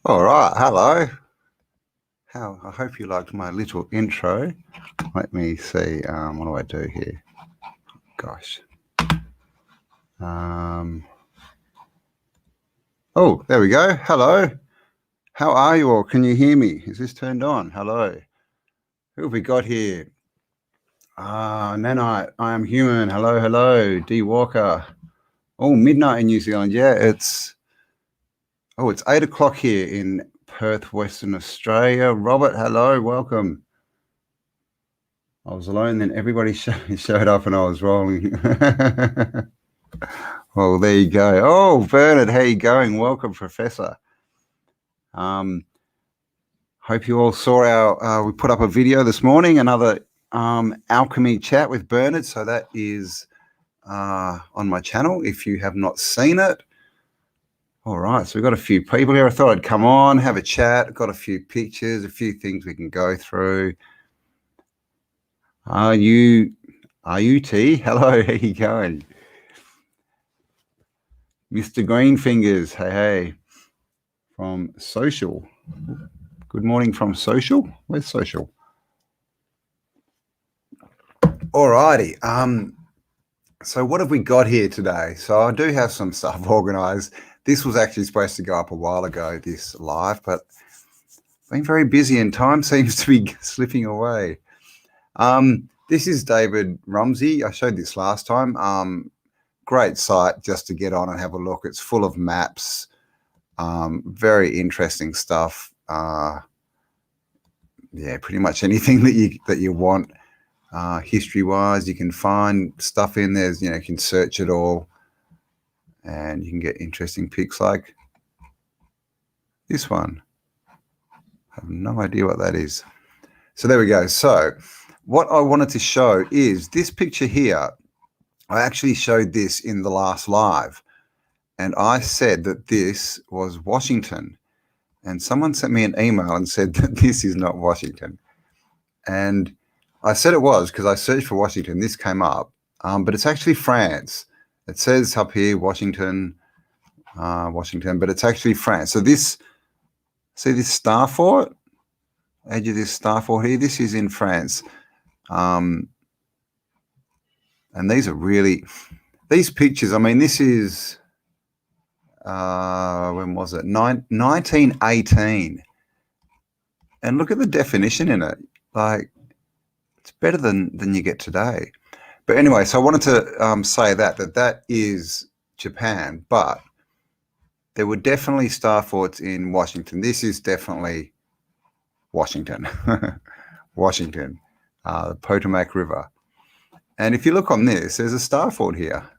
All right, hello. I hope you liked my little intro. Let me see. What do I do here? Gosh. Oh, there we go. Hello. How are you all? Can you hear me? Is this turned on? Hello. Who have we got here? Nanite. I am human. Hello, hello. D Walker. Oh, midnight in New Zealand. Yeah, it's 8 o'clock here in Perth, Western Australia. Robert, hello, welcome. I was alone, then everybody showed up and I was rolling. Well, there you go. Oh, Bernard, how you going? Welcome, Professor. Hope you all saw we put up a video this morning, another alchemy chat with Bernard. So that is on my channel if you have not seen it. All right, so we've got a few people here. I thought I'd come on, have a chat. Got a few pictures, a few things we can go through. Are you T? Hello, how you going? Mr. Greenfingers, hey. From Social. Good morning from Social. Where's Social? All righty. So what have we got here today? So I do have some stuff organized. This was actually supposed to go up a while ago, this live, but been very busy and time seems to be slipping away. This is David Rumsey. I showed this last time. Great site just to get on and have a look. It's full of maps, very interesting stuff. Yeah, pretty much anything that you want history-wise, you can find stuff in there. You can search it all. And you can get interesting pics like this one. I have no idea what that is. So there we go. So what I wanted to show is this picture here. I actually showed this in the last live. And I said that this was Washington. And someone sent me an email and said that this is not Washington. And I said it was because I searched for Washington. This came up. But it's actually France. It says up here, Washington, but it's actually France. So this, see this star fort? Edge of this star fort here, this is in France. And these are really, these pictures, I mean, this is, when was it? 1918. And look at the definition in it. Like, it's better than you get today. But anyway, so I wanted to say that is Japan, but there were definitely star forts in Washington. This is definitely Washington, Washington, the Potomac River. And if you look on this, there's a star fort here.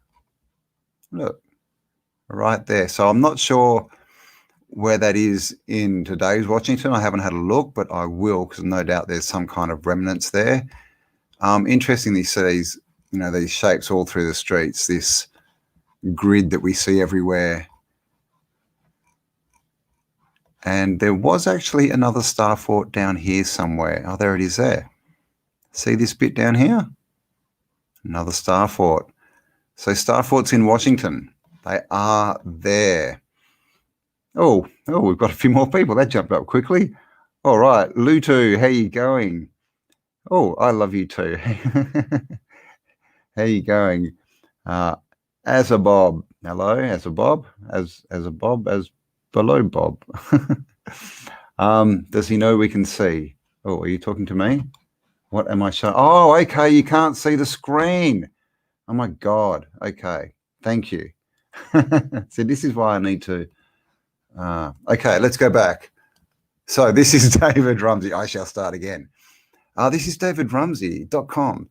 Look, right there. So I'm not sure where that is in today's Washington. I haven't had a look, but I will, because no doubt there's some kind of remnants there. Interestingly, see these, these shapes all through the streets, this grid that we see everywhere. And there was actually another star fort down here somewhere. Oh, there it is there. See this bit down here? Another star fort. So star forts in Washington, they are there. Oh, we've got a few more people. That jumped up quickly. All right, Lutu, how you going? Oh, I love you too. How you going? As a Bob. Hello, as a Bob. As a Bob, as below Bob. Does he know we can see? Oh, are you talking to me? What am I showing? Oh, okay, you can't see the screen. Oh my God. Okay. Thank you. So this is why I need to. Okay, let's go back. So this is David Rumsey. I shall start again. This is davidrumsey.com.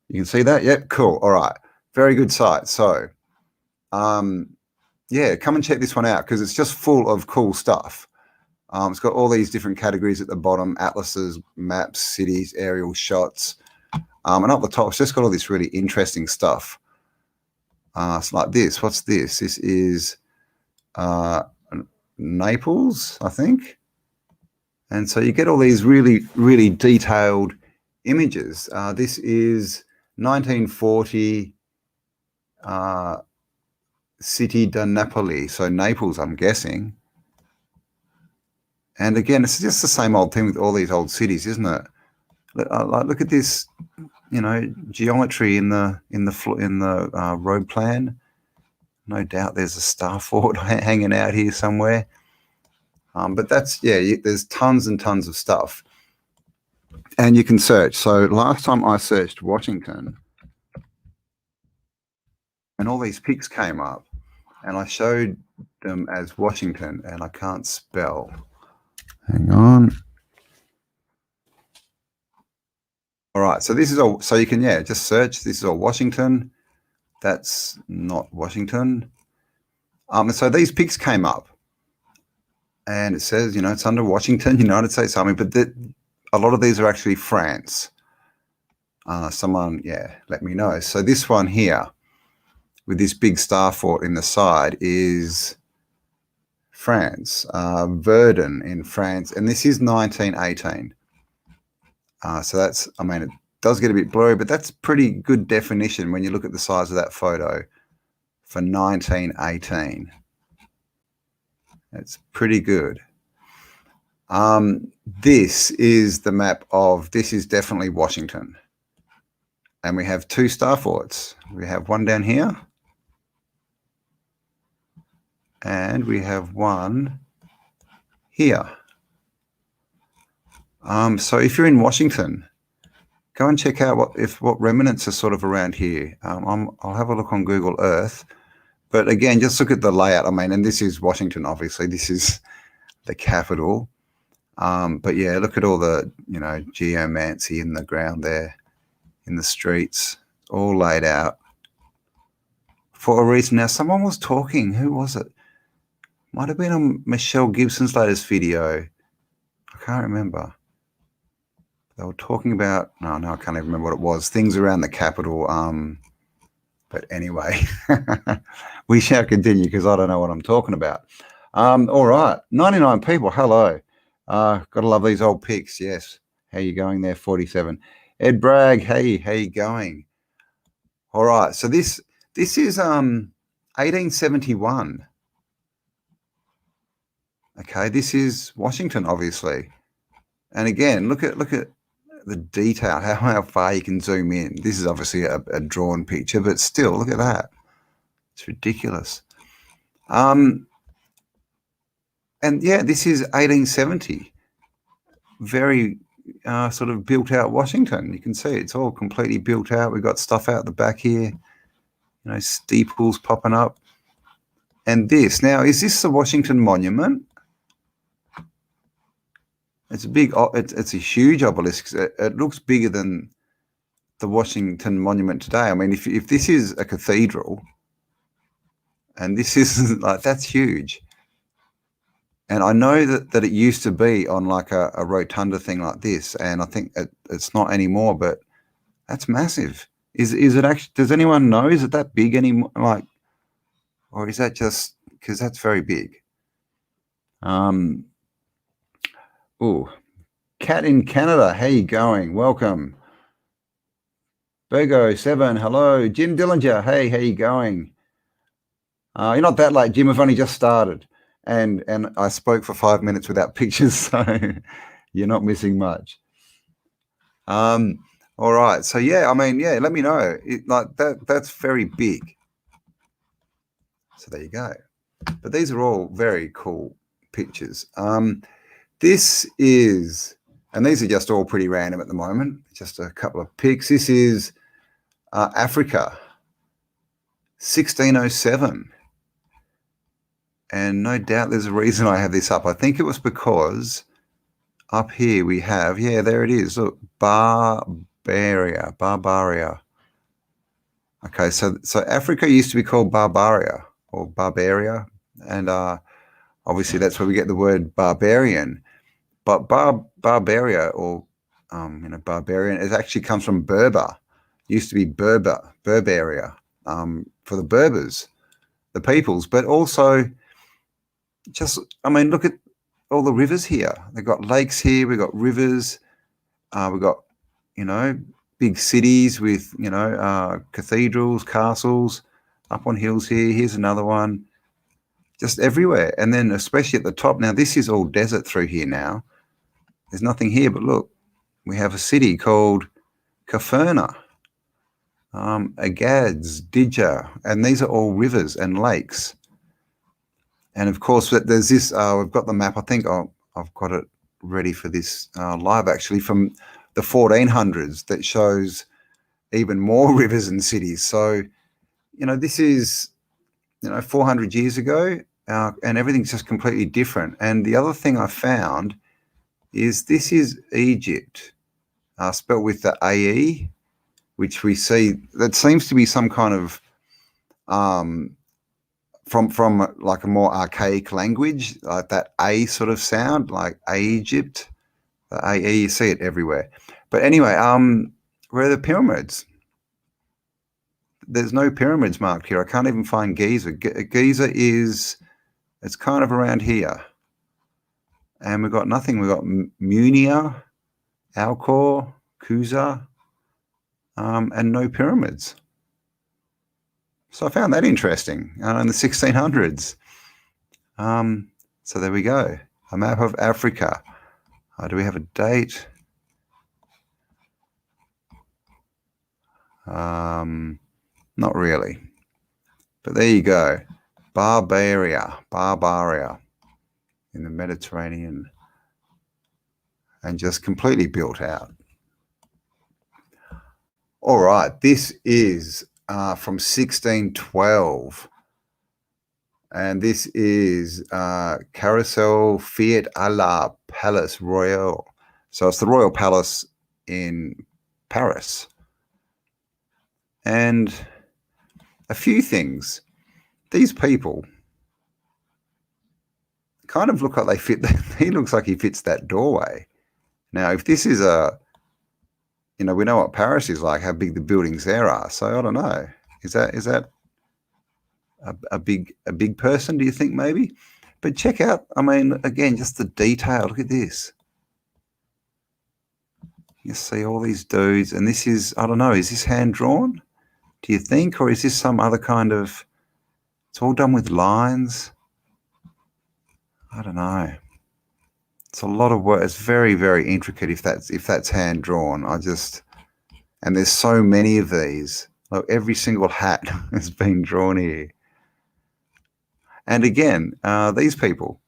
You can see that? Yep, cool. All right. Very good site. So, yeah, come and check this one out because it's just full of cool stuff. It's got all these different categories at the bottom: atlases, maps, cities, aerial shots. And up the top, it's just got all this really interesting stuff. It's like this. What's this? This is Naples, I think. And so you get all these really, really detailed images. This is 1940 City de Napoli, so Naples, I'm guessing. And again, it's just the same old thing with all these old cities, isn't it? Like, look at this, you know, geometry in the road plan. No doubt there's a star fort hanging out here somewhere. But that's, yeah, there's tons and tons of stuff. And you can search. So last time I searched Washington, and all these pics came up, and I showed them as Washington, and I can't spell. Hang on. All right, so this is all, so you can, yeah, just search. This is all Washington. That's not Washington. And so these pics came up, and it says, you know, it's under Washington, United States Army, but a lot of these are actually France. Someone, yeah, let me know. So this one here with this big star fort in the side is France, Verdun in France, and this is 1918. So that's, I mean, it does get a bit blurry, but that's pretty good definition when you look at the size of that photo for 1918. It's pretty good. This is the map of, this is definitely Washington. And we have two star forts. We have one down here. And we have one here. So if you're in Washington, go and check out what remnants are sort of around here. I'll have a look on Google Earth. But again, just look at the layout. I mean, and this is Washington, obviously. This is the capital. But yeah, look at all the, you know, geomancy in the ground there, in the streets, all laid out for a reason. Now, someone was talking. Who was it? Might have been on Michelle Gibson's latest video. I can't remember. They were talking about, no, I can't even remember what it was. Things around the Capitol. But anyway, we shall continue because I don't know what I'm talking about. All right, 99 people. Hello. Gotta love these old pics. Yes. How you going there? 47. Ed Bragg. Hey, how you going? All right. So this is 1871. Okay, this is Washington, obviously. And again, look at the detail, how far you can zoom in. This is obviously a drawn picture, but still, look at that. It's ridiculous. And yeah, this is 1870. Very sort of built out Washington. You can see it's all completely built out. We've got stuff out the back here, you know, steeples popping up. And this, now, is this the Washington Monument? It's a big, it's a huge obelisk. It looks bigger than the Washington Monument today. I mean, if this is a cathedral, and this is like, that's huge. And I know that it used to be on like a rotunda thing like this, and I think it's not anymore. But that's massive. Is it actually? Does anyone know? Is it that big anymore? Like, or is that just because that's very big? Oh, Cat in Canada, how you going? Welcome. Bergo7, hello. Jim Dillinger, hey, how you going? You're not that late, Jim. We've only just started. And I spoke for 5 minutes without pictures, so you're not missing much. All right. So, yeah, I mean, yeah, let me know. That's very big. So there you go. But these are all very cool pictures. This is, and these are just all pretty random at the moment, just a couple of pics. This is Africa. 1607. And no doubt there's a reason I have this up. I think it was because up here we have, yeah, there it is. Look, Barbaria. Okay, so Africa used to be called Barbaria or Barbaria, and obviously that's where we get the word barbarian. But Barbaria or barbarian, it actually comes from Berber. It used to be Berberia for the Berbers, the peoples, but also just, I mean, look at all the rivers here. They've got lakes here. We've got rivers. We've got, big cities with, cathedrals, castles up on hills here. Here's another one, just everywhere. And then especially at the top. Now, this is all desert through here now. There's nothing here, but look, we have a city called Caferna, Agads, Dija, and these are all rivers and lakes. And of course, there's this, we've got the map. I think I've got it ready for this live, actually, from the 1400s that shows even more rivers and cities. So, this is, 400 years ago, and everything's just completely different. And the other thing I found is this is Egypt, spelled with the AE, which we see, that seems to be some kind of, from like a more archaic language, like that A sort of sound, like Egypt, the AE, you see it everywhere. But anyway, where are the pyramids? There's no pyramids marked here. I can't even find Giza. Giza it's kind of around here. And we've got nothing. We've got Munia, Alcor, Kuza, and no pyramids. So I found that interesting in the 1600s. So there we go. A map of Africa. Do we have a date? Not really. But there you go. Barbaria in the Mediterranean, and just completely built out. All right, this is from 1612, and this is Carousel Fiat à la Palace Royal. So it's the Royal Palace in Paris. And a few things. These people kind of look like they fit. He looks like he fits that doorway. Now, if this is we know what Paris is like, how big the buildings there are. So I don't know. Is that a big person? Do you think maybe? But check out. I mean, again, just the detail. Look at this. You see all these dudes, and this is, I don't know. Is this hand drawn? Do you think, or is this some other kind of? It's all done with lines. I don't know. It's a lot of work. It's very, very intricate if that's hand drawn. And there's so many of these. Like every single hat has been drawn here. And again, these people,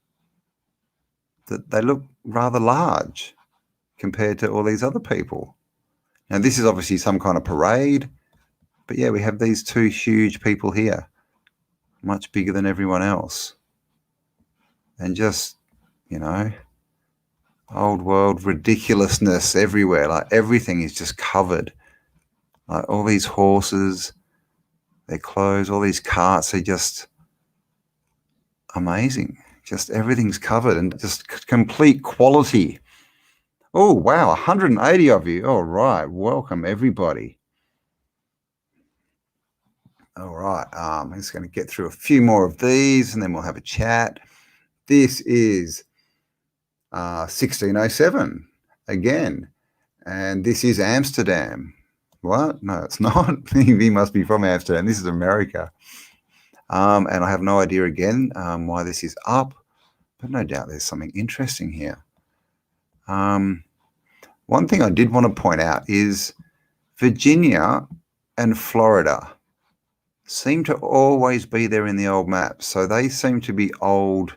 they look rather large compared to all these other people. Now this is obviously some kind of parade, but yeah, we have these two huge people here, much bigger than everyone else. And just, old world ridiculousness everywhere. Like everything is just covered. Like all these horses, their clothes, all these carts are just amazing. Just everything's covered and just complete quality. Oh, wow, 180 of you. All right, welcome everybody. All right, I'm just going to get through a few more of these and then we'll have a chat. This is 1607 again, and this is Amsterdam. What? No, it's not. He must be from Amsterdam. This is America. And I have no idea again why this is up, but no doubt there's something interesting here. One thing I did want to point out is Virginia and Florida seem to always be there in the old maps. So they seem to be old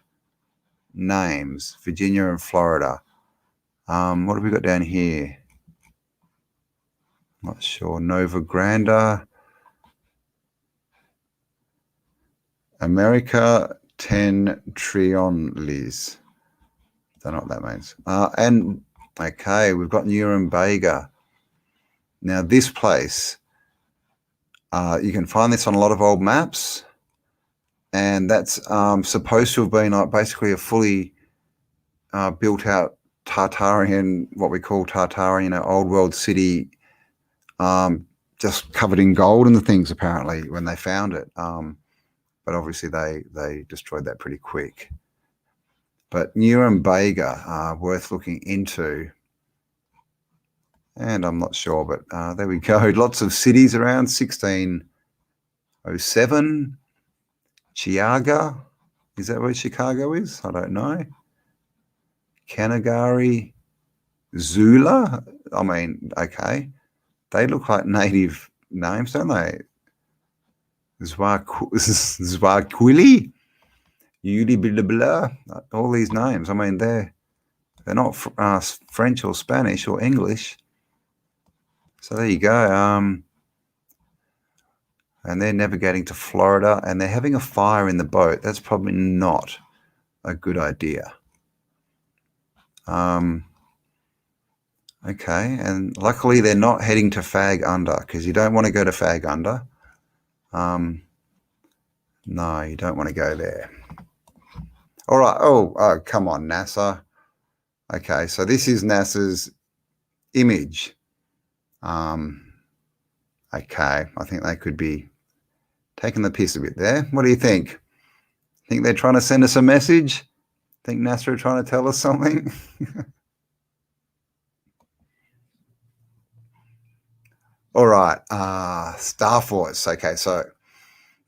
names, Virginia and Florida. What have we got down here? Not sure. Nova Granda. America 10 trillion liz. Don't know what that means. And okay, we've got Nuremberg. Now this place, you can find this on a lot of old maps, and that's supposed to have been like basically a fully built out Tartarian, what we call Tartarian, old world city, just covered in gold and the things apparently when they found it. But obviously they destroyed that pretty quick. But Nuremberg, worth looking into. And I'm not sure, but there we go. Lots of cities around. 1607. Chiaga. Is that where Chicago is? I don't know. Canagari. Zula. I mean, okay. They look like native names, don't they? Zwaquili. Yuli blah blah. All these names. I mean, they're not French or Spanish or English. So there you go. And they're navigating to Florida, and they're having a fire in the boat. That's probably not a good idea. Okay, and luckily they're not heading to Fag Under, because you don't want to go to Fag Under. No, you don't want to go there. All right. Oh, come on, NASA. Okay, so this is NASA's image. Okay, I think they could be taking the piss a bit there. What do you think? Think they're trying to send us a message? Think NASA are trying to tell us something? All right, Star Force. Okay, so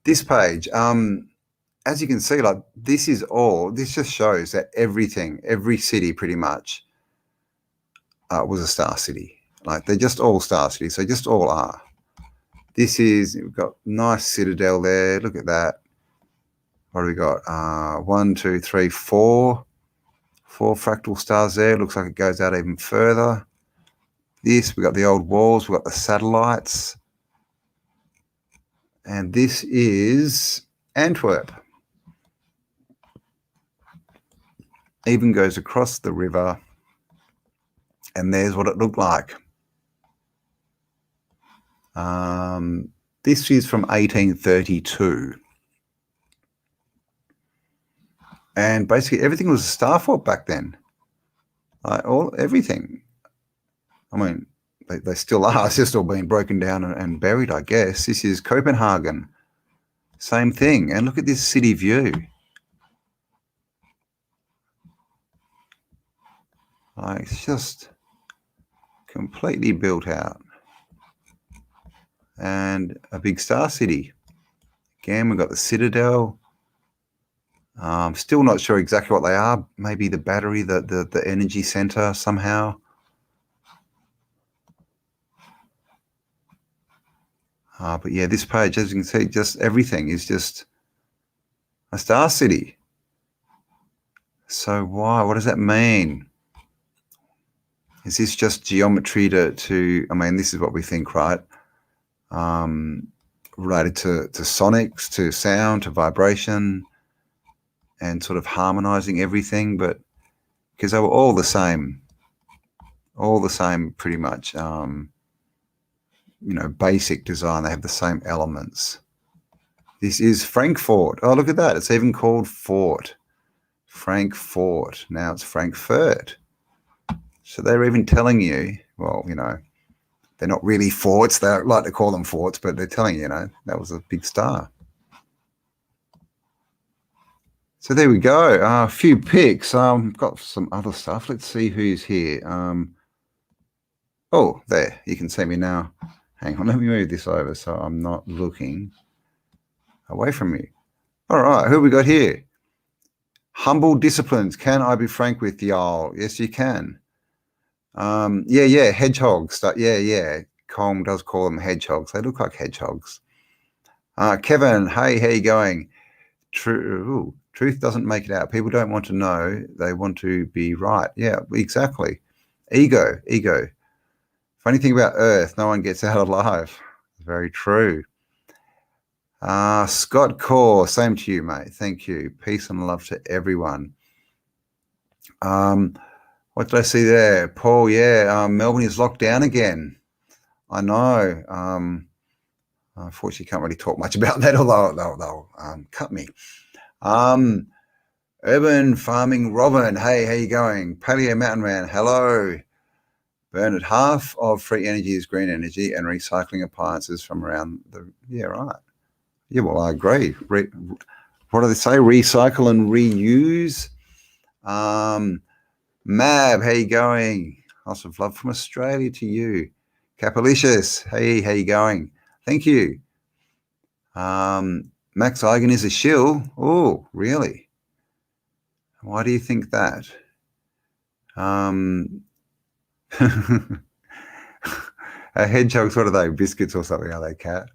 this page, as you can see, like this just shows that every city pretty much was a star city. Like they're just all star cities, so just all are. We've got nice citadel there. Look at that. What do we got? 1, 2, 3, 4. 4 fractal stars there. Looks like it goes out even further. We've got the old walls. We've got the satellites. And this is Antwerp. Even goes across the river. And there's what it looked like. This is from 1832. And basically everything was a star fort back then. Everything. I mean, they still are. It's just all been broken down and buried, I guess. This is Copenhagen. Same thing. And look at this city view. It's just completely built out. And a big star city. Again, we've got the citadel. Still not sure exactly what they are. Maybe the battery, the energy center somehow. But yeah, this page, as you can see, just everything is just a star city. So why? What does that mean? Is this just geometry to I mean, this is what we think, right? Related to sonics, to sound, to vibration, and sort of harmonizing everything, but because they were all the same pretty much. Basic design. They have the same elements. This is Frankfurt. Oh, look at that. It's even called Fort. Frankfurt. Now it's Frankfurt. So they're even telling you, well, they're not really forts. They like to call them forts, but they're telling you, that was a big star. So there we go. A few pics. Got some other stuff. Let's see who's here. Oh, there. You can see me now. Hang on. Let me move this over so I'm not looking away from you. All right. Who we got here? Humble disciplines. Can I be frank with y'all? Yes, you can. Yeah. Hedgehogs. Yeah. Colm does call them hedgehogs. They look like hedgehogs. Kevin, hey, how you going? Truth doesn't make it out. People don't want to know. They want to be right. Yeah, exactly. Ego. Funny thing about Earth, no one gets out alive. Very true. Scott Core, same to you, mate. Thank you. Peace and love to everyone. What did I see there? Paul, yeah, Melbourne is locked down again. I know. Unfortunately, can't really talk much about that, although they'll cut me. Urban Farming Robin, hey, how you going? Paleo Mountain Man, hello. Bernard, half of free energy is green energy and recycling appliances from around the... Yeah, right. Yeah, well, I agree. What do they say? Recycle and reuse. Mab, how you going? Lots of love from Australia to you. Capalicious, hey, how you going? Thank you. Max Eigen is a shill. Oh, really? Why do you think that? Hedgehogs, what are they? Biscuits or something, are they, Cat?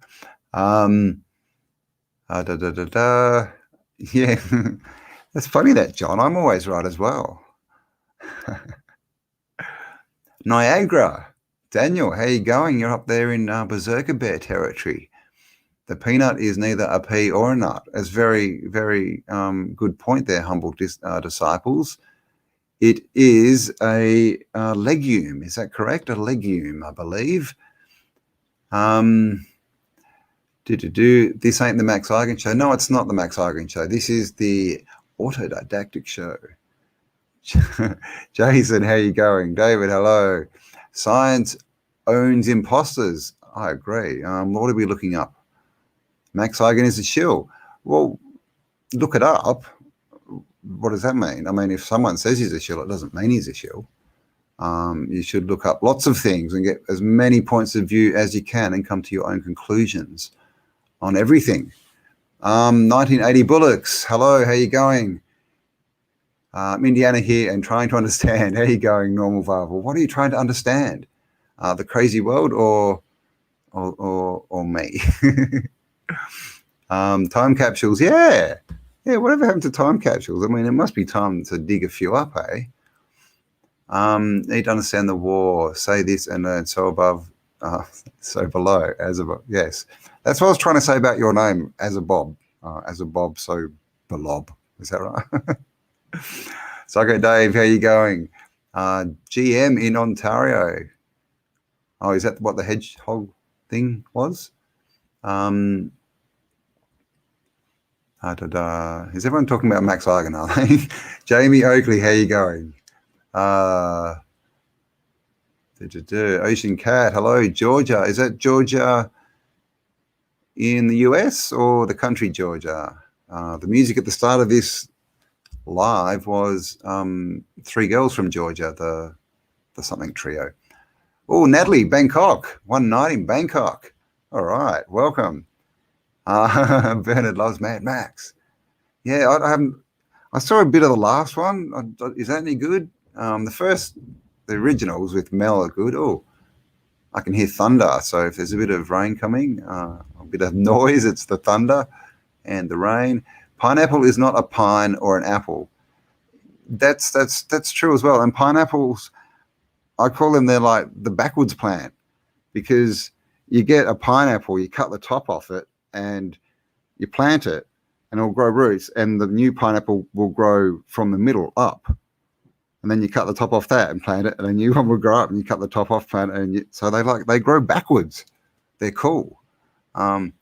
Yeah. That's funny that, John. I'm always right as well. Niagara. Daniel, how you going? You're up there in Berserker Bear territory. The peanut is neither a pea or a nut. That's very, very good point there, humble disciples. It is a legume. Is that correct? A legume, I believe. This ain't the Max Eigen Show. No, it's not the Max Eigen Show. This is the Autodidactic Show. Jason, how you going? David, hello. Science owns imposters. I agree. What are we looking up? Max Eigen is a shill. Well, look it up. What does that mean? I mean, if someone says he's a shill, it doesn't mean he's a shill. You should look up lots of things and get as many points of view as you can and come to your own conclusions on everything. 1980 Bullocks. Hello, how you going? Indiana here and trying to understand. How you going, Normal Varvel? What are you trying to understand? The crazy world or me? Time capsules, yeah. Yeah, whatever happened to time capsules? I mean, it must be time to dig a few up, eh? Need to understand the war. Say this and learn. So above, so below. As above. Yes, that's what I was trying to say about your name. As a Bob, so belob. Is that right? Psycho Dave, how you going? GM in Ontario. Oh, is that what the hedgehog thing was? Is everyone talking about Max Eigen, are they? Jamie Oakley, how you going? Ocean Cat, hello, Georgia. Is that Georgia in the US or the country Georgia? The music at the start of this live was Three Girls from Georgia, the something trio. Oh, Natalie, Bangkok, one night in Bangkok. All right, welcome. Bernard loves Mad Max. Yeah, I saw a bit of the last one. Is that any good? The originals with Mel are good. Oh, I can hear thunder. So if there's a bit of rain coming, a bit of noise, it's the thunder and the rain. Pineapple is not a pine or an apple. That's true as well. And pineapples, I call them, they're like the backwards plant, because you get a pineapple, you cut the top off it and you plant it and it'll grow roots, and the new pineapple will grow from the middle up. And then you cut the top off that and plant it, and a new one will grow up, and you cut the top off, plant it, and so they grow backwards. They're cool.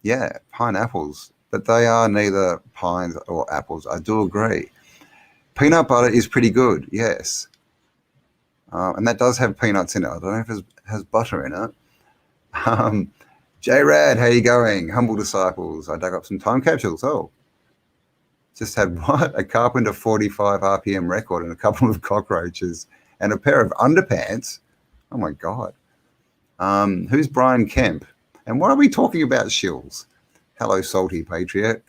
Yeah, pineapples, but they are neither pines or apples. I do agree. Peanut butter is pretty good, yes. And that does have peanuts in it. I don't know if it has butter in it. J-Rad, how you going? Humble disciples. I dug up some time capsules. Oh, just had what? A Carpenter 45 RPM record and a couple of cockroaches and a pair of underpants. Oh my God. Who's Brian Kemp? And why are we talking about shills? Hello, Salty Patriot.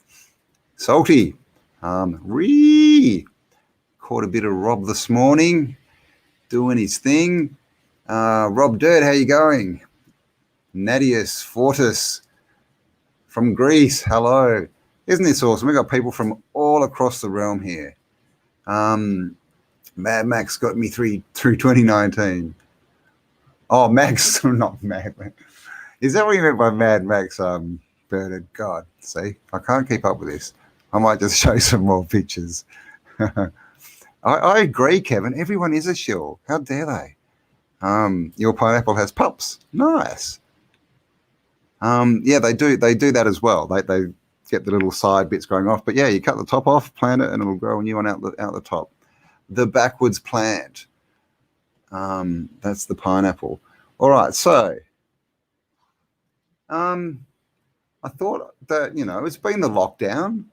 Salty. Caught a bit of Rob this morning, doing his thing. Rob Dirt, how you going? Nadius Fortis from Greece, hello. Isn't this awesome? We've got people from all across the realm here. Mad Max got me through 2019. Oh, Max, not Mad Max. Is that what you meant by Mad Max? Bernard, God, see, I can't keep up with this. I might just show some more pictures. I agree, Kevin. Everyone is a shill. How dare they? Your pineapple has pups. Nice. Yeah, they do that as well. They get the little side bits growing off. But yeah, you cut the top off, plant it, and it'll grow a new one out the top. The backwards plant. That's the pineapple. All right, so I thought that, it's been the lockdown.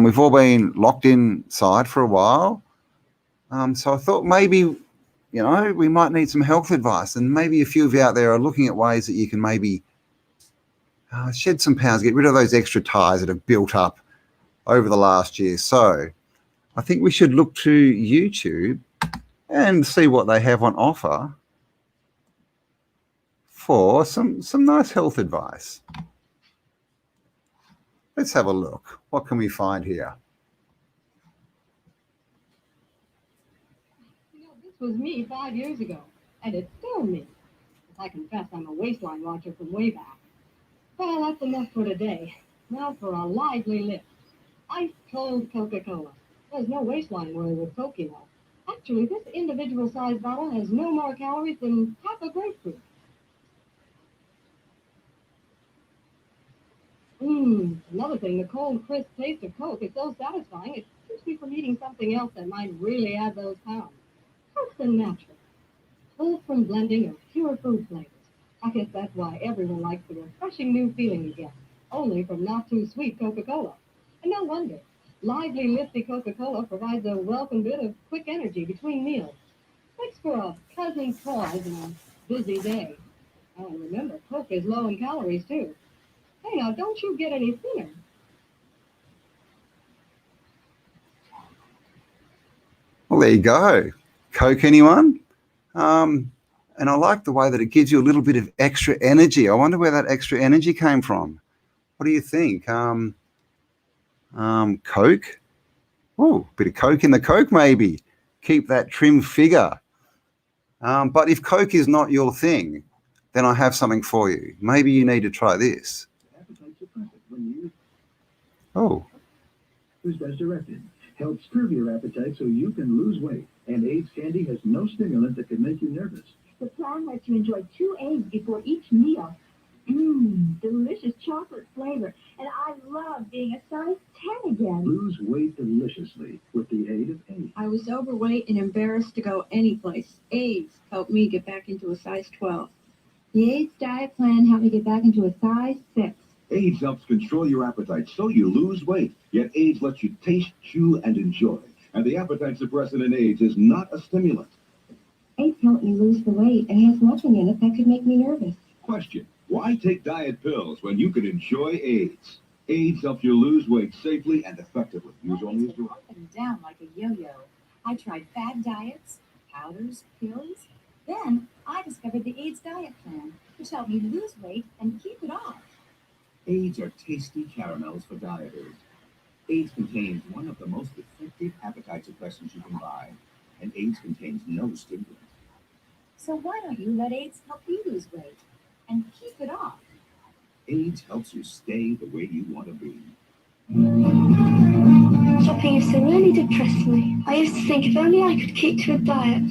We've all been locked inside for a while. So I thought maybe, we might need some health advice, and maybe a few of you out there are looking at ways that you can maybe shed some pounds, get rid of those extra ties that have built up over the last year. So I think we should look to YouTube and see what they have on offer for some nice health advice. Let's have a look. What can we find here? This was me 5 years ago, and it's still me. I confess I'm a waistline watcher from way back. Well, that's enough for today. Now for a lively lift. Ice-cold Coca-Cola. There's no waistline worry with Coke, Actually, this individual-sized bottle has no more calories than half a grapefruit. Another thing, the cold, crisp taste of Coke is so satisfying, it keeps me from eating something else that might really add those pounds. Coke's the natural. Full from blending of pure food flavors. I guess that's why everyone likes the refreshing new feeling you get, only from not-too-sweet Coca-Cola. And no wonder. Lively, lifty Coca-Cola provides a welcome bit of quick energy between meals. Makes for a pleasant pause in a busy day. Oh, and remember, Coke is low in calories, too. Hey, now, don't you get any thinner. Well, there you go. Coke, anyone? And I like the way that it gives you a little bit of extra energy. I wonder where that extra energy came from. What do you think? Coke? Oh, a bit of Coke in the Coke, maybe. Keep that trim figure. But if Coke is not your thing, then I have something for you. Maybe you need to try this. Oh. Who's best directed? Helps curb your appetite so you can lose weight. And AIDS candy has no stimulant that can make you nervous. The plan lets you enjoy 2 eggs before each meal. Delicious chocolate flavor. And I love being a size 10 again. Lose weight deliciously with the aid of AIDS. I was overweight and embarrassed to go anyplace. AIDS helped me get back into a size 12. The AIDS diet plan helped me get back into a size 6. AIDS helps control your appetite so you lose weight. Yet AIDS lets you taste, chew, and enjoy. And the appetite suppressant in AIDS is not a stimulant. AIDS helped me lose the weight and has nothing in it that could make me nervous. Question: why take diet pills when you can enjoy AIDS? AIDS helps you lose weight safely and effectively. Use only as directed. Up and down like a yo-yo. I tried fad diets, powders, pills. Then I discovered the AIDS diet plan, which helped me lose weight and keep it off. AIDS are tasty caramels for dieters. AIDS contains one of the most effective appetite suppressants you can buy, and AIDS contains no stimulant. So why don't you let AIDS help you lose weight and keep it off? AIDS helps you stay the way you want to be. Shopping used to really depress me. I used to think if only I could keep to a diet.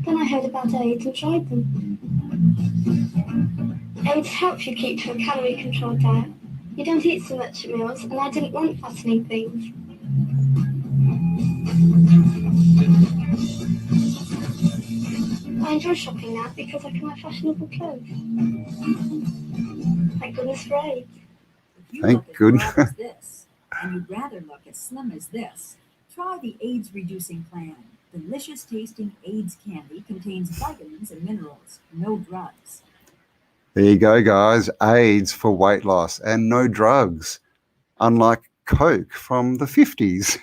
Then I heard about AIDS and tried them. AIDS helps you keep to a calorie-controlled diet. You don't eat so much at meals, and I didn't want fattening things. I enjoy shopping now because I can wear fashionable clothes. Thank goodness for AIDS. If you Thank look as goodness. broad as this, and you'd rather look as slim as this, try the AIDS-reducing plan. Delicious tasting AIDS candy contains vitamins and minerals, no drugs. There you go, guys. AIDS for weight loss and no drugs, unlike Coke from the 50s,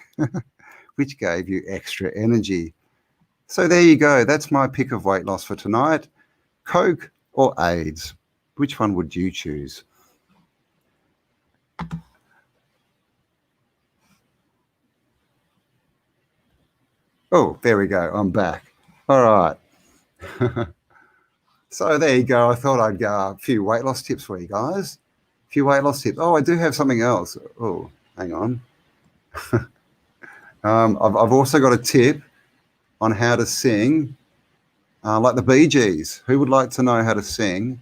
which gave you extra energy. So there you go. That's my pick of weight loss for tonight. Coke or AIDS? Which one would you choose? Oh, there we go. I'm back. All right. So there you go. I thought I'd go a few weight loss tips for you guys. few weight loss tips. Oh, I do have something else. Oh, hang on. I've also got a tip on how to sing like the Bee Gees. Who would like to know how to sing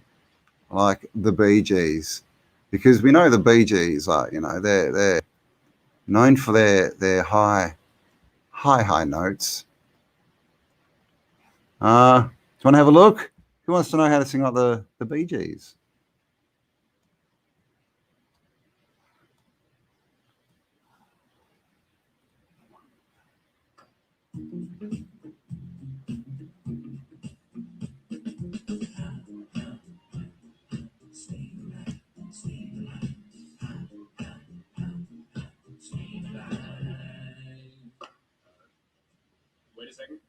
like the Bee Gees? Because we know the Bee Gees are, they're known for their high notes. Do you want to have a look? Who wants to know how to sing like the Bee Gees? Wait a second.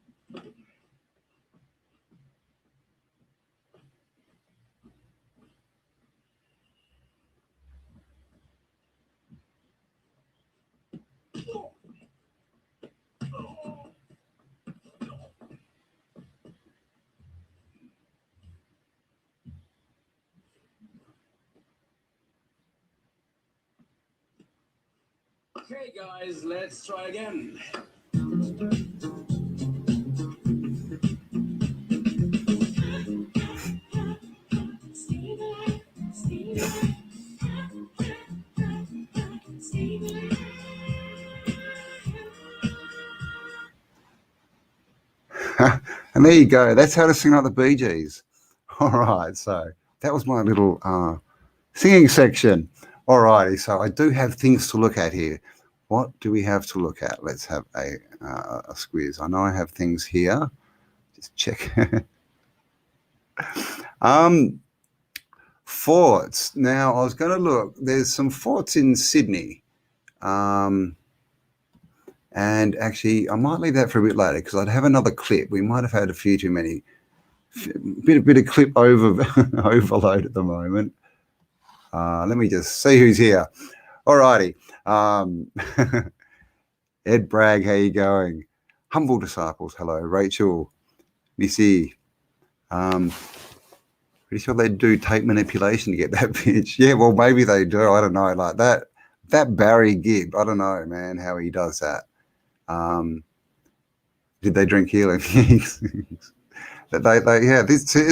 Okay, guys, let's try again. And there you go. That's how to sing like the Bee Gees. All right. So that was my little singing section. All righty. So I do have things to look at here. What do we have to look at? Let's have a squiz. I know I have things here. Just check. Forts. Now I was going to look. There's some forts in Sydney. And actually, I might leave that for a bit later because I'd have another clip. We might have had a few too many. Bit of clip overload at the moment. Let me just see who's here. All righty. Ed Bragg, how you going? Humble Disciples, hello. Rachel, Missy. Pretty sure they do tape manipulation to get that pitch. Yeah, well, maybe they do. I don't know. Like that Barry Gibb, I don't know, man, how he does that. Did they drink healing? It's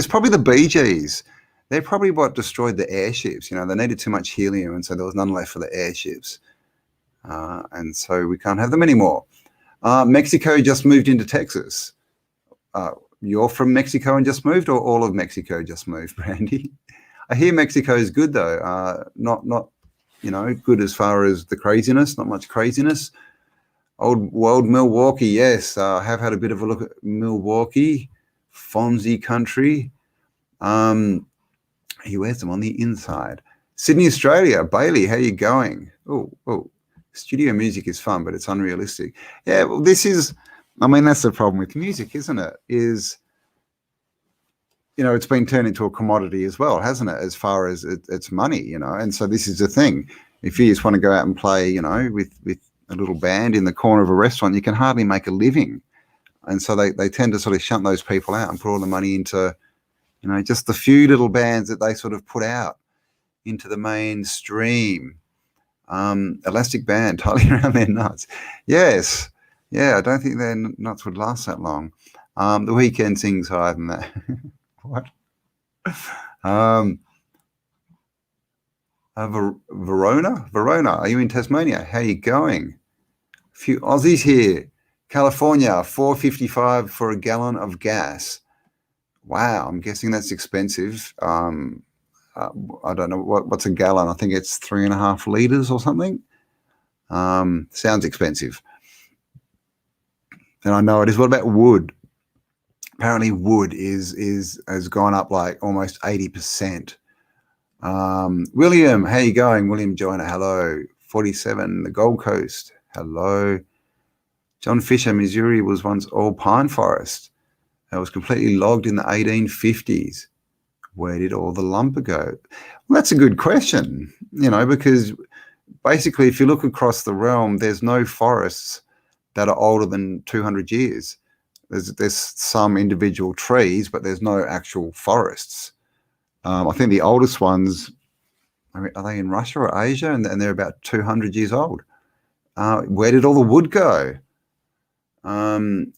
probably the Bee Gees. They're probably what destroyed the airships. They needed too much helium, and so there was none left for the airships. And so we can't have them anymore. Mexico just moved into Texas. You're from Mexico and just moved, or all of Mexico just moved, Brandy? I hear Mexico is good though. Not good as far as the craziness. Not much craziness. Old world Milwaukee, yes. I have had a bit of a look at Milwaukee, Fonzie country. He wears them on the inside. Sydney, Australia. Bailey, how you going? Oh, studio music is fun, but it's unrealistic. Yeah, well, that's the problem with music, isn't it? It's been turned into a commodity as well, hasn't it? As far as it's money, and so this is the thing. If you just want to go out and play, with a little band in the corner of a restaurant, you can hardly make a living. And so they tend to sort of shunt those people out and put all the money into, just the few little bands that they sort of put out into the mainstream. Elastic Band, tightly around their nuts. Yes. Yeah, I don't think their nuts would last that long. The Weeknd sings higher than that. What? Verona, are you in Tasmania? How you going? A few Aussies here. California, $4.55 for a gallon of gas. Wow, I'm guessing that's expensive. I don't know what's a gallon. I think it's 3.5 liters or something. Sounds expensive. And I know it is. What about wood? Apparently wood has gone up like almost 80%. William, how you going? William Joyner, hello. 47, the Gold Coast, hello. John Fisher, Missouri was once all pine forest. It was completely logged in the 1850s. Where did all the lumber go? Well, that's a good question, because basically if you look across the realm, there's no forests that are older than 200 years. There's some individual trees, but there's no actual forests. I think the oldest ones are they in Russia or Asia? And they're about 200 years old. Where did all the wood go?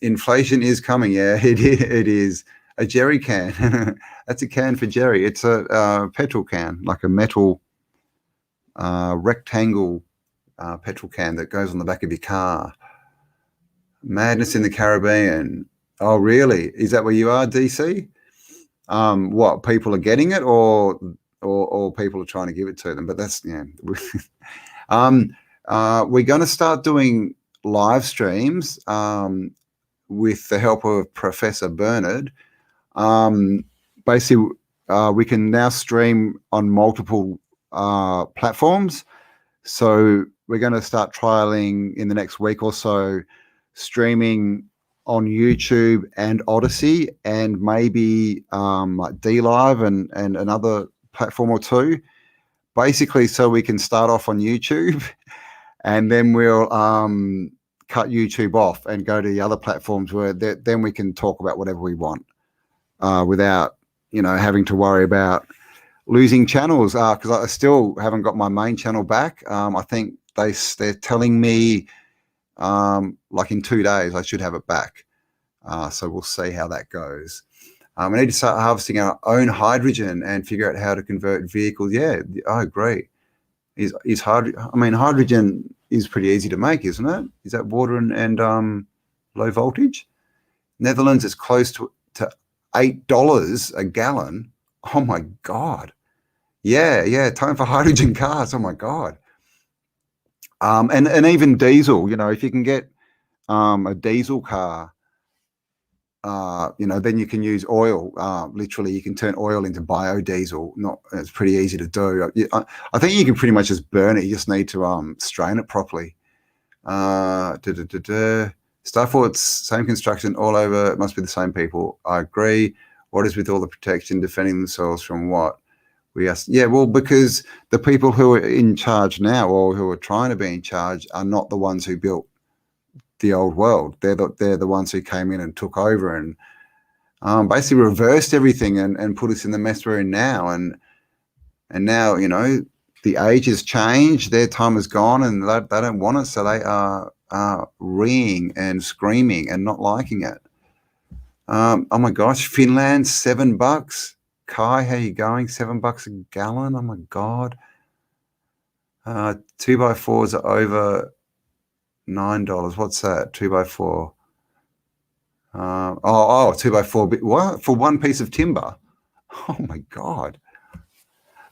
Inflation is coming. Yeah, it is. A jerry can. That's a can for jerry. It's a petrol can, like a metal rectangle petrol can that goes on the back of your car. Madness in the Caribbean. Oh, really? Is that where you are, DC? What, people are getting it, or people are trying to give it to them? But that's, yeah. We're going to start doing live streams with the help of Professor Bernard. Basically, we can now stream on multiple platforms. So we're going to start trialing in the next week or so, streaming on YouTube and Odysee, and maybe like DLive and another platform or two, basically so we can start off on YouTube and then we'll cut YouTube off and go to the other platforms where then we can talk about whatever we want without, having to worry about losing channels, because I still haven't got my main channel back. I think they're telling me like in 2 days I should have it back. So we'll see how that goes. We need to start harvesting our own hydrogen and figure out how to convert vehicles. Yeah, I agree. Hydrogen is pretty easy to make, isn't it? Is that water and low voltage? Netherlands is close to $8 a gallon. Oh my God. Yeah. Time for hydrogen cars. Oh my God. And even diesel, if you can get a diesel car, then you can use oil. Literally, you can turn oil into biodiesel. It's pretty easy to do. I think you can pretty much just burn it. You just need to strain it properly. Starforts, same construction all over. It must be the same people. I agree. What is with all the protection, defending themselves from what? We asked. Yeah, well, because the people who are in charge now, or who are trying to be in charge, are not the ones who built the old world. They're the ones who came in and took over and basically reversed everything and put us in the mess we're in now. And now, the age has changed, their time is gone, and they don't want it, so they are reeing and screaming and not liking it. Oh my gosh, Finland, $7. Kai, how you going? $7 a gallon. Oh my God. 2x4s are over $9. What's that? 2x4. 2x4. What? For one piece of timber? Oh my God.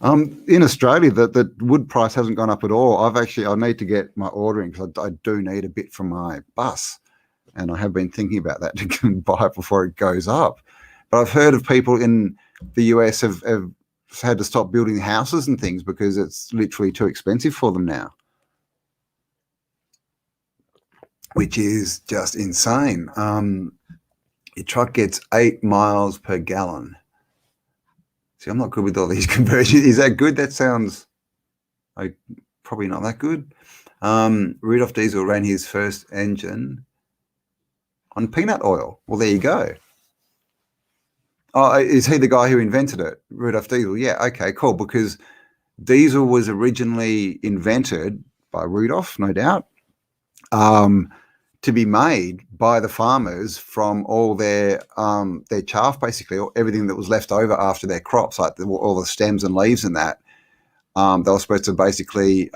In Australia, the wood price hasn't gone up at all. I need to get my ordering, because I do need a bit from my bus, and I have been thinking about that to buy it before it goes up. But I've heard of people in the US have had to stop building houses and things because it's literally too expensive for them now, which is just insane. Your truck gets 8 miles per gallon. See, I'm not good with all these conversions. Is that good? That sounds like probably not that good. Rudolph Diesel ran his first engine on peanut oil. Well, there you go. Oh, is he the guy who invented it? Rudolph Diesel? Yeah, okay, cool. Because diesel was originally invented by Rudolph, no doubt, to be made by the farmers from all their chaff, basically, or everything that was left over after their crops, like all the stems and leaves and that. They were supposed to basically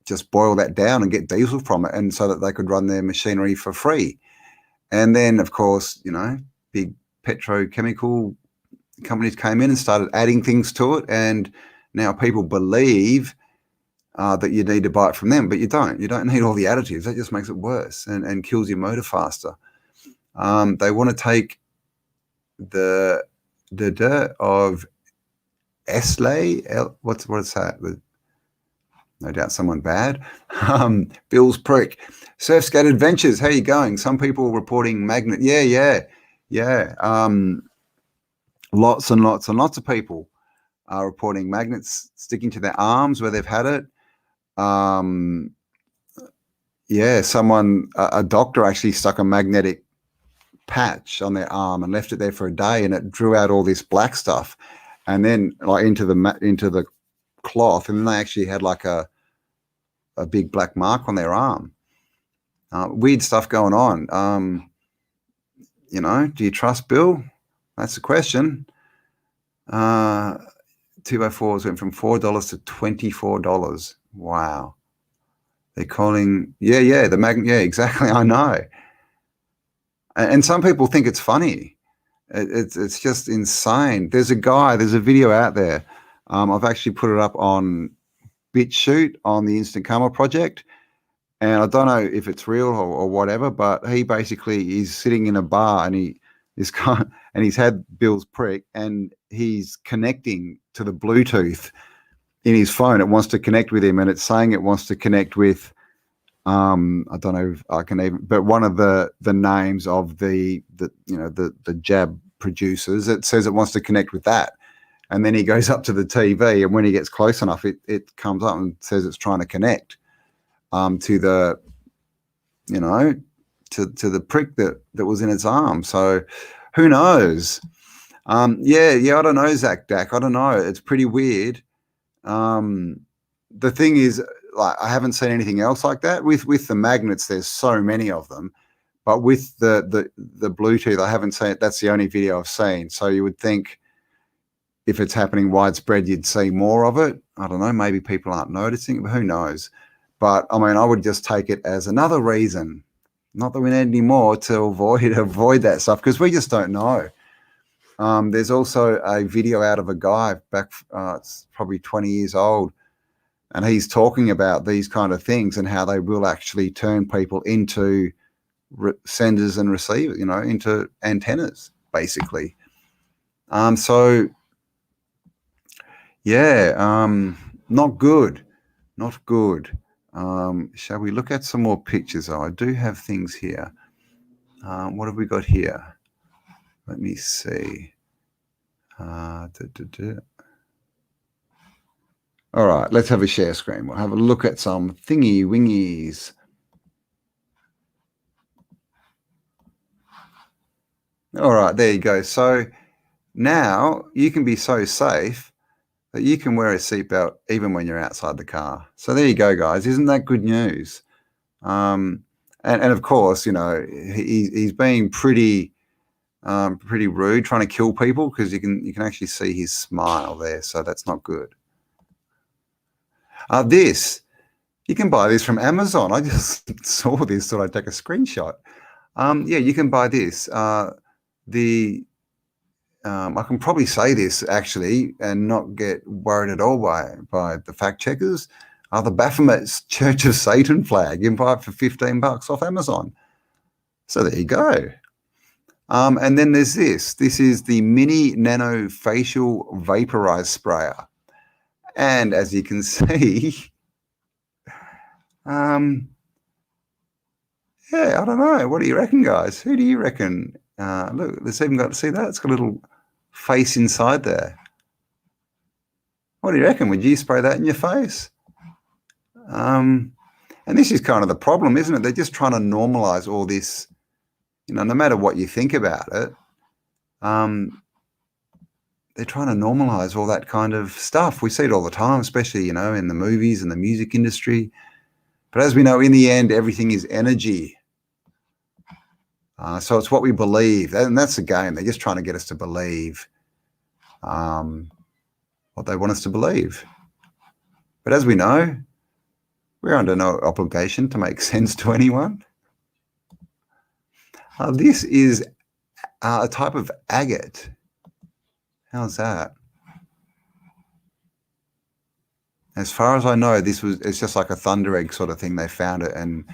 just boil that down and get diesel from it, and so that they could run their machinery for free. And then, of course, big petrochemical companies came in and started adding things to it, and now people believe that you need to buy it from them, but you don't. You don't need all the additives. That just makes it worse and kills your motor faster. They want to take the dirt of Esley. What is that? No doubt someone bad. Bill's prick. Surf Skate Adventures. How you going? Some people reporting magnet. Yeah. Lots and lots and lots of people are reporting magnets sticking to their arms where they've had it. A doctor actually stuck a magnetic patch on their arm and left it there for a day, and it drew out all this black stuff, and then like into the cloth, and they actually had like a big black mark on their arm. Weird stuff going on. You know, do you trust Bill? That's the question. 2x4s went from $4 to $24. Wow. They're calling, the magnet, exactly, I know. And some people think it's funny. It's just insane. There's a video out there. I've actually put it up on Bitchute on the Instant Karma project. And I don't know if it's real or whatever, but he basically is sitting in a bar and he's had Bill's prick and he's connecting to the Bluetooth in his phone. It wants to connect with him, and it's saying it wants to connect with I don't know if I can even, but one of the names of the jab producers, it says it wants to connect with that. And then he goes up to the TV, and when he gets close enough, it comes up and says it's trying to connect to the, to the prick that was in its arm. So who knows? I don't know, Zach Dak. I don't know. It's pretty weird. The thing is, like, I haven't seen anything else like that. With the magnets, there's so many of them. But with the Bluetooth, I haven't seen it. That's the only video I've seen. So you would think if it's happening widespread, you'd see more of it. I don't know. Maybe people aren't noticing, but who knows? But I mean, I would just take it as another reason, not that we need any more, to avoid that stuff, because we just don't know. There's also a video out of a guy back, it's probably 20 years old, and he's talking about these kind of things and how they will actually turn people into senders and receivers, into antennas, basically. Not good. Not good. Shall we look at some more pictures? I do have things here. What have we got here? Let me see. All right, let's have a share screen. We'll have a look at some thingy wingies. All right, there you go. So now you can be so safe that you can wear a seatbelt even when you're outside the car. So there you go, guys. Isn't that good news? And of course, he's being pretty rude, trying to kill people, because you can actually see his smile there. So that's not good. This, you can buy this from Amazon. I just saw this, thought I'd take a screenshot. You can buy this. I can probably say this actually and not get worried at all by the fact checkers. The Baphomet Church of Satan flag. You can buy it for $15 off Amazon. So there you go. And then there's this. This is the Mini Nano Facial Vaporize Sprayer. And as you can see, I don't know. What do you reckon, guys? Who do you reckon? Look, it's even got, see that? It's got a little face inside there. What do you reckon? Would you spray that in your face? And this is kind of the problem, isn't it? They're just trying to normalize all this, no matter what you think about it. They're trying to normalize all that kind of stuff. We see it all the time, especially, in the movies and the music industry. But as we know, in the end, everything is energy. So it's what we believe. And that's the game. They're just trying to get us to believe what they want us to believe. But as we know, we're under no obligation to make sense to anyone. This is a type of agate. How's that? As far as I know, it's just like a thunder egg sort of thing. They found it, and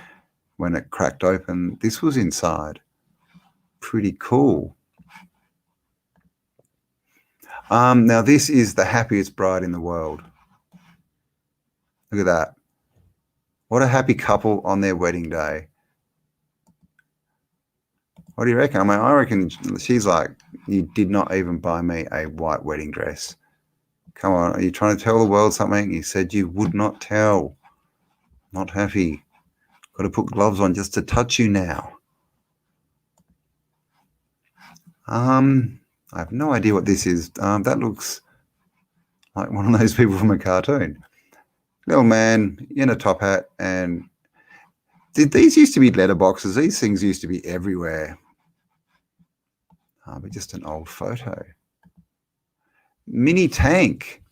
when it cracked open, this was inside. Pretty cool. Now this is the happiest bride in the world. Look at that. What a happy couple on their wedding day. What do you reckon? I reckon she's like, you did not even buy me a white wedding dress. Come on, are you trying to tell the world something? You said you would not tell. Not happy. Got to put gloves on just to touch you now. I have no idea what this is. That looks like one of those people from a cartoon. Little man in a top hat. And these used to be letterboxes. These things used to be everywhere. But just an old photo. Mini tank.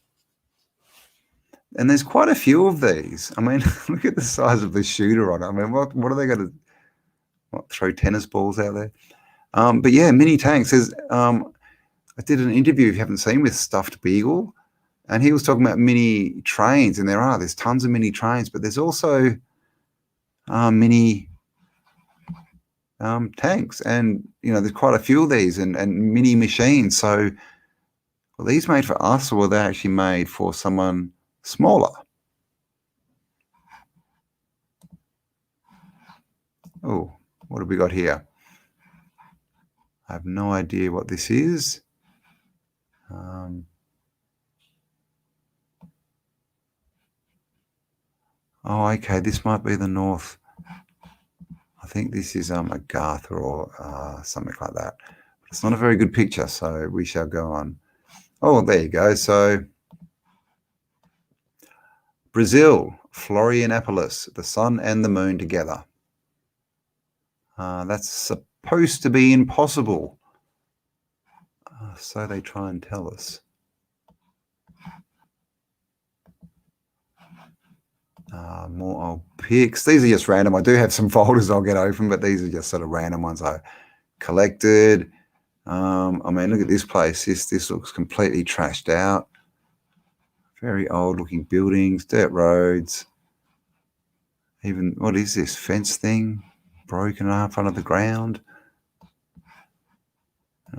And there's quite a few of these. I mean, look at the size of the shooter on it. I mean, what are they going to throw tennis balls out there? But yeah, mini tanks. There's, I did an interview, if you haven't seen, with Stuffed Beagle, and he was talking about mini trains, and there's tons of mini trains, but there's also mini tanks, and there's quite a few of these, and mini machines. So, were these made for us, or were they actually made for someone smaller? Oh, what have we got here? I have no idea what this is. Oh, okay, this might be the north. I think this is Agartha or something like that. But it's not a very good picture, so we shall go on. Oh, there you go. So Brazil, Florianopolis, the sun and the moon together. That's supposed to be impossible. So they try and tell us. More old pics. These are just random. I do have some folders I'll get open, but these are just sort of random ones I collected. I mean, look at this place. This looks completely trashed out. Very old looking buildings, dirt roads. Even, what is this fence thing? Broken up under the ground.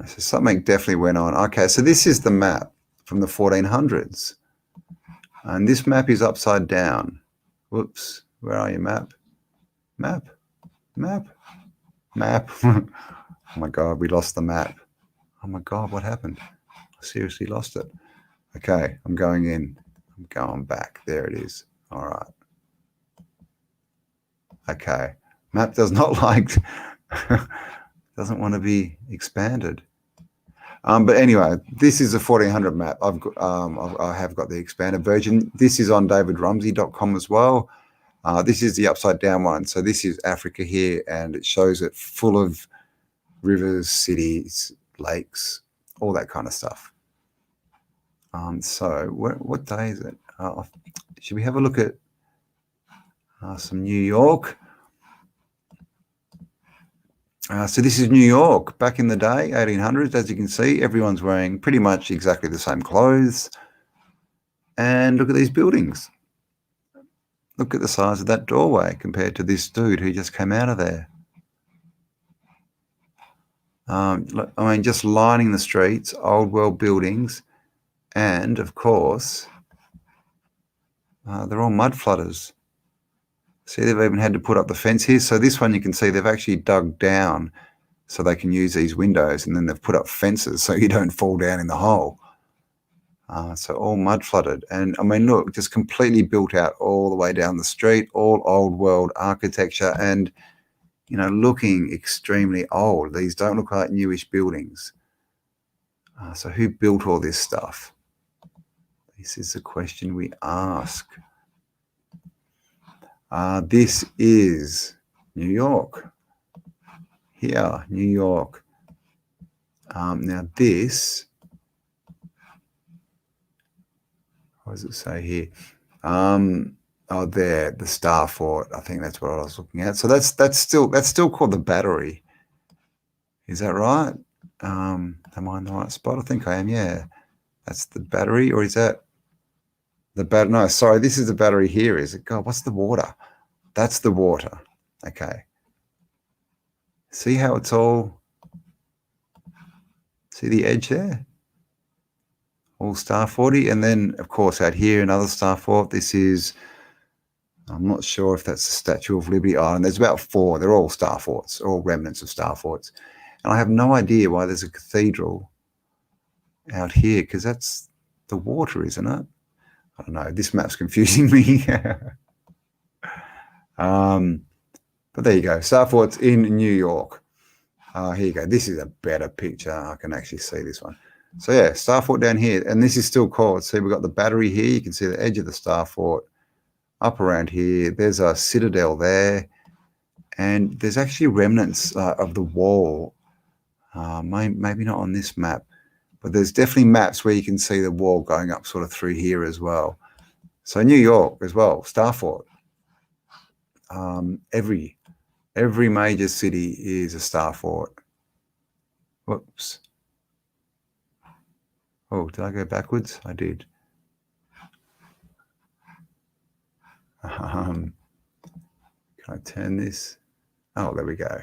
So something definitely went on. Okay, so this is the map from the 1400s. And this map is upside down. Whoops, where are you, map? Map, map, map. Oh my God, we lost the map. Oh my God, what happened? I seriously lost it. Okay, I'm going in. I'm going back. There it is. All right. Okay, map does not like, doesn't want to be expanded. But anyway, this is a 1400 map. I have got the expanded version. This is on davidrumsey.com as well. This is the upside down one. So this is Africa here, and it shows it full of rivers, cities, lakes, all that kind of stuff. So what day is it? Should we have a look at some New York? So this is New York back in the day, 1800s. As you can see, everyone's wearing pretty much exactly the same clothes. And look at these buildings. Look at the size of that doorway compared to this dude who just came out of there. I mean, just lining the streets, old world buildings. And, of course, they're all mud flooders. See, they've even had to put up the fence here. So this one you can see they've actually dug down so they can use these windows, and then they've put up fences so you don't fall down in the hole. So all mud flooded. And I mean, look, just completely built out all the way down the street, all old world architecture and, looking extremely old. These don't look like newish buildings. So who built all this stuff? This is the question we ask. This is New York. Here, New York. Now this, what does it say here? Oh, there, the Star Fort. I think that's what I was looking at. So that's still called the Battery. Is that right? Am I in the right spot? I think I am. Yeah, that's the Battery, or is that the Battery? No, sorry, this is the Battery here. Is it? God, what's the water? That's the water. Okay. See how it's all, see the edge there? All Star Forty. And then, of course, out here, another Star Fort. This is, I'm not sure if that's the Statue of Liberty Island. There's about 4. They're all Star Forts, all remnants of Star Forts. And I have no idea why there's a cathedral out here, because that's the water, isn't it? I don't know. This map's confusing me. But there you go. Star Forts in New York. Here you go. This is a better picture. I can actually see this one. So yeah, star fort down here, and this is still called. See, we've got the battery here. You can see the edge of the star fort up around here. There's a citadel there, and there's actually remnants of the wall. Maybe not on this map, but there's definitely maps where you can see the wall going up sort of through here as well. So New York as well, star fort. Every major city is a star fort. Whoops. Oh, did I go backwards? I did. Can I turn this? Oh, there we go.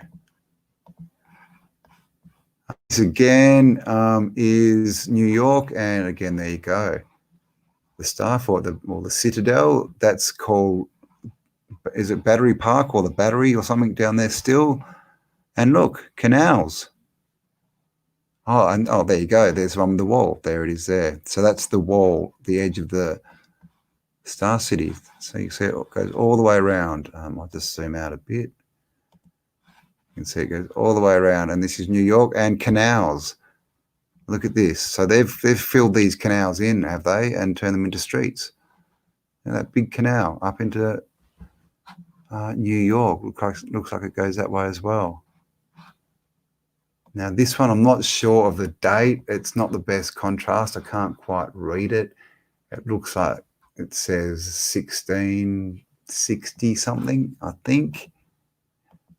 This again is New York, and again, there you go. The star fort, the citadel, that's called, is it Battery Park or the Battery or something down there still? And look, canals. Oh, and oh, there you go. There's on the wall. There it is there. So that's the wall, the edge of the Star City. So you see it goes all the way around. I'll just zoom out a bit. You can see it goes all the way around. And this is New York and canals. Look at this. So they've filled these canals in, have they? And turned them into streets. And that big canal up into New York looks like it goes that way as well. Now this one, I'm not sure of the date. It's not the best contrast. I can't quite read it. It looks like it says 1660 something, I think.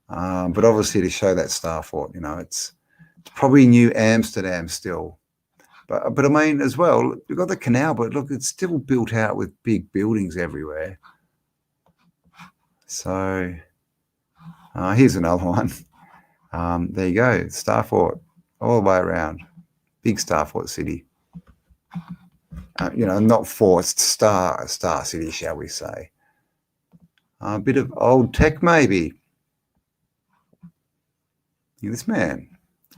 But obviously to show that star fort, you know, it's probably New Amsterdam still. But I mean, as well, we've got the canal, but look, it's still built out with big buildings everywhere. So here's another one. There you go, star fort all the way around. Big star fort city. You know, not forced star city, shall we say. A bit of old tech, maybe. This man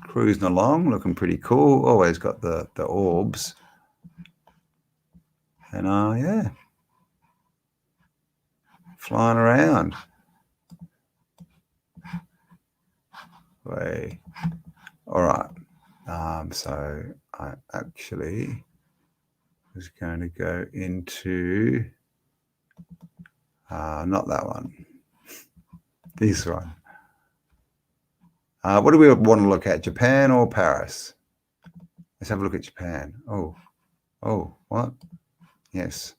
cruising along, looking pretty cool. Always got the orbs. And yeah, flying around. Way. All right. So I actually was going to go into not that one. This one. What do we want to look at? Japan or Paris? Let's have a look at Japan. Oh, what? Yes.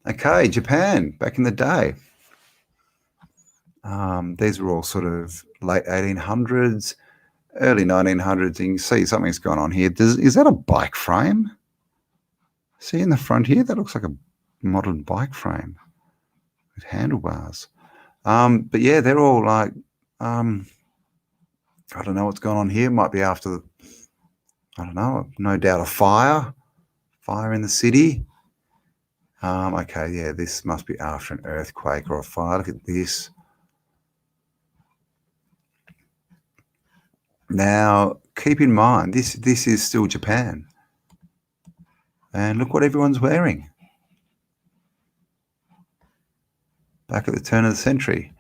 Okay, Japan, back in the day. These were all sort of late 1800s, early 1900s. And you can see something's going on here. Is that a bike frame? See in the front here? That looks like a modern bike frame with handlebars. But yeah, they're all like, I don't know what's going on here. Might be after, I don't know, no doubt a fire in the city. Okay, yeah, this must be after an earthquake or a fire. Look at this. Now, keep in mind, this is still Japan. And look what everyone's wearing. Back at the turn of the century.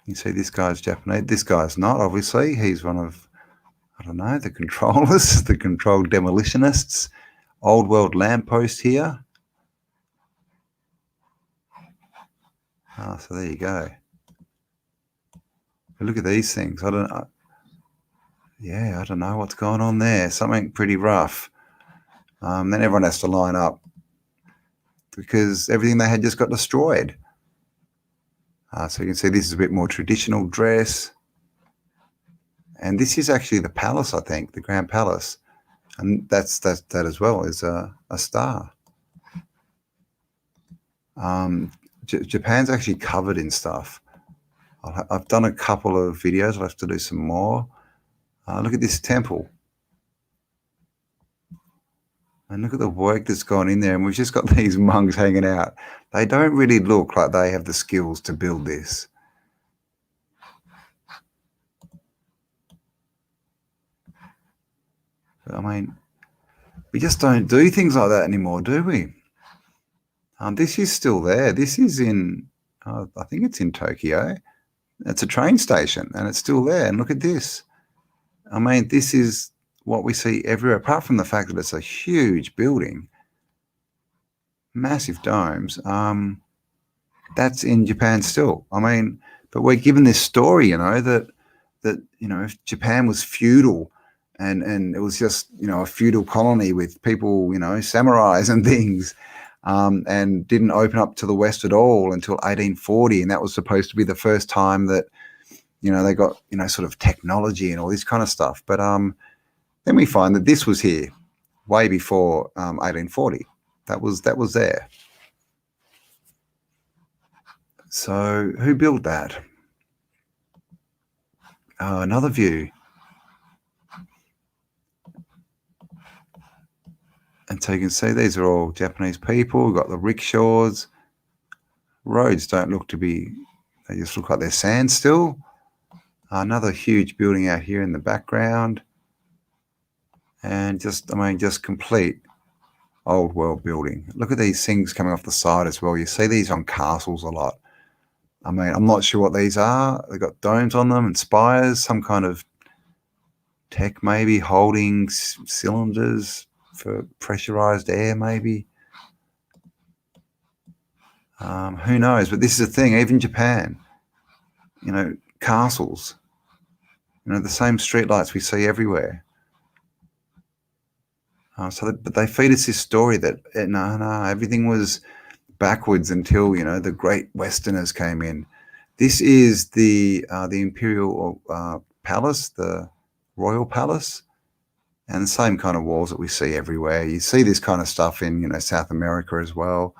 You see this guy's Japanese. This guy's not, obviously. He's one of, I don't know, the controllers, the controlled demolitionists. Old world lamppost here. So there you go. But look at these things. I don't know what's going on there. Something pretty rough. Then everyone has to line up because everything they had just got destroyed. So you can see this is a bit more traditional dress. And this is actually the palace, I think, the Grand Palace. And that as well is a star. Japan's actually covered in stuff. I've done a couple of videos. I'll have to do some more. Look at this temple. And look at the work that's gone in there. And we've just got these monks hanging out. They don't really look like they have the skills to build this. I mean, we just don't do things like that anymore, do we? This is still there. This is in, I think it's in Tokyo. It's a train station and it's still there. And look at this. I mean, this is what we see everywhere, apart from the fact that it's a huge building, massive domes. That's in Japan still. I mean, but we're given this story, that if Japan was feudal and it was just, a feudal colony with people, samurais and things, and didn't open up to the West at all until 1840. And that was supposed to be the first time that, they got, sort of technology and all this kind of stuff. But then we find that this was here way before 1840. That was there. So who built that? Another view. And so you can see these are all Japanese people. We've got the rickshaws. Roads don't look to be, they just look like they're sand still. Another huge building out here in the background. And just complete old world building. Look at these things coming off the side as well. You see these on castles a lot. I mean, I'm not sure what these are. They've got domes on them and spires, some kind of tech maybe, holding cylinders for pressurized air maybe. Who knows? But this is a thing, even Japan, castles, the same streetlights we see everywhere. But they feed us this story that everything was backwards until the great Westerners came in. This is the imperial palace, the royal palace, and the same kind of walls that we see everywhere. You see this kind of stuff in South America as well.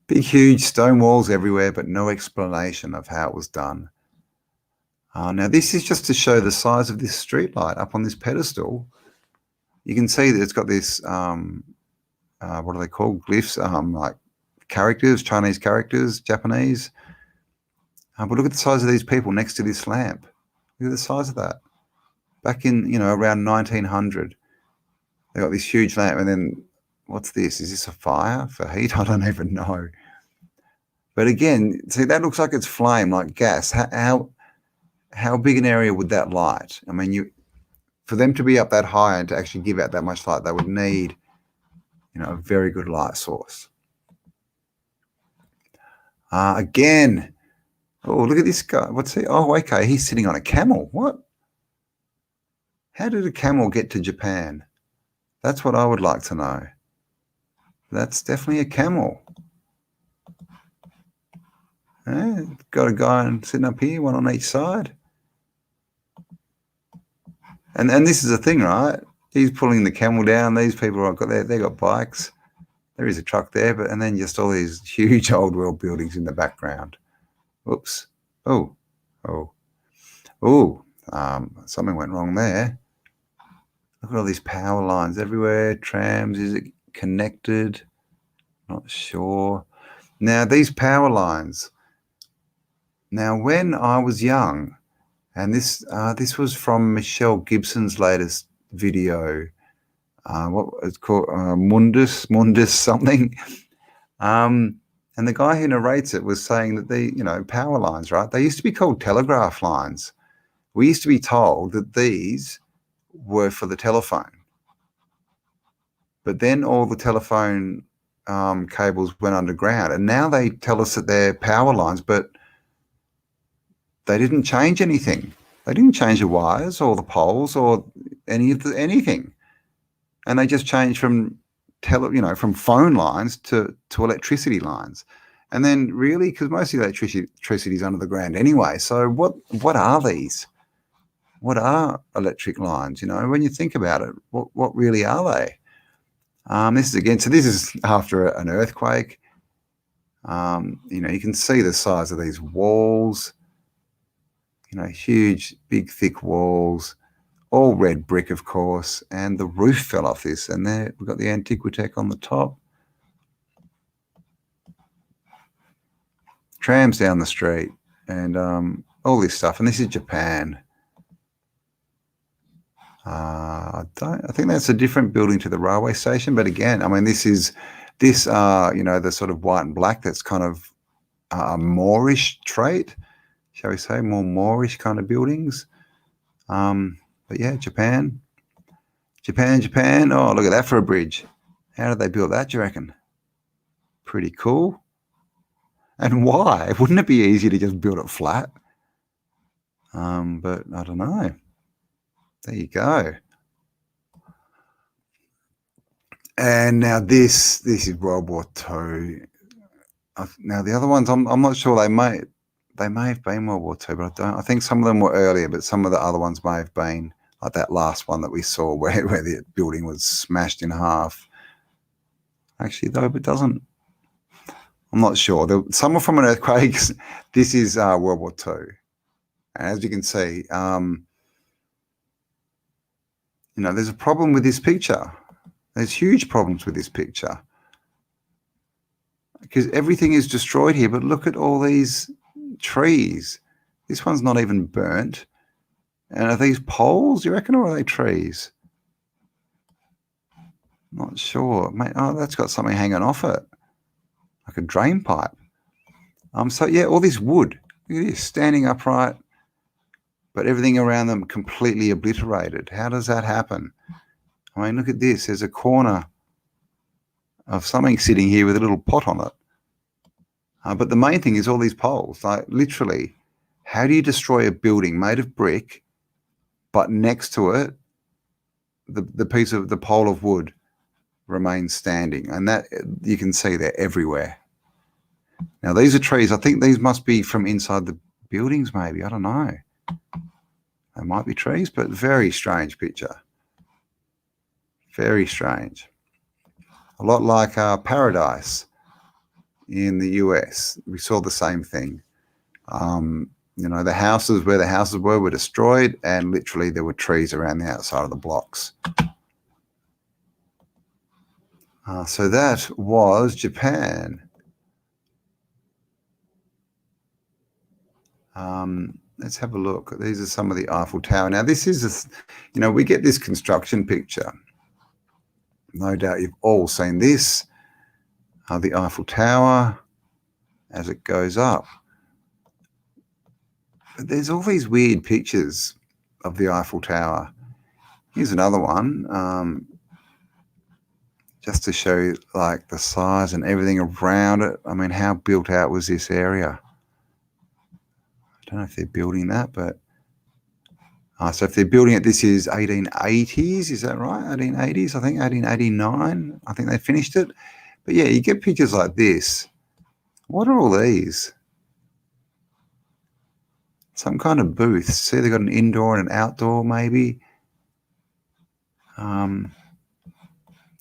Big huge stone walls everywhere, but no explanation of how it was done. Now this is just to show the size of this street light up on this pedestal. You can see that it's got this, what are they called? Glyphs, like characters, Chinese characters, Japanese. But look at the size of these people next to this lamp. Look at the size of that. Back in, around 1900, they got this huge lamp. And then what's this? Is this a fire for heat? I don't even know. But again, see, that looks like it's flame, like gas. How big an area would that light? I mean, for them to be up that high and to actually give out that much light, they would need, a very good light source. Again, oh, look at this guy. What's he? Oh, okay, he's sitting on a camel. What? How did a camel get to Japan? That's what I would like to know. That's definitely a camel. Got a guy sitting up here, one on each side. And this is the thing, right? He's pulling the camel down. These people have got they got bikes. There is a truck there, and then just all these huge old world buildings in the background. Whoops. Something went wrong there. Look at all these power lines everywhere. Trams, is it connected? Not sure. Now, these power lines. Now, when I was young, and this was from Michelle Gibson's latest video, what it's called, Mundus something. And the guy who narrates it was saying that the, power lines, right? They used to be called telegraph lines. We used to be told that these were for the telephone. But then all the telephone cables went underground, and now they tell us that they're power lines, but they didn't change anything. They didn't change the wires or the poles or anything. And they just changed from from phone lines to electricity lines. And then really, because most of the electricity is under the ground anyway. So what are these? What are electric lines? When you think about it, what really are they? This is after an earthquake. You can see the size of these walls. Huge, big, thick walls, all red brick, of course, and the roof fell off this. And there we've got the Antiquitech on the top. Trams down the street and all this stuff. And this is Japan. I think that's a different building to the railway station. But again, I mean, the sort of white and black, that's kind of a Moorish trait. shall we say, more Moorish kind of buildings. But yeah, Japan. Oh, look at that for a bridge. How did they build that, do you reckon? Pretty cool. And why? Wouldn't it be easier to just build it flat? But I don't know. There you go. And now this is World War II. Now the other ones, I'm not sure. They may have been World War II, but I think some of them were earlier. But some of the other ones may have been like that last one that we saw where the building was smashed in half. Actually, though, but doesn't. I'm not sure. Some are from an earthquake. This is World War II, and as you can see, there's a problem with this picture. There's huge problems with this picture because everything is destroyed here. But look at all these trees. This one's not even burnt. And are these poles, you reckon, or are they trees? Not sure. Oh, that's got something hanging off it, like a drain pipe. So yeah, all this wood. Look at this, standing upright, but everything around them completely obliterated. How does that happen? I mean, look at this. There's a corner of something sitting here with a little pot on it. But the main thing is all these poles. Like literally, how do you destroy a building made of brick, but next to it, the piece of the pole of wood remains standing? And that you can see they're everywhere. Now these are trees. I think these must be from inside the buildings, maybe. I don't know. They might be trees, but very strange picture. Very strange. A lot like Paradise in the US. We saw the same thing. The houses where the houses were destroyed, and literally there were trees around the outside of the blocks. So that was Japan. Let's have a look. These are some of the Eiffel Tower. Now this is, we get this construction picture. No doubt you've all seen this, the Eiffel Tower as it goes up. But there's all these weird pictures of the Eiffel Tower. Here's another one, just to show like the size and everything around it. I mean, how built out was this area? I don't know if they're building that, but so if they're building it, this is 1880s, is that right? 1880s, I think 1889. I think they finished it. But yeah, you get pictures like this. What are all these? Some kind of booth. See, they've got an indoor and an outdoor, maybe.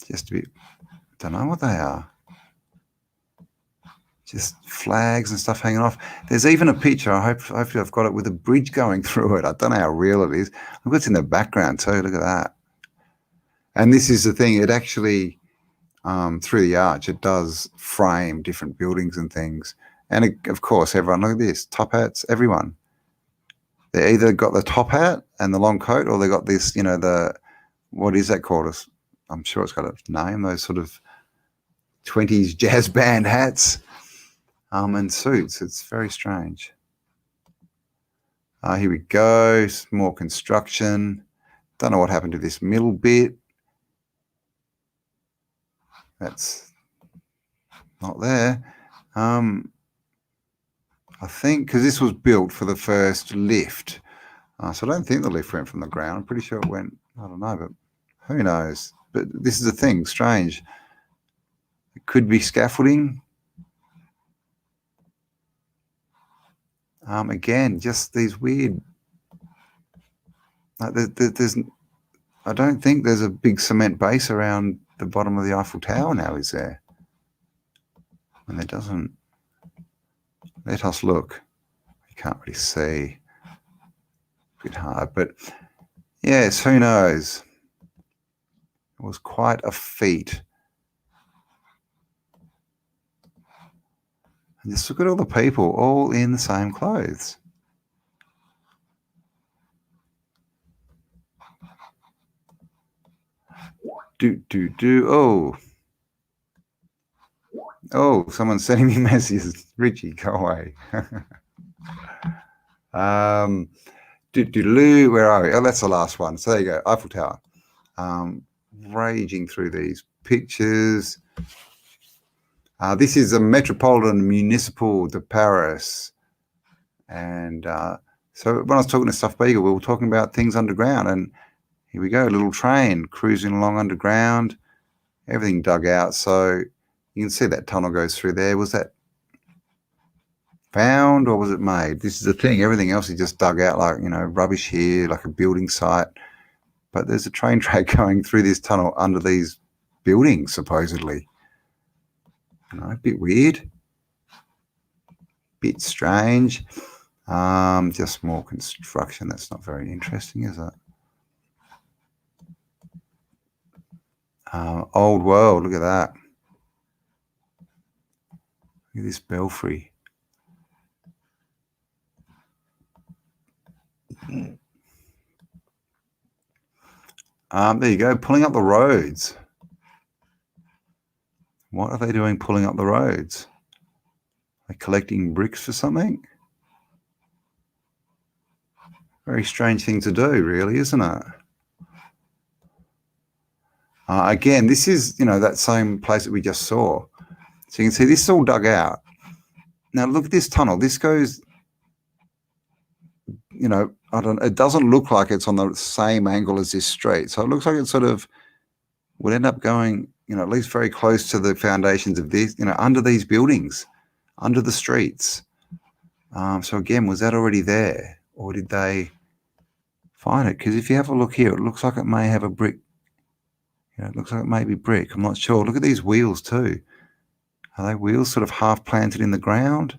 Just a bit, don't know what they are. Just flags and stuff hanging off. There's even a picture, hopefully I've got it, with a bridge going through it. I don't know how real it is. Look what's in the background too, look at that. And this is the thing, it actually, through the arch, it does frame different buildings and things. And of course, everyone, look at this, top hats, everyone. They either got the top hat and the long coat, or they got this, what is that called? I'm sure it's got a name, those sort of 20s jazz band hats. And suits. It's very strange. Here we go. Some more construction. Don't know what happened to this middle bit. That's not there. I think because this was built for the first lift. So I don't think the lift went from the ground. I'm pretty sure it went, I don't know, but who knows? But this is the thing, strange. It could be scaffolding. Again, just these weird, there's, I don't think there's a big cement base around the bottom of the Eiffel Tower now, is there? And it doesn't, let us look. You can't really see. A bit hard, but yes, who knows? It was quite a feat. And just look at all the people, all in the same clothes. Oh, someone's sending me messages. Richie, go away. Where are we? Oh, that's the last one. So there you go, Eiffel Tower. Raging through these pictures. This is a Metropolitan Municipal de Paris. And so when I was talking to Stuff Beagle, we were talking about things underground. And here we go, a little train cruising along underground. Everything dug out. So you can see that tunnel goes through there. Was that found or was it made? This is the thing. Everything else is just dug out, like, you know, rubbish here, like a building site. But there's a train track going through this tunnel under these buildings, supposedly. You know, a bit weird, bit strange. Just more construction. That's not very interesting, is it? Old world. Look at that. Look at this belfry. There you go, pulling up the roads. What are they doing pulling up the roads? Are they collecting bricks for something? Very strange thing to do, really, isn't it? Again, this is, you know, that same place that we just saw. So you can see this is all dug out. Now look at this tunnel. This goes, you know, it doesn't look like it's on the same angle as this street. So it looks like it sort of would end up going, you know, at least very close to the foundations of this, you know, under these buildings, under the streets. So again, was that already there or did they find it? Because if you have a look here, it looks like it may have a brick. You know, it looks like it may be brick. I'm not sure. Look at these wheels too. Are they wheels sort of half planted in the ground?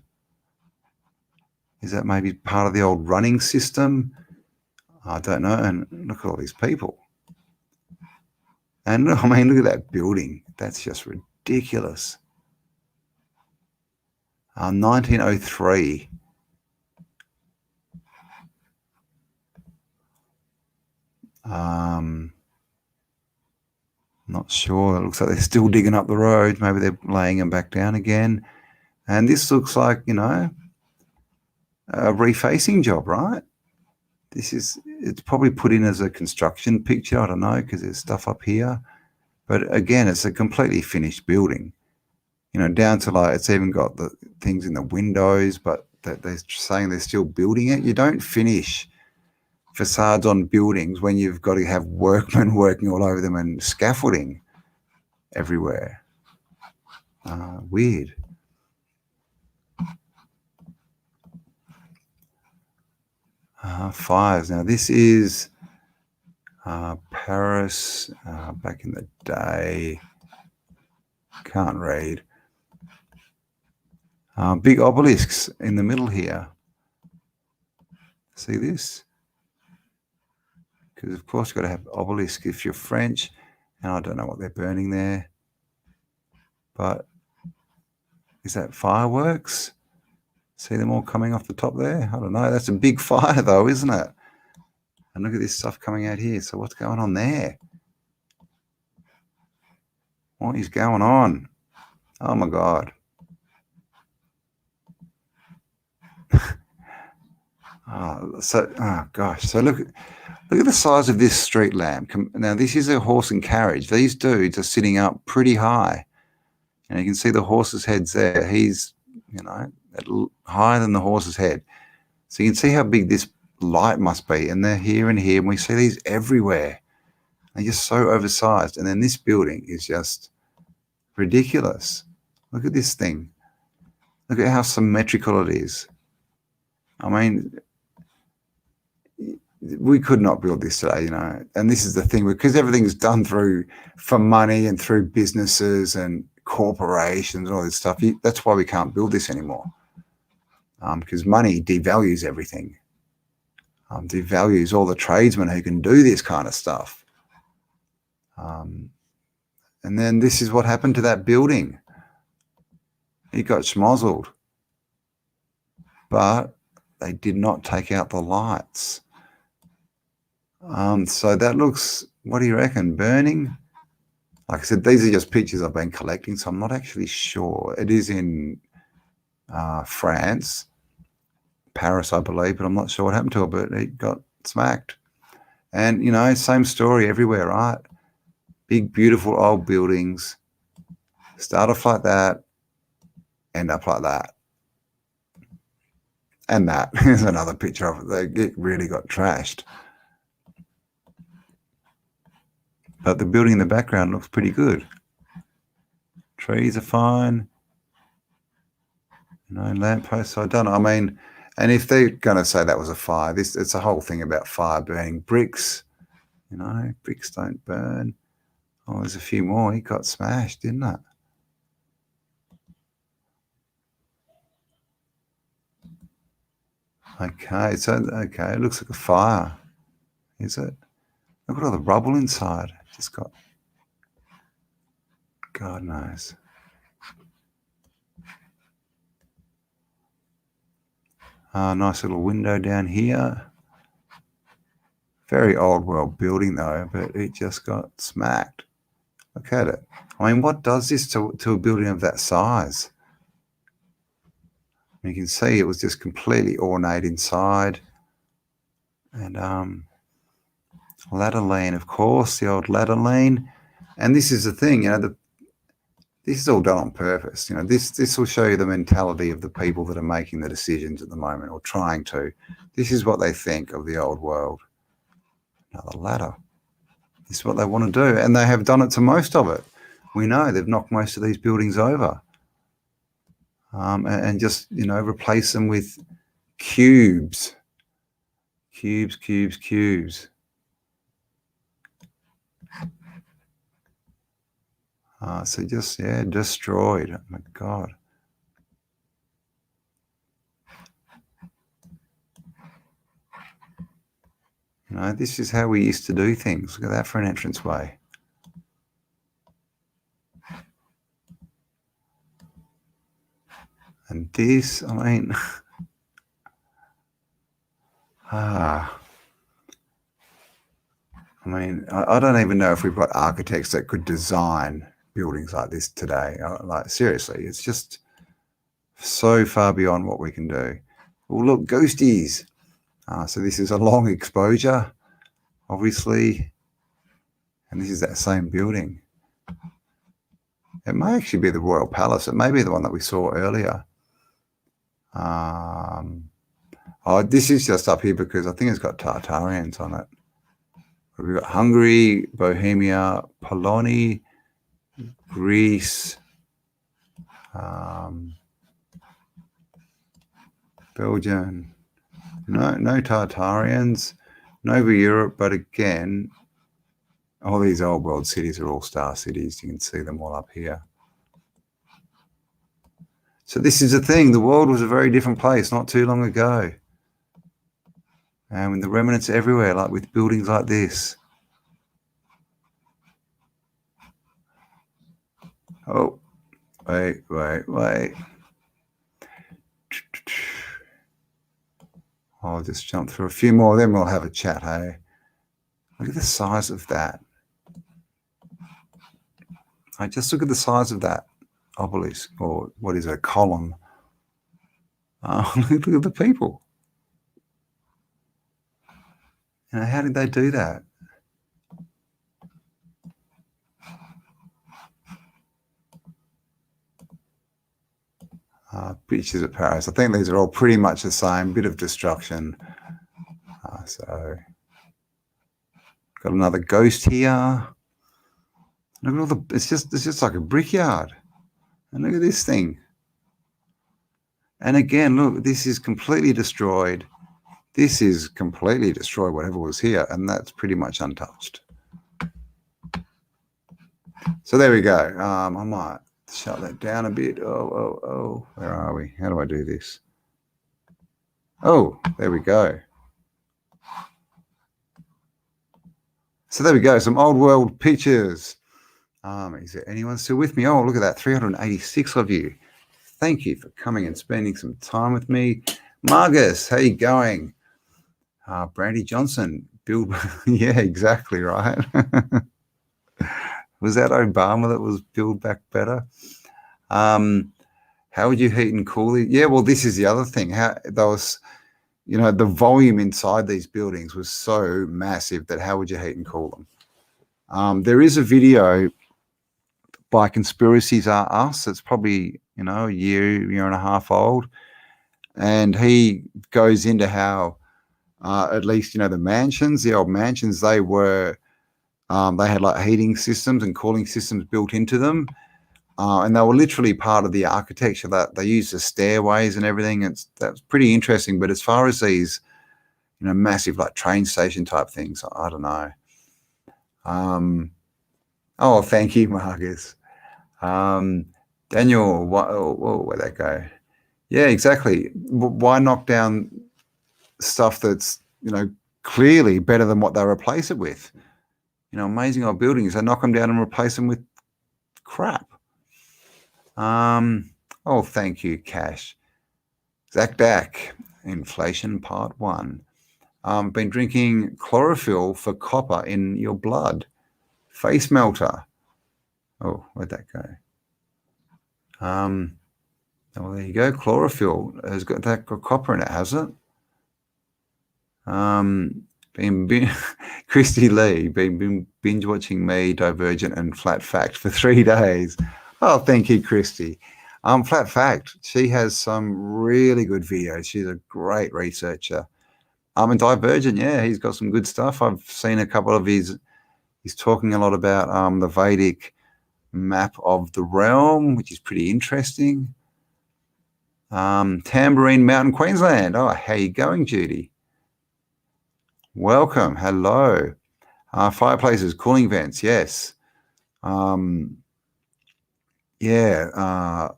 Is that maybe part of the old running system? I don't know. And look at all these people. And I mean, look at that building. That's just ridiculous. 1903. Not sure. It looks like they're still digging up the road. Maybe they're laying them back down again. And this looks like, you know, a refacing job, right? It's probably put in as a construction picture. I don't know, because there's stuff up here. But again, it's a completely finished building. You know, down to like, it's even got the things in the windows, but they're saying they're still building it. You don't finish facades on buildings when you've got to have workmen working all over them and scaffolding everywhere. Weird. Fires. Now this is Paris back in the day. Can't read. Big obelisks in the middle here. See this? Because of course you've got to have obelisk if you're French, and I don't know what they're burning there. But is that fireworks? See them all coming off the top there? I don't know. That's a big fire though, isn't it? And look at this stuff coming out here. So what's going on there? What is going on? Oh my God. Oh gosh. So look at the size of this street lamp. Now this is a horse and carriage. These dudes are sitting up pretty high. And you can see the horse's head's there. He's, you know, higher than the horse's head. So you can see how big this light must be. And they're here and here. And we see these everywhere. They're just so oversized. And then this building is just ridiculous. Look at this thing. Look at how symmetrical it is. I mean, we could not build this today, you know. And this is the thing, because everything's done for money and through businesses and corporations and all this stuff. That's why we can't build this anymore. Because money devalues everything. Devalues all the tradesmen who can do this kind of stuff. And then this is what happened to that building. It got schmozzled. But they did not take out the lights. So that looks, what do you reckon, burning? Like I said, these are just pictures I've been collecting, so I'm not actually sure. It is in France. Paris, I believe, but I'm not sure what happened to it, but it got smacked. And, you know, same story everywhere, right? Big, beautiful old buildings start off like that, end up like that. And that is another picture of it. It really got trashed. But the building in the background looks pretty good. Trees are fine. You know, lampposts, I don't know. I mean, and if they're going to say that was a fire, it's a whole thing about fire burning bricks. You know, bricks don't burn. Oh, there's a few more. It got smashed, didn't it? Okay, so, okay, it looks like a fire. Is it? Look at all the rubble inside. Just got, God knows. Nice little window down here. Very old world building though, but it just got smacked. Look at it. I mean, what does this to a building of that size? You can see it was just completely ornate inside. And ladder lean, of course, the old ladder lean. And this is the thing, you know, this is all done on purpose. You know, this will show you the mentality of the people that are making the decisions at the moment, or trying to. This is what they think of the old world. Another ladder. This is what they want to do, and they have done it to most of it. We know they've knocked most of these buildings over, and just, you know, replace them with cubes. Cubes. So just, yeah, destroyed. Oh my God. You know, this is how we used to do things. Look at that for an entranceway. And this, I mean, I don't even know if we've got architects that could design buildings like this today. Like, seriously, it's just so far beyond what we can do. Oh, look, ghosties. So this is a long exposure, obviously. And this is that same building. It may actually be the Royal Palace. It may be the one that we saw earlier. This is just up here because I think it's got Tartarians on it. We've got Hungary, Bohemia, Polony, Greece, Belgium. No Tartarians, Nova Europe, but again, all these old world cities are all star cities. You can see them all up here. So this is the thing. The world was a very different place not too long ago. And the remnants everywhere, like with buildings like this. Oh, wait. I'll just jump through a few more, then we'll have a chat, hey? Look at the size of that. Just look at the size of that obelisk, or what is it, a column. Look at the people. You know, how did they do that? Pictures of Paris. I think these are all pretty much the same. Bit of destruction. So got another ghost here. Look at all the. It's just like a brickyard. And look at this thing. And again, look, this is completely destroyed. This is completely destroyed, whatever was here, and that's pretty much untouched. So there we go. I might shut that down a bit. Oh, where are we? How do I do this? Oh, there we go. So there we go, some old world pictures. Is there anyone still with me? Oh, look at that, 386 of you. Thank you for coming and spending some time with me. Margus, how you going? Brandy Johnson, build. Yeah, exactly right. Was that Obama that was build back better? How would you heat and cool it? Yeah, well, this is the other thing. you know, the volume inside these buildings was so massive that how would you heat and cool them? There is a video by Conspiracies Are Us. It's probably, you know, a year and a half old. And he goes into how, at least, you know, the old mansions, they had like heating systems and cooling systems built into them. And they were literally part of the architecture, that they used the stairways and everything. That's pretty interesting. But as far as these, you know, massive like train station type things, I don't know. Oh, thank you, Marcus. Daniel, where'd that go? Yeah, exactly. Why knock down stuff that's, you know, clearly better than what they replace it with? You know, amazing old buildings, they knock them down and replace them with crap. Oh, thank you, Cash. Zach Dack, Inflation Part 1. Been drinking chlorophyll for copper in your blood. Face melter. Oh, where'd that go? Well, there you go. Chlorophyll has got copper in it, has it? Christy Lee, been binge watching me, Divergent, and Flat Fact for 3 days. Oh, thank you, Christy. Flat Fact, she has some really good videos. She's a great researcher. And Divergent, yeah, he's got some good stuff. I've seen a couple of his. He's talking a lot about the Vedic map of the realm, which is pretty interesting. Tambourine Mountain, Queensland. Oh, how you going, Judy? Welcome. Hello. Fireplaces, cooling vents. Yes. Yeah.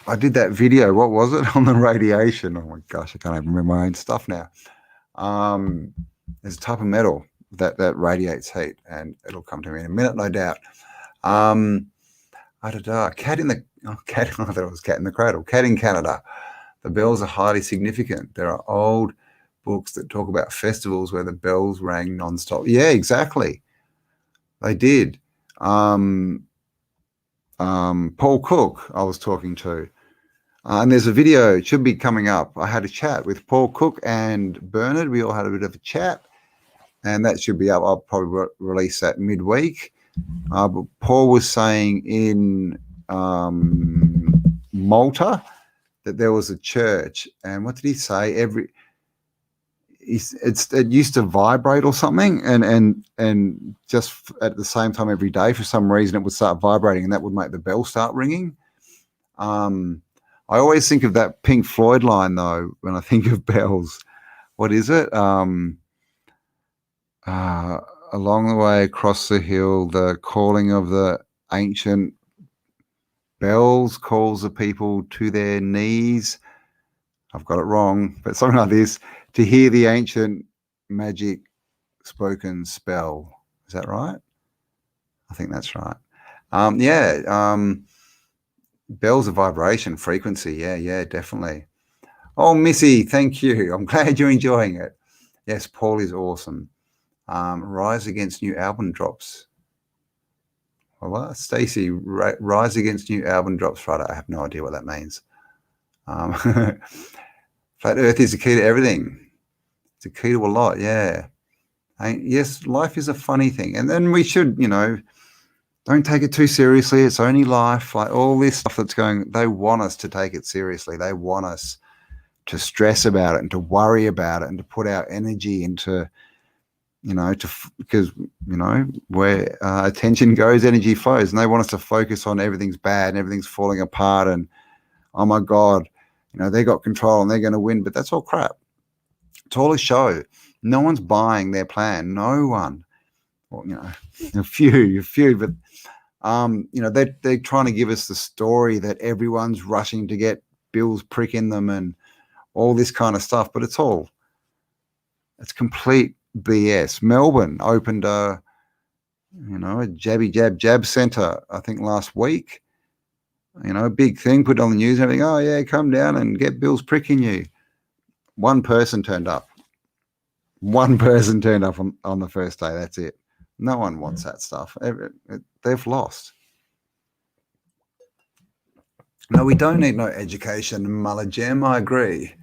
I did that video. What was it on the radiation? Oh my gosh, I can't even remember my own stuff now. There's a type of metal that radiates heat, and it'll come to me in a minute, no doubt. Cat in the cat. I thought it was Cat in the Cradle. Cat in Canada. The bells are highly significant. There are old books that talk about festivals where the bells rang nonstop. Yeah, exactly. They did. Paul Cook, I was talking to, and there's a video. It should be coming up. I had a chat with Paul Cook and Bernard. We all had a bit of a chat, and that should be up. I'll probably release that midweek. But Paul was saying in Malta that there was a church, and what did he say? It used to vibrate or something, and just at the same time every day, for some reason, it would start vibrating, and that would make the bell start ringing. I always think of that Pink Floyd line though when I think of bells. What is it? Along the way across the hill, the calling of the ancient bells calls the people to their knees. I've got it wrong, but something like this. To hear the ancient magic spoken spell. Is that right? I think that's right. Bells of vibration, frequency. Yeah, definitely. Oh, Missy, thank you. I'm glad you're enjoying it. Yes, Paul is awesome. Rise Against new album drops. What? Stacey, Rise Against new album drops Friday. I have no idea what that means. Flat Earth is the key to everything. It's a key to a lot, yeah. Yes, life is a funny thing. And then we should, don't take it too seriously. It's only life. Like all this stuff that's going, they want us to take it seriously. They want us to stress about it and to worry about it and to put our energy into, because where attention goes, energy flows, and they want us to focus on everything's bad and everything's falling apart and, oh my God, they got control and they're going to win, but that's all crap. It's all a show. No one's buying their plan. No one. Well, a few, but they're trying to give us the story that everyone's rushing to get Bill's prick in them and all this kind of stuff, but it's complete BS. Melbourne opened a jabby jab center, I think last week. A big thing, put on the news and everything. Oh yeah, come down and get Bill's prick in you. One person turned up. On the first day. That's it. No one wants that stuff. They've lost. No, we don't need no education, Mullah Gem. I agree.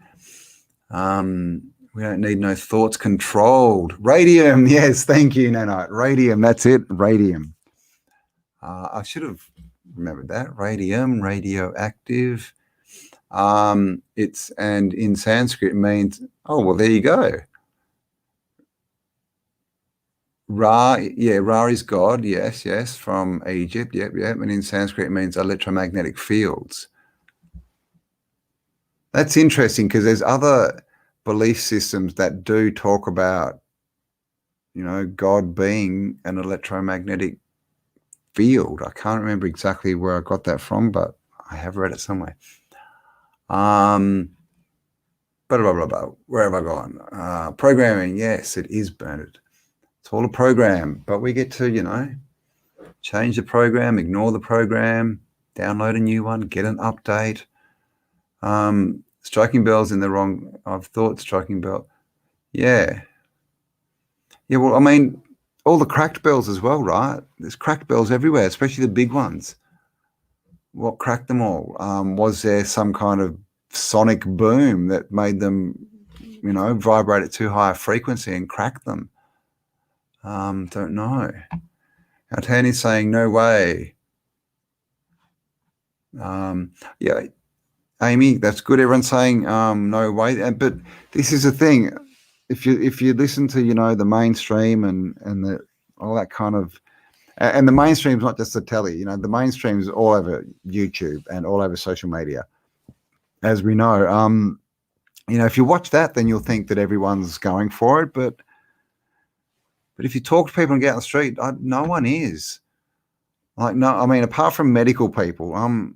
We don't need no thoughts controlled. Radium, yes, thank you, Nanite. Radium, that's it, radium. I should have remembered that. Radium, radioactive. It's, and in Sanskrit means, oh, well, there you go. Ra, yeah, Ra is God, yes, yes, from Egypt, yep, yep. And in Sanskrit it means electromagnetic fields. That's interesting because there's other belief systems that do talk about, you know, God being an electromagnetic field. I can't remember exactly where I got that from, but I have read it somewhere. Blah, blah, blah, blah. Where have I gone? Programming, yes, it is, Bernard. It's all a program, but we get to, you know, change the program, ignore the program, download a new one, get an update. Striking bells in the wrong, I've thought striking bell. Yeah. Yeah, well, I mean, all the cracked bells as well, right? There's cracked bells everywhere, especially the big ones. What cracked them all? Was there some kind of sonic boom that made them, you know, vibrate at too high a frequency and crack them? Don't know. Altani's saying no way. Yeah, Amy, that's good. Everyone's saying no way. But this is the thing. If you listen to, you know, the mainstream and the all that kind of, and the mainstream's not just the telly, you know, the mainstream's all over YouTube and all over social media, as we know. You know, if you watch that, then you'll think that everyone's going for it, but if you talk to people and get out on the street, no one is. Like, no, I mean, apart from medical people, I'm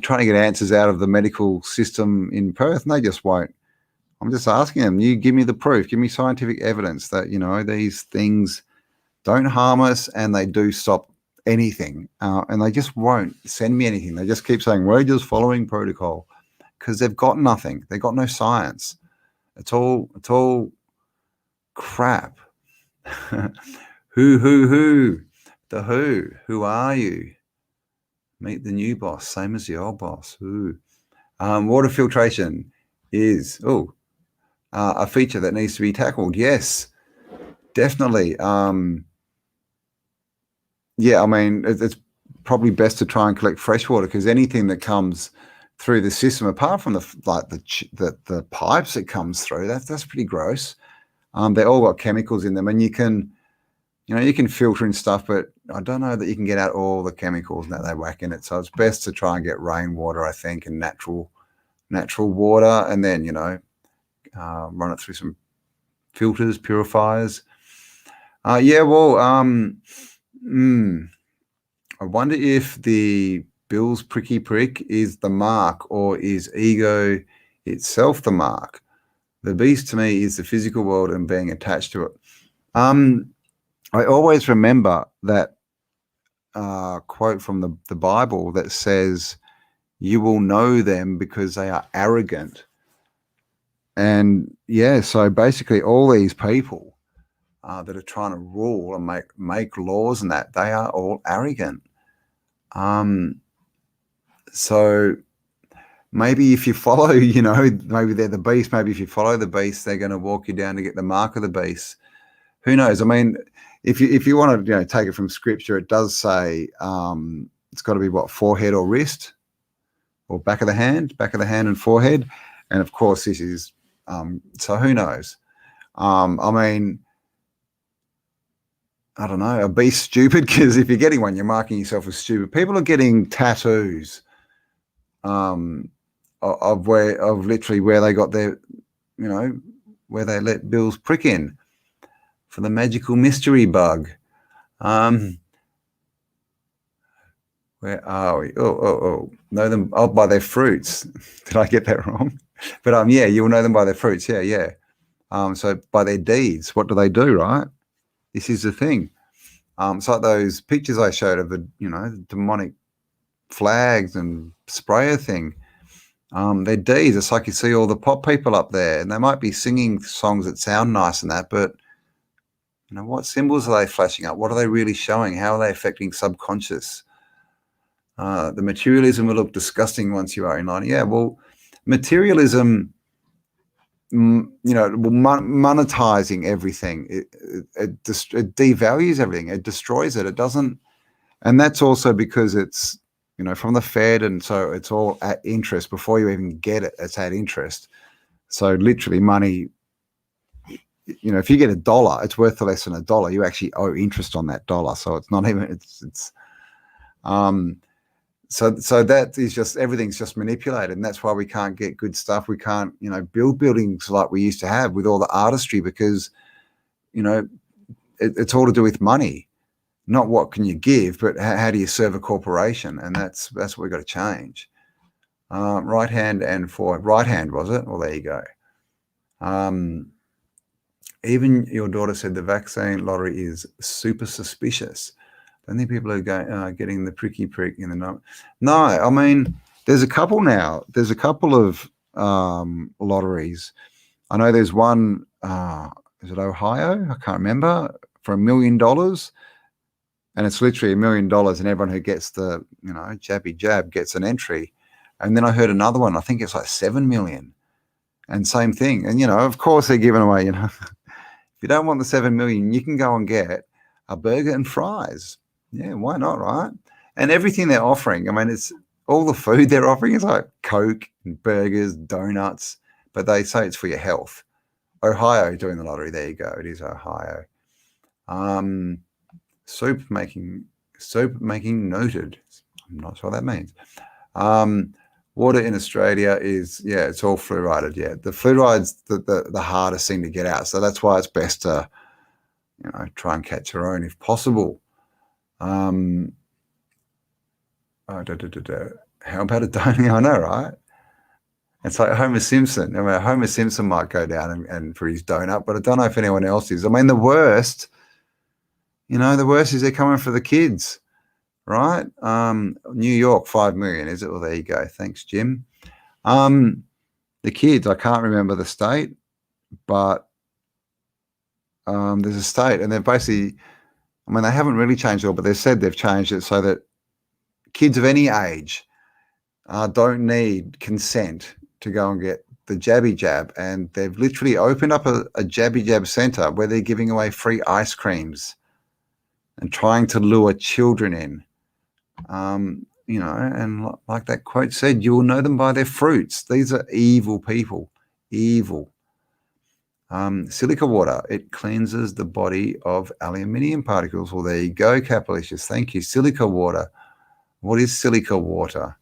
trying to get answers out of the medical system in Perth, and they just won't. I'm just asking them, you give me the proof, give me scientific evidence that, you know, these things don't harm us and they do stop anything. And they just won't send me anything. They just keep saying, we're just following protocol, because they've got nothing. They've got no science. It's all crap. Who? The who? Who are you? Meet the new boss, same as the old boss. Who? Water filtration is a feature that needs to be tackled. Yes, definitely. Yeah, I mean, it's probably best to try and collect fresh water, because anything that comes through the system, apart from the pipes it comes through, that's pretty gross. They all got chemicals in them, and you can filter and stuff, but I don't know that you can get out all the chemicals that they whack in it. So it's best to try and get rainwater, I think, and natural water, and then, you know, run it through some filters, purifiers. Yeah, well, I wonder if the Bill's pricky prick is the mark, or is ego itself the mark? The beast to me is the physical world and being attached to it. I always remember that quote from the Bible that says, you will know them because they are arrogant. And yeah, so basically all these people that are trying to rule and make laws and that, they are all arrogant. So maybe if you follow, you know, maybe they're the beast. Maybe if you follow the beast, they're going to walk you down to get the mark of the beast. Who knows? I mean, if you want to, you know, take it from scripture, it does say it's got to be what, forehead or wrist, or back of the hand and forehead. And of course, this is so who knows? I mean, I don't know. A beast stupid, because if you're getting one, you're marking yourself as stupid. People are getting tattoos of literally where they got their, you know, where they let Bill's prick in for the magical mystery bug. Where are we? Oh, know them by their fruits. Did I get that wrong? But yeah, you'll know them by their fruits. Yeah. So by their deeds, what do they do, right? This is the thing. It's like those pictures I showed of the, you know, the demonic flags and sprayer thing. Their deeds, it's like you see all the pop people up there, and they might be singing songs that sound nice and that, but you know, what symbols are they flashing up? What are they really showing? How are they affecting subconscious? The materialism will look disgusting once you are in line. Yeah, well, materialism, monetizing everything, it devalues everything. It destroys it. It doesn't, and that's also because it's, from the Fed, and so it's all at interest before you even get it. It's at interest. So literally, money. If you get $1, it's worth less than $1. You actually owe interest on that dollar. So it's not even. So that is just, everything's just manipulated, and that's why we can't get good stuff. We can't, build buildings like we used to have with all the artistry, because, it's all to do with money, not what can you give, but how do you serve a corporation, and that's what we've got to change. Right hand and forward. Right hand, was it? Well, there you go. Even your daughter said the vaccine lottery is super suspicious. I think people are getting the pricky prick in the number. No, I mean, there's a couple now. There's a couple of lotteries. I know there's one, is it Ohio? I can't remember, for $1 million. And it's literally $1 million, and everyone who gets the, jabby jab gets an entry. And then I heard another one, I think it's like 7 million. And same thing. And, of course they're giving away, if you don't want the 7 million, you can go and get a burger and fries. Yeah, why not, right? And everything they're offering, I mean, it's all the food they're offering is like Coke and burgers, donuts, but they say it's for your health. Ohio doing the lottery. There you go. It is Ohio. Soup making noted. I'm not sure what that means. Water in Australia is, it's all fluorided. Yeah, the fluoride's the hardest thing to get out. So that's why it's best to, try and catch your own if possible. How about a donut? I know, right? It's like Homer Simpson. I mean, Homer Simpson might go down and for his donut, but I don't know if anyone else is. I mean, the worst is they're coming for the kids, right? New York, 5 million, is it? Well, there you go. Thanks, Jim. The kids, I can't remember the state, but there's a state, and they're basically, I mean, they haven't really changed it all, but they've said they've changed it so that kids of any age don't need consent to go and get the jabby jab. And they've literally opened up a jabby jab center where they're giving away free ice creams and trying to lure children in. And like that quote said, you will know them by their fruits. These are evil people, evil. Silica water, it cleanses the body of aluminium particles. Well, there you go, Capalicious. Thank you. Silica water. What is silica water?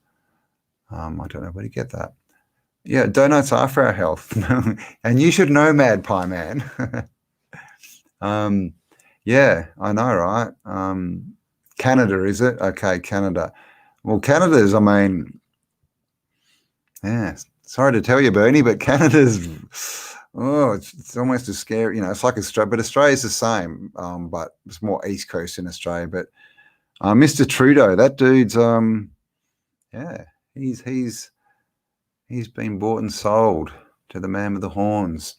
I don't know where to get that. Yeah, donuts are for our health. And you should know, Mad Pie Man. Yeah, I know, right? Canada, is it? Okay, Canada. Well, Canada's, I mean, yeah, sorry to tell you, Bernie, but Canada's, it's almost as scary. It's like Australia, but Australia's the same, but it's more East Coast in Australia. But Mr. Trudeau, that dude's, he's been bought and sold to the man with the horns.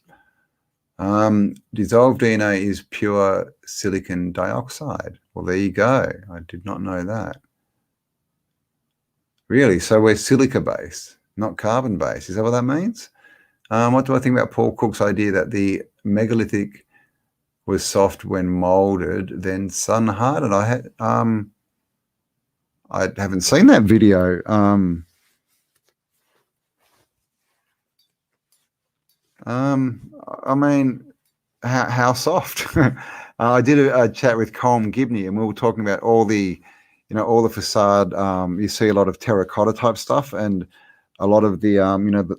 Dissolved DNA is pure silicon dioxide. Well, there you go. I did not know that. Really? So we're silica-based, not carbon-based. Is that what that means? What do I think about Paul Cook's idea that the megalithic was soft when molded, then sun-hardened? I haven't seen that video. I mean, how soft? I did a chat with Colm Gibney, and we were talking about all the, all the facade. You see a lot of terracotta type stuff, and a lot of the,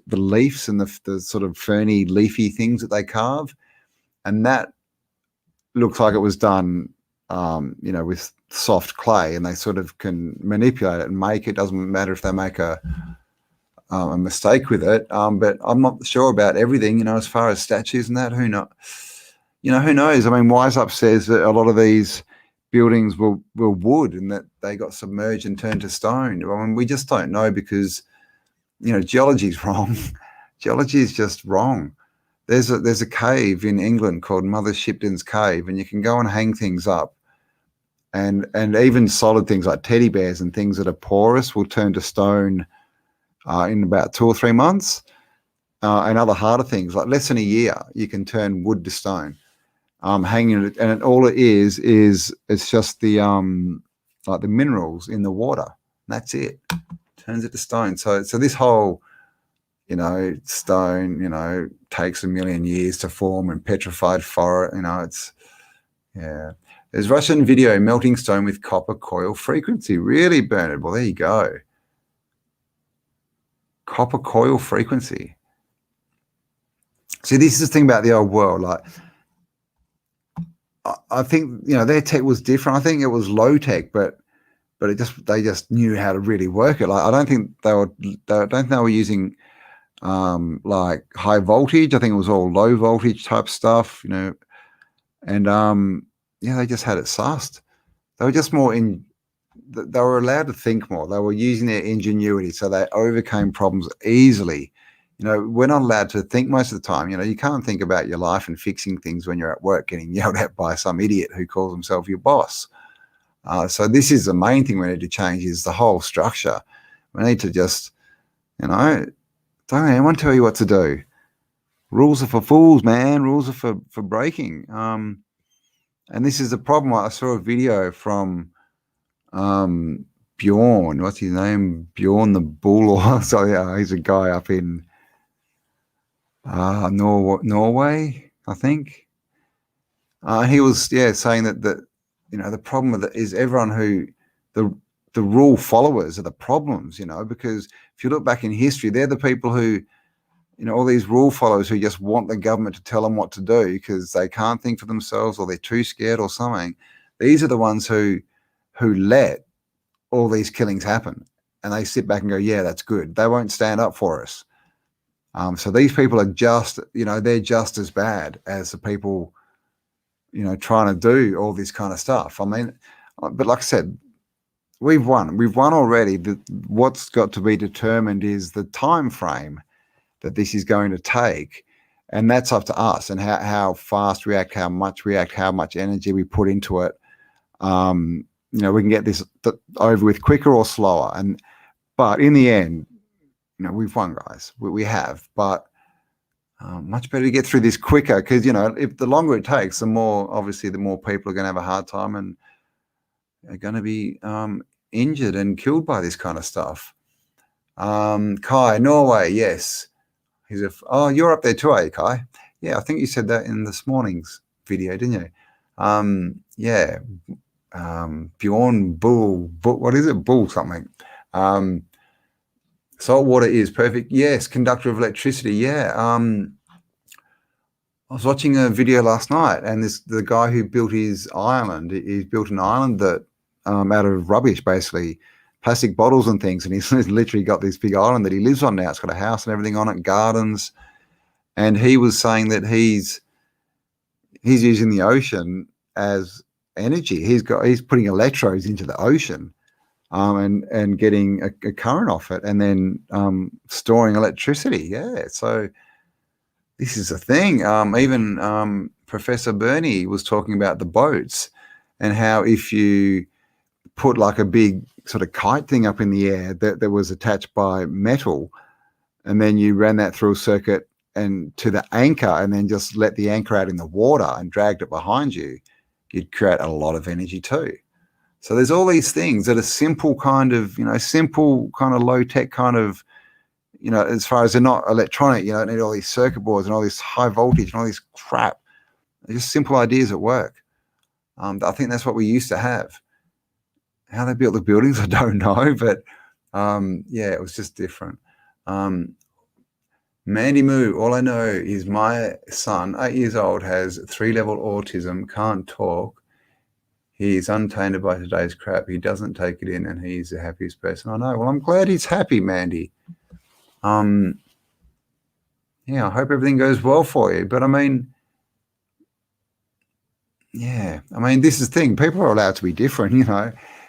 the leaves and the sort of ferny, leafy things that they carve, and that looks like it was done, with soft clay, and they sort of can manipulate it and make it. Doesn't matter if they make a mistake with it, but I'm not sure about everything, as far as statues and that. Who knows? Who knows? I mean, Wise Up says that a lot of these buildings were wood and that they got submerged and turned to stone. I mean, we just don't know because, geology is wrong. Geology is just wrong. There's a cave in England called Mother Shipton's Cave, and you can go and hang things up, and even solid things like teddy bears and things that are porous will turn to stone in about 2 or 3 months. And other harder things, like less than a year, you can turn wood to stone. Hanging it, and all it is it's just the like the minerals in the water. That's it. Turns it to stone. So this whole, stone, takes 1 million years to form, and petrified forest, it's, yeah. There's Russian video, melting stone with copper coil frequency. Really, Bernard? Well, there you go. Copper coil frequency. See, this is the thing about the old world. Like, I think, their tech was different. I think it was low tech, but they just knew how to really work it. Like, I don't think they were using like high voltage. I think it was all low voltage type stuff, and they just had it sussed. They were just more they were allowed to think more. They were using their ingenuity, so they overcame problems easily. We're not allowed to think most of the time. You can't think about your life and fixing things when you're at work getting yelled at by some idiot who calls himself your boss. So this is the main thing we need to change, is the whole structure. We need to just, don't anyone tell you what to do. Rules are for fools, man. Rules are for breaking. And this is the problem. I saw a video from Bjorn. What's his name? Bjorn the Bull, or so. Yeah, he's a guy up in Norway, I think. He was saying that the problem with it is everyone who the rule followers are the problems, because if you look back in history, they're the people who, all these rule followers who just want the government to tell them what to do because they can't think for themselves, or they're too scared or something. These are the ones who let all these killings happen, and they sit back and go, yeah, that's good. They won't stand up for us. So these people are just, they're just as bad as the people, trying to do all this kind of stuff. I mean, but like I said, we've won already. What's got to be determined is the time frame that this is going to take, and that's up to us, and how fast we act, how much energy we put into it. We can get this over with quicker or slower, but in the end, we've won, guys. We have, but much better to get through this quicker, because if the longer it takes, the more people are going to have a hard time and are going to be injured and killed by this kind of stuff. Kai, Norway, yes. You're up there too, are you, Kai? Yeah, I think you said that in this morning's video, didn't you? Yeah. Bjorn Bull, what is it? Bull something. Salt water is perfect. Yes, conductor of electricity. Yeah. I was watching a video last night, and the guy who built his island, he built an island that out of rubbish, basically, plastic bottles and things, and he's literally got this big island that he lives on now. It's got a house and everything on it, gardens, and he was saying that he's using the ocean as energy. He's putting electrodes into the ocean, and getting a current off it, and then storing electricity. Yeah, so this is a thing. Even Professor Bernie was talking about the boats, and how if you put like a big sort of kite thing up in the air that was attached by metal, and then you ran that through a circuit and to the anchor, and then just let the anchor out in the water and dragged it behind you, you'd create a lot of energy too. So there's all these things that are simple kind of low tech kind of, as far as they're not electronic, you don't need all these circuit boards and all this high voltage and all this crap. They're just simple ideas at work. I think that's what we used to have. How they built the buildings, I don't know, but it was just different. Mandy Moo, all I know is my son, 8 years old, has 3-level autism, can't talk. He's untainted by today's crap. He doesn't take it in, and he's the happiest person I know. Well, I'm glad he's happy, Mandy. I hope everything goes well for you. But I mean, this is the thing. People are allowed to be different,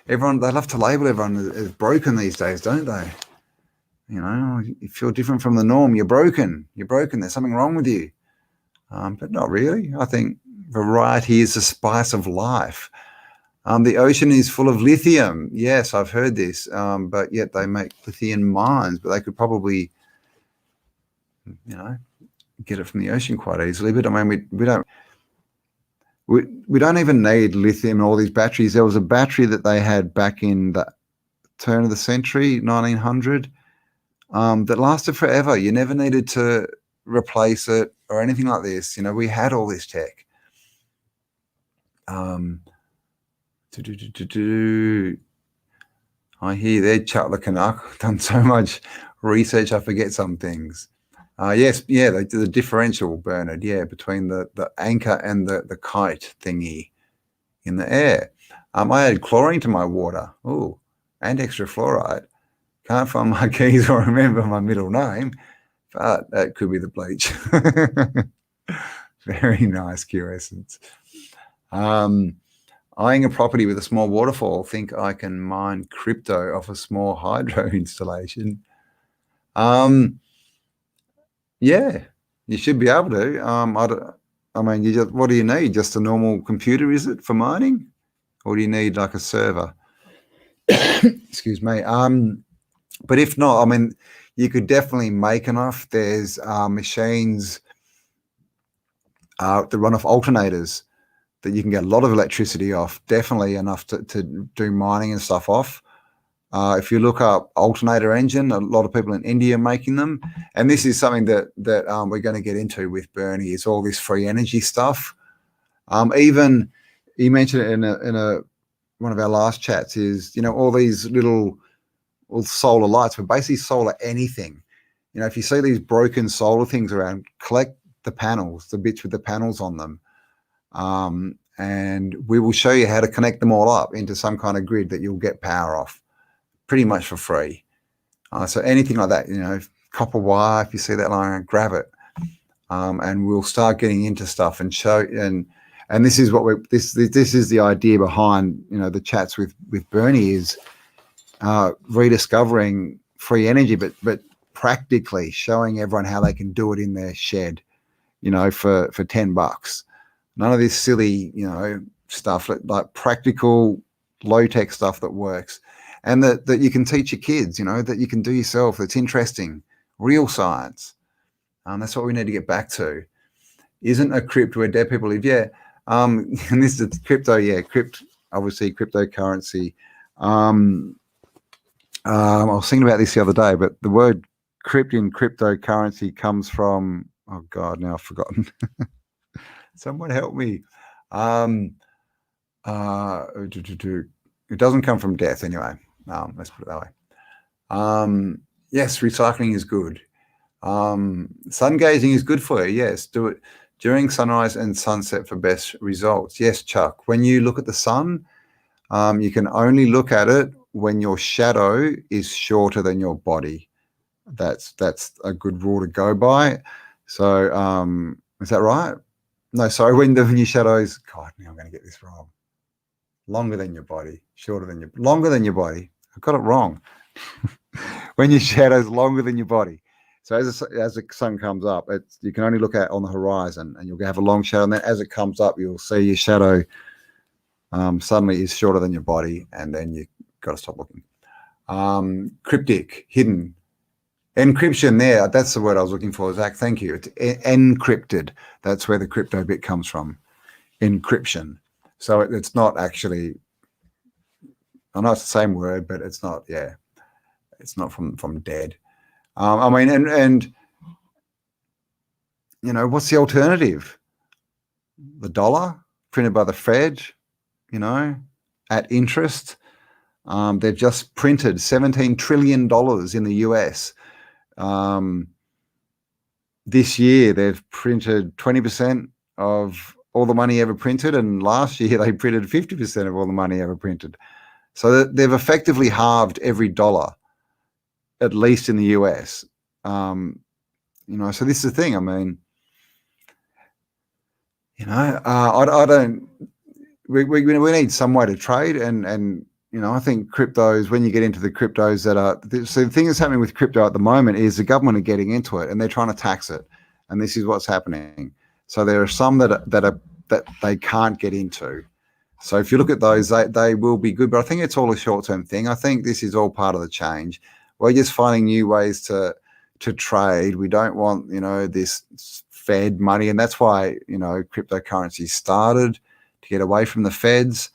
Everyone, they love to label everyone as broken these days, don't they? If you're different from the norm, you're broken. You're broken. There's something wrong with you. But not really. I think variety is the spice of life. The ocean is full of lithium. Yes, I've heard this, but yet they make lithium mines, but they could probably, get it from the ocean quite easily. But I mean, we don't even need lithium and all these batteries. There was a battery that they had back in the turn of the century, 1900, that lasted forever. You never needed to replace it or anything like this. We had all this tech. I hear there, Chuck the Canuck, done so much research, I forget some things. Yes, yeah, the differential, Bernard, yeah, between the anchor and the kite thingy in the air. I add chlorine to my water, and extra fluoride. Can't find my keys or remember my middle name, but that could be the bleach. Very nice, Q-Essence. Eyeing a property with a small waterfall, think I can mine crypto off a small hydro installation. Yeah, you should be able to. I mean, what do you need? Just a normal computer, is it, for mining? Or do you need like a server? Excuse me. But if not, I mean, you could definitely make enough. There's machines that run off alternators that you can get a lot of electricity off, definitely enough to do mining and stuff off. If you look up alternator engine, a lot of people in India are making them. And this is something that we're going to get into with Bernie, is all this free energy stuff. Even he mentioned it in one of our last chats, is, all these little solar lights, but basically solar anything. If you see these broken solar things around, collect the panels, the bits with the panels on them. And we will show you how to connect them all up into some kind of grid that you'll get power off pretty much for free. So anything like that, copper wire, if you see that line, grab it. And we'll start getting into stuff and show, and this is what this is the idea behind, the chats with Bernie, is rediscovering free energy, but practically showing everyone how they can do it in their shed, for $10. None of this silly, stuff, like practical, low-tech stuff that works, and that you can teach your kids, that you can do yourself, that's interesting, real science. That's what we need to get back to. Isn't a crypt where dead people live? Yeah. And this is crypto, yeah, obviously cryptocurrency. I was thinking about this the other day, but the word crypt in cryptocurrency comes from, oh God, now I've forgotten. Someone help me. It doesn't come from death anyway. Let's put it that way. Yes, recycling is good. Sun gazing is good for you. Yes, do it during sunrise and sunset for best results. Yes, Chuck. When you look at the sun, you can only look at it when your shadow is shorter than your body. That's a good rule to go by. So is that right? No, sorry, when your shadow is, God, now I'm going to get this wrong. Longer than your body, longer than your body. I got it wrong. When your shadow is longer than your body. So as the sun comes up, you can only look at on the horizon, and you'll have a long shadow. And then as it comes up, you'll see your shadow suddenly is shorter than your body, and then you got to stop looking. Cryptic, hidden. Encryption, there, that's the word I was looking for, Zach. Thank you. It's encrypted. That's where the crypto bit comes from. Encryption. So it's not actually, I know it's the same word, but it's not, yeah. It's not from dead. I mean, and what's the alternative? The dollar printed by the Fed, at interest. They've just printed $17 trillion in the US. This year, they've printed 20% of all the money ever printed, and last year they printed 50% of all the money ever printed. So they've effectively halved every dollar, at least in the US. So this is the thing. I mean, I don't. We need some way to trade, and I think cryptos, when you get into the cryptos that are, so the thing that's happening with crypto at the moment is the government are getting into it and they're trying to tax it, and this is what's happening. So there are some that they can't get into, So if you look at those, they will be good. But I think it's all a short-term thing. I think this is all part of the change. We're just finding new ways to trade. We don't want, this Fed money. And that's why, cryptocurrency started to get away from the Feds.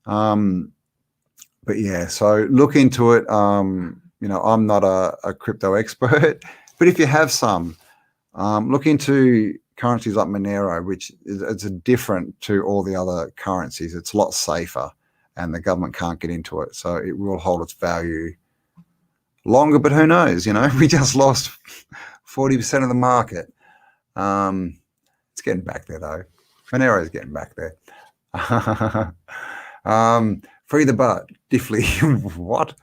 But yeah, so look into it. I'm not a crypto expert, but if you have some, look into currencies like Monero, which it's different to all the other currencies. It's a lot safer and the government can't get into it. So it will hold its value longer, but who knows, we just lost 40% of the market. It's getting back there though. Monero is getting back there. Free the butt, Diffley. What?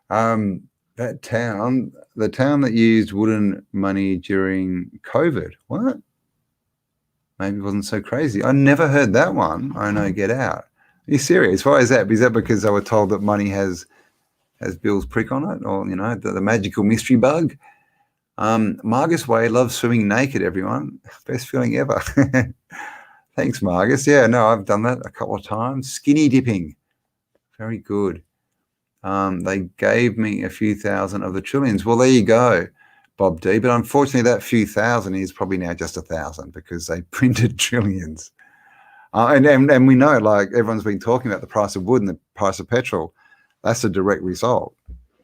The town that used wooden money during COVID. What? Maybe it wasn't so crazy. I never heard that one. I know, get out. Are you serious? Why is that? Is that because they were told that money has Bill's prick on it, or the magical mystery bug? Margus Way loves swimming naked, everyone. Best feeling ever. Thanks, Margus. Yeah, no, I've done that a couple of times. Skinny dipping. Very good. They gave me a few thousand of the trillions. Well, there you go, Bob D. But unfortunately, that few thousand is probably now just 1,000 because they printed trillions. And we know, like everyone's been talking about the price of wood and the price of petrol. That's a direct result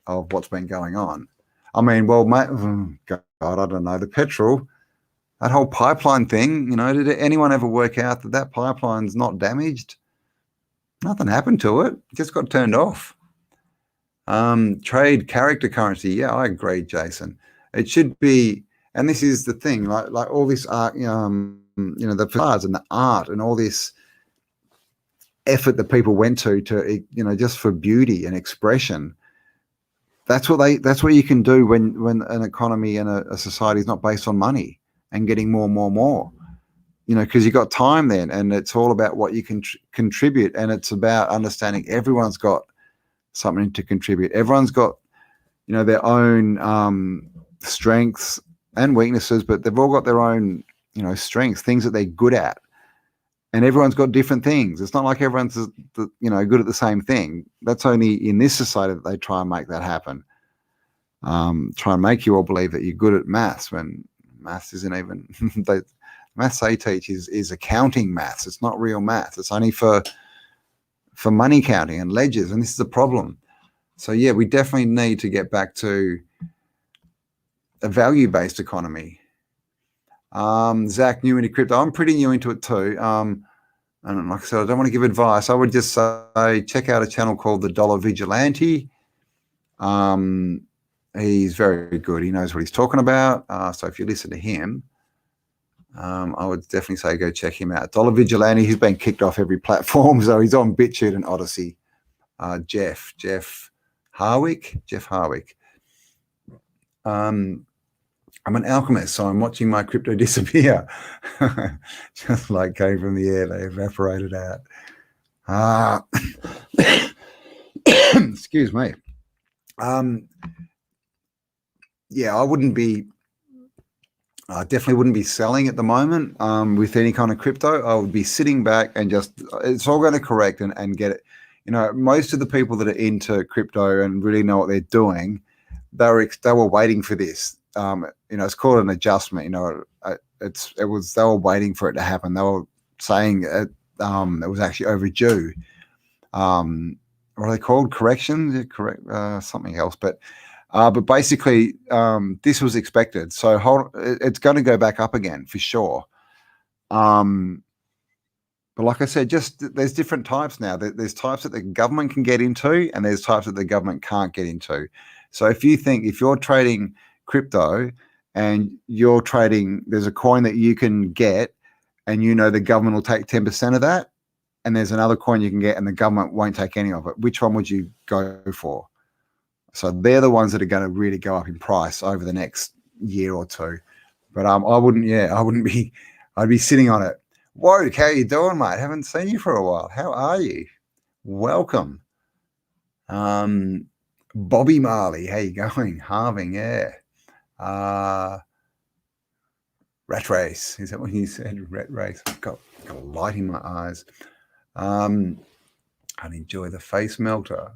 of what's been going on. I mean, well, mate, God, I don't know. The petrol, that whole pipeline thing, did anyone ever work out that pipeline's not damaged? Nothing happened to it. It just got turned off. Trade character currency. Yeah, I agree, Jason. It should be, and this is the thing, like all this art, the facades and the art and all this effort that people went to just for beauty and expression. That's what you can do when an economy and a society is not based on money and getting more, because you've got time then, and it's all about what you can contribute, and it's about understanding everyone's got something to contribute. Everyone's got, their own strengths and weaknesses, but they've all got their own, strengths, things that they're good at. And everyone's got different things. It's not like everyone's, good at the same thing. That's only in this society that they try and make that happen. Try and make you all believe that you're good at maths when maths isn't even, maths they teach is accounting maths. It's not real maths. It's only for money counting and ledgers. And this is the problem. So yeah, we definitely need to get back to a value-based economy. Zach, new into crypto. I'm pretty new into it too. And like I said, I don't want to give advice. I would just say check out a channel called The Dollar Vigilante. He's very good. He knows what he's talking about. So if you listen to him, I would definitely say go check him out. Dollar Vigilante, he's been kicked off every platform. So he's on Bitchute and Odysee. Jeff Harwick. I'm an alchemist, so I'm watching my crypto disappear. Just like came from the air, they evaporated out. Excuse me. Yeah, I definitely wouldn't be selling at the moment with any kind of crypto. I would be sitting back and it's all going to correct and get it. Most of the people that are into crypto and really know what they're doing, they were waiting for this. It's called an adjustment. They were waiting for it to happen. They were saying it was actually overdue. What are they called? Corrections? Yeah, correct. Something else. But basically, this was expected. So it's going to go back up again for sure. But like I said, there's different types now. There's types that the government can get into, and there's types that the government can't get into. So if you're trading crypto and you're trading, there's a coin that you can get, and the government will take 10% of that, and there's another coin you can get and the government won't take any of it. Which one would you go for? So they're the ones that are going to really go up in price over the next year or two. But I wouldn't be, I'd be sitting on it. Woke, how you doing, mate? Haven't seen you for a while. How are you? Welcome. Bobby Marley, how you going? Harving, yeah. Rat race. Is that what you said? Rat race. I've got a light in my eyes. And enjoy the face melter.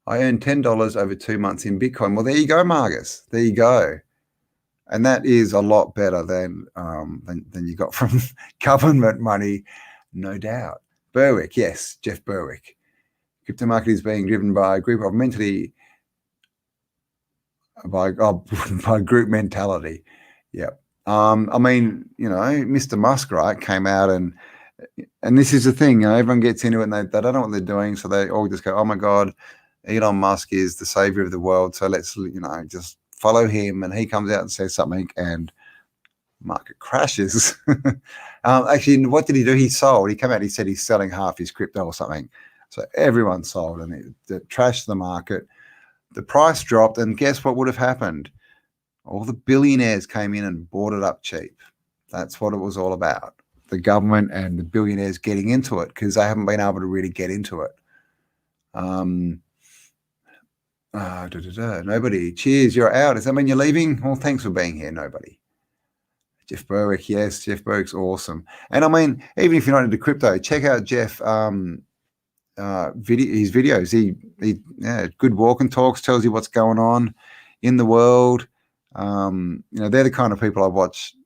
I earned $10 over 2 months in Bitcoin. Well, there you go, Marcus. There you go. And that is a lot better than you got from government money, no doubt. Berwick, yes, Jeff Berwick. Crypto market is being driven by a group of by group mentality. Yep. I mean, Mr. Musk, right, came out and this is the thing, everyone gets into it and they don't know what they're doing, so they all just go, oh my God, Elon Musk is the savior of the world, so let's just follow him, and he comes out and says something and market crashes. Actually, what did he do? He sold. He came out, he said he's selling half his crypto or something, so everyone sold and it trashed the market. The price dropped, and guess what would have happened? All the billionaires came in and bought it up cheap. That's what it was all about. The government and the billionaires getting into it because they haven't been able to really get into it. Nobody. Cheers, you're out. Does that mean you're leaving? Well, thanks for being here, nobody. Jeff Berwick, yes, Jeff Berwick's awesome. And I mean, even if you're not into crypto, check out Jeff his videos. He good walk and talks, tells you what's going on in the world. They're the kind of people I watch,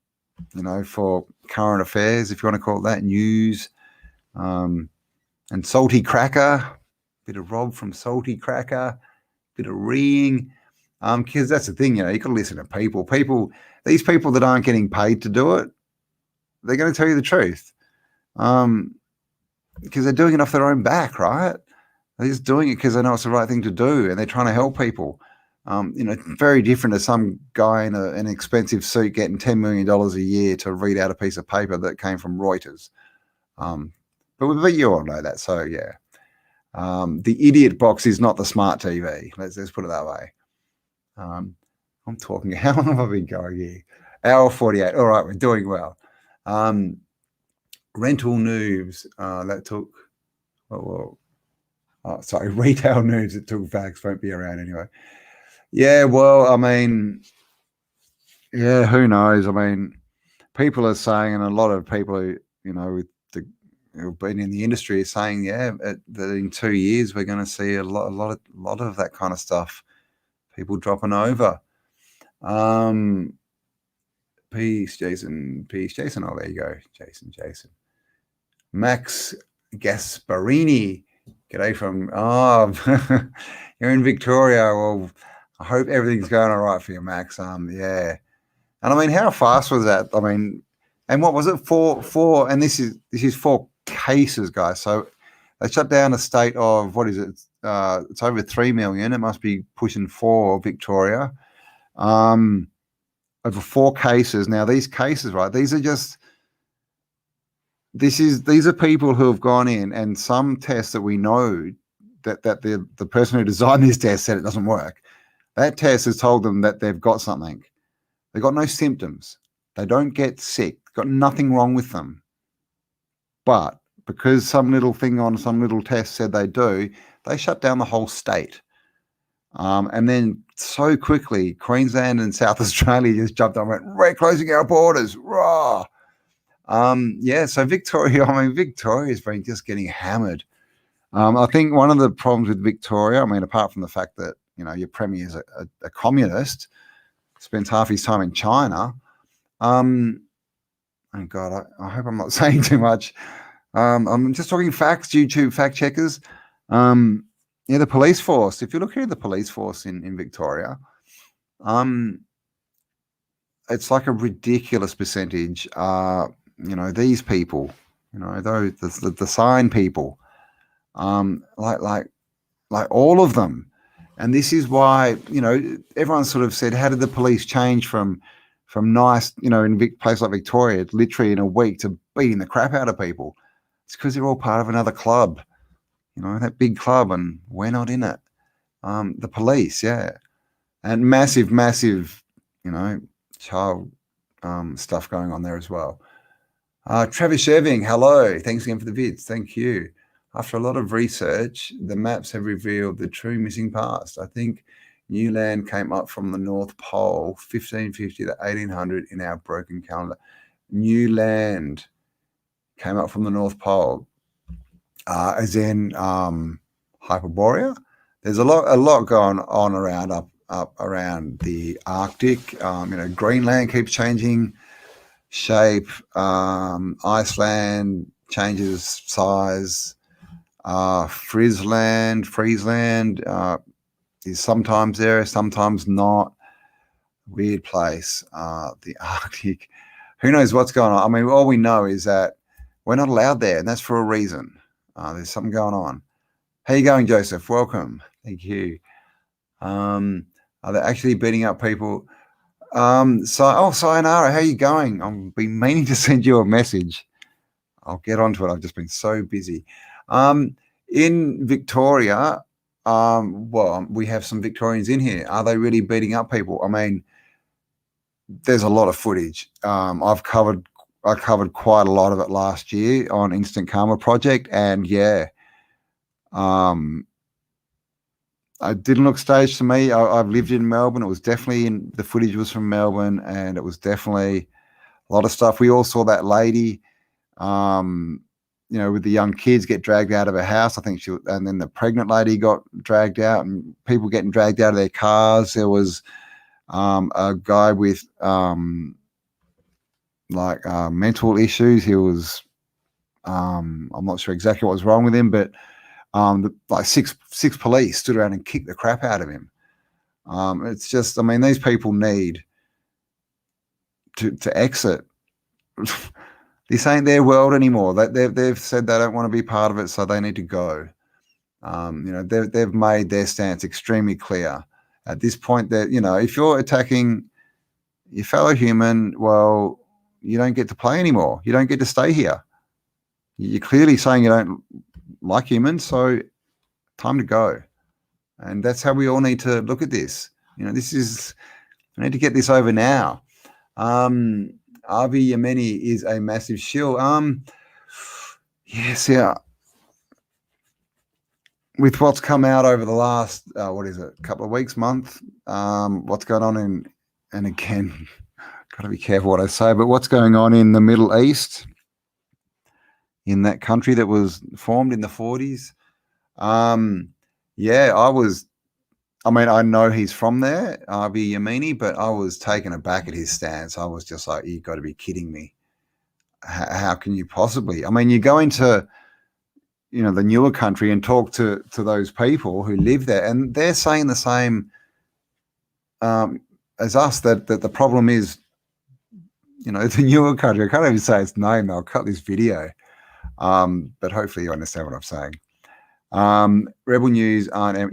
for current affairs, if you want to call it that, news. And Salty Cracker, bit of Rob from Salty Cracker, bit of reeing, because that's the thing, you got to listen to people. These people that aren't getting paid to do it, they're going to tell you the truth, because they're doing it off their own back, right? They're just doing it because they know it's the right thing to do, and they're trying to help people. Very different to some guy in an expensive suit getting $10 million a year to read out a piece of paper that came from Reuters. But you all know that, so yeah. The idiot box is not the smart TV. Let's put it that way. I'm talking. How long have I been going here? Hour 48. All right, we're doing well. Rental noobs. That took. Retail noobs. It took facts. Won't be around anyway. Yeah. Well, I mean, yeah. Who knows? I mean, people are saying, and a lot of people who who've been in the industry are saying, that in 2 years we're going to see a lot of that kind of stuff. People dropping over. Peace, Jason. Peace, Jason. Oh, there you go, Jason. Max Gasparini. G'day from. You're in Victoria. Well, I hope everything's going all right for you, Max. Yeah. And I mean, how fast was that? I mean, and what was it? Four. And this is 4 cases, guys. So they shut down a state of, what is it? It's over 3 million. It must be pushing 4, Victoria. Over 4 cases. Now these cases, right? These are people who have gone in, and some tests that we know that the person who designed this test said it doesn't work. That test has told them that they've got something. They've got no symptoms. They don't get sick. Got nothing wrong with them. But because some little thing on some little test said they do, they shut down the whole state. And then so quickly, Queensland and South Australia just jumped on and went, we're closing our borders. Rah! So Victoria's been just getting hammered. I think one of the problems with Victoria, I mean, apart from the fact that, your premier is a communist, spends half his time in China. Oh God, I hope I'm not saying too much. I'm just talking facts, YouTube fact checkers. The police force. If you look at the police force in Victoria, it's like a ridiculous percentage. These people, those the sign people, like all of them. And this is why, everyone sort of said, how did the police change from nice, in a place like Victoria, literally in a week, to beating the crap out of people? It's because they're all part of another club, that big club, and we're not in it. The police, yeah. And massive, child stuff going on there as well. Travis Irving, hello. Thanks again for the vids. Thank you. After a lot of research, the maps have revealed the true missing past. I think new land came up from the North Pole, 1550 to 1800 in our broken calendar. New land came up from the North Pole. as in Hyperborea. There's a lot going on around up around the Arctic. Greenland keeps changing shape. Iceland changes size. Friesland is sometimes there, sometimes not. Weird place. The Arctic. Who knows what's going on? I mean, all we know is that we're not allowed there, and that's for a reason. There's something going on. How you going, Joseph? Welcome. Thank you. Are they actually beating up people? Sayonara, how you going? I've been meaning to send you a message. I'll get onto it. I've just been so busy. In Victoria, we have some Victorians in here. Are they really beating up people? I mean, there's a lot of footage. I covered quite a lot of it last year on Instant Karma Project, and yeah, it didn't look staged to me. I've lived in Melbourne. It was definitely the footage was from Melbourne, and it was definitely a lot of stuff. We all saw that lady, with the young kids get dragged out of her house. I think and then the pregnant lady got dragged out, and people getting dragged out of their cars. There was a guy with mental issues. He was, I'm not sure exactly what was wrong with him, but six police stood around and kicked the crap out of him. It's just, I mean, these people need to exit. This ain't their world anymore. They've said they don't want to be part of it, so they need to go. They've made their stance extremely clear. At this point, that if you're attacking your fellow human, well, you don't get to play anymore. You don't get to stay here. You're clearly saying you don't like humans, so time to go. And that's how we all need to look at this. We need to get this over now. Avi Yemeni is a massive shill. Yes, yeah. With what's come out over the last, couple of weeks, month, what's going on and again, got to be careful what I say, but what's going on in the Middle East, in that country that was formed in the 40s. I know he's from there, Avi Yemeni, but I was taken aback at his stance. I was just like, you've got to be kidding me. How can you possibly? I mean, you go into, the newer country and talk to those people who live there, and they're saying the same as us, that the problem is, the newer country. I can't even say its name. I'll cut this video. But hopefully you understand what I'm saying. Rebel News aren't,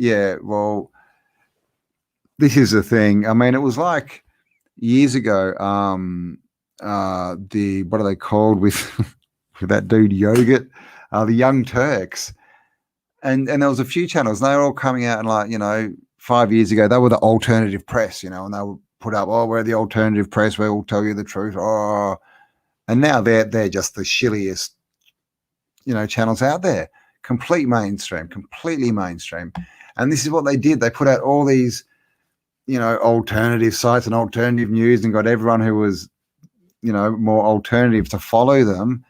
this is the thing. I mean, it was like years ago, what are they called with that dude Yogurt, the Young Turks. And there was a few channels, and they were all coming out and 5 years ago, they were the alternative press, and they would put up, we're the alternative press, we'll tell you the truth. And now they're just the shilliest, channels out there. Completely mainstream. And this is what they did. They put out all these, alternative sites and alternative news, and got everyone who was, more alternative to follow them.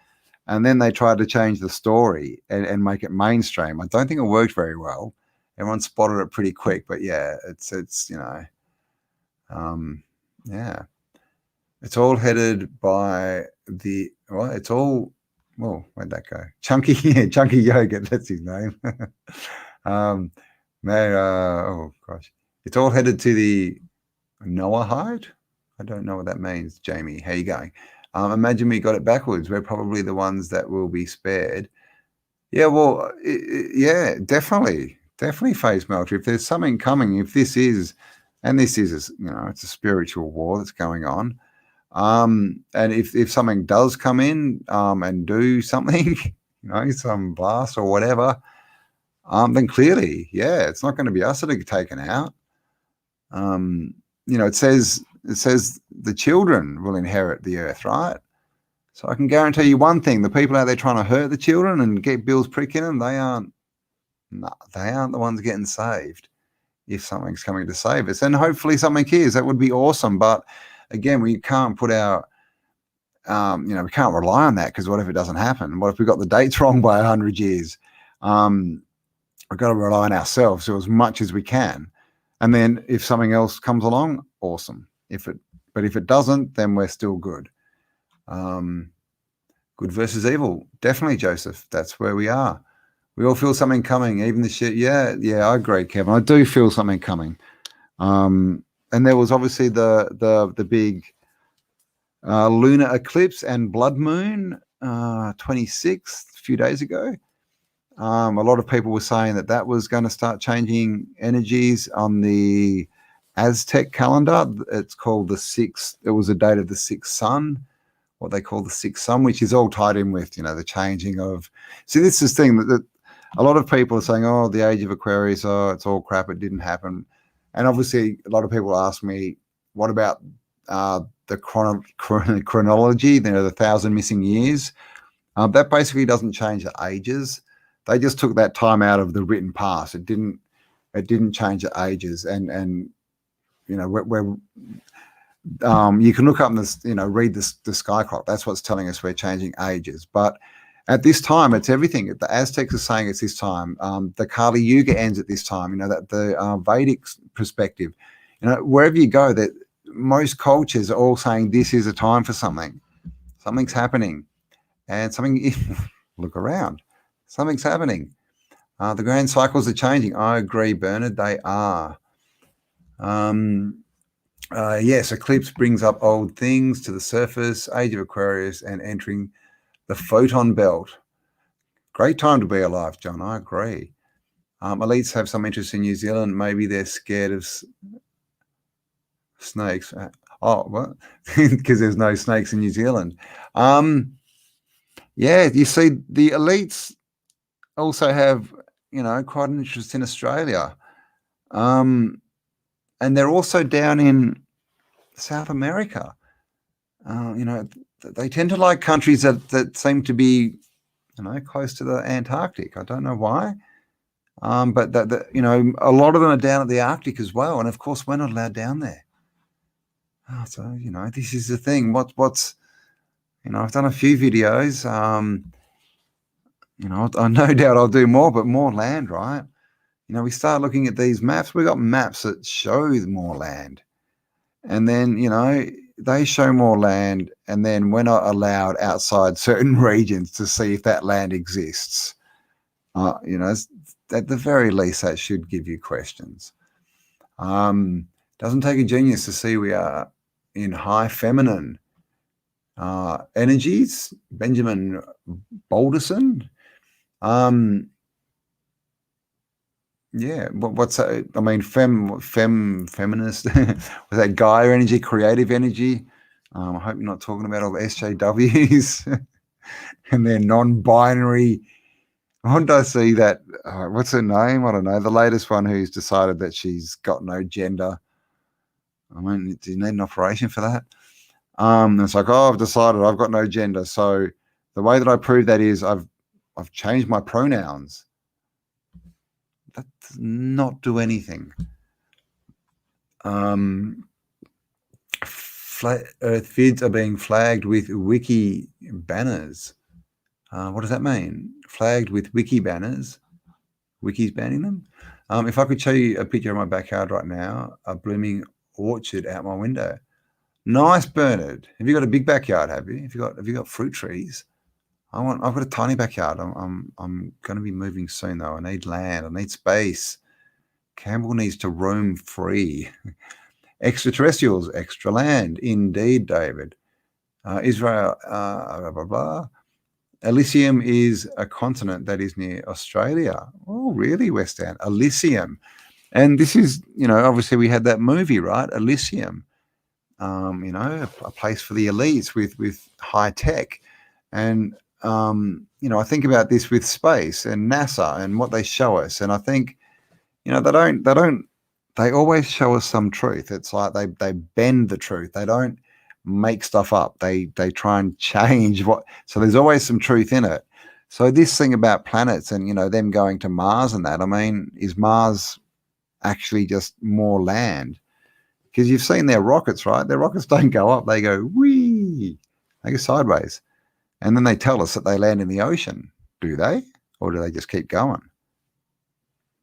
And then they tried to change the story and make it mainstream. I don't think it worked very well. Everyone spotted it pretty quick, but yeah, it's it's all headed by where'd that go? Chunky Yogurt, that's his name. It's all headed to the Noahide. I don't know what that means. Jamie, how you going? Imagine we got it backwards. We're probably the ones that will be spared. Yeah, well, definitely face melter. If there's something coming, it's a spiritual war that's going on. And if something does come in and do something, some blast or whatever, then clearly, it's not going to be us that are taken out. It says the children will inherit the earth, right? So I can guarantee you one thing: the people out there trying to hurt the children and get bills pricking them, they aren't the ones getting saved. If something's coming to save us, and hopefully something is, that would be awesome. But again, we can't put our, we can't rely on that, because what if it doesn't happen? What if we got the dates wrong by 100 years? We've got to rely on ourselves as much as we can. And then if something else comes along, awesome. But if it doesn't, then we're still good. Good versus evil. Definitely, Joseph. That's where we are. We all feel something coming, even the shit. Yeah, I agree, Kevin. I do feel something coming. And there was obviously the big lunar eclipse and blood moon, 26th, a few days ago. A lot of people were saying that was going to start changing energies on the Aztec calendar. It's called the sixth. It was a date of the sixth sun, what they call the sixth sun, which is all tied in with, the changing of. See, this is the thing that a lot of people are saying, oh, the age of Aquarius, oh, it's all crap. It didn't happen. And obviously, a lot of people ask me, what about the chronology, the 1,000 missing years? That basically doesn't change the ages. They just took that time out of the written past. It didn't change the ages. And we're you can look up in this, read the sky clock. That's what's telling us we're changing ages. But at this time, it's everything. The Aztecs are saying it's this time. The Kali Yuga ends at this time. That the Vedic perspective. Wherever you go, that most cultures are all saying this is a time for something. Something's happening, and something. Look around. Something's happening. The grand cycles are changing. I agree, Bernard. They are. Yes, eclipse brings up old things to the surface. Age of Aquarius and entering the photon belt. Great time to be alive, John. I agree. Elites have some interest in New Zealand. Maybe they're scared of snakes. What? Because there's no snakes in New Zealand. Yeah, you see, the elites also have, quite an interest in Australia. And they're also down in South America. They tend to like countries that seem to be, close to the Antarctic. I don't know why. But a lot of them are down at the Arctic as well. And of course, we're not allowed down there. So, this is the thing. What's I've done a few videos. I no doubt I'll do more, but more land, right? We start looking at these maps. We've got maps that show more land. And then, they show more land, and then we're not allowed outside certain regions to see if that land exists. At the very least, that should give you questions. Doesn't take a genius to see we are in high feminine energies. Benjamin Balderson. Yeah, what's that? I mean, feminist. Was that Gaia energy, creative energy? I hope you're not talking about all the SJWs and their non-binary. What did I see that? What's her name? I don't know. The latest one who's decided that she's got no gender. I mean, do you need an operation for that? It's like, I've decided I've got no gender. So the way that I prove that is I've changed my pronouns. That does not do anything. Flat Earth vids are being flagged with wiki banners. What does that mean? Flagged with wiki banners? Wiki's banning them? If I could show you a picture of my backyard right now, a blooming orchard out my window. Nice, Bernard. Have you got a big backyard? Have you got fruit trees? I've got a tiny backyard. I'm going to be moving soon though. I need land. I need space. Campbell needs to roam free. Extraterrestrials, extra land. Indeed, David. Israel, blah, blah, blah. Elysium is a continent that is near Australia. Oh, really, West End? Elysium. And this is, obviously we had that movie, right? Elysium. A place for the elites with high tech. And, I think about this with space and NASA and what they show us. And I think, they always show us some truth. It's like they bend the truth. They don't make stuff up. They try and change so there's always some truth in it. So this thing about planets and, them going to Mars and that, I mean, is Mars actually just more land? Because you've seen their rockets, right? Their rockets don't go up. They go, whee, they go sideways. And then they tell us that they land in the ocean. Do they? or do they just keep going?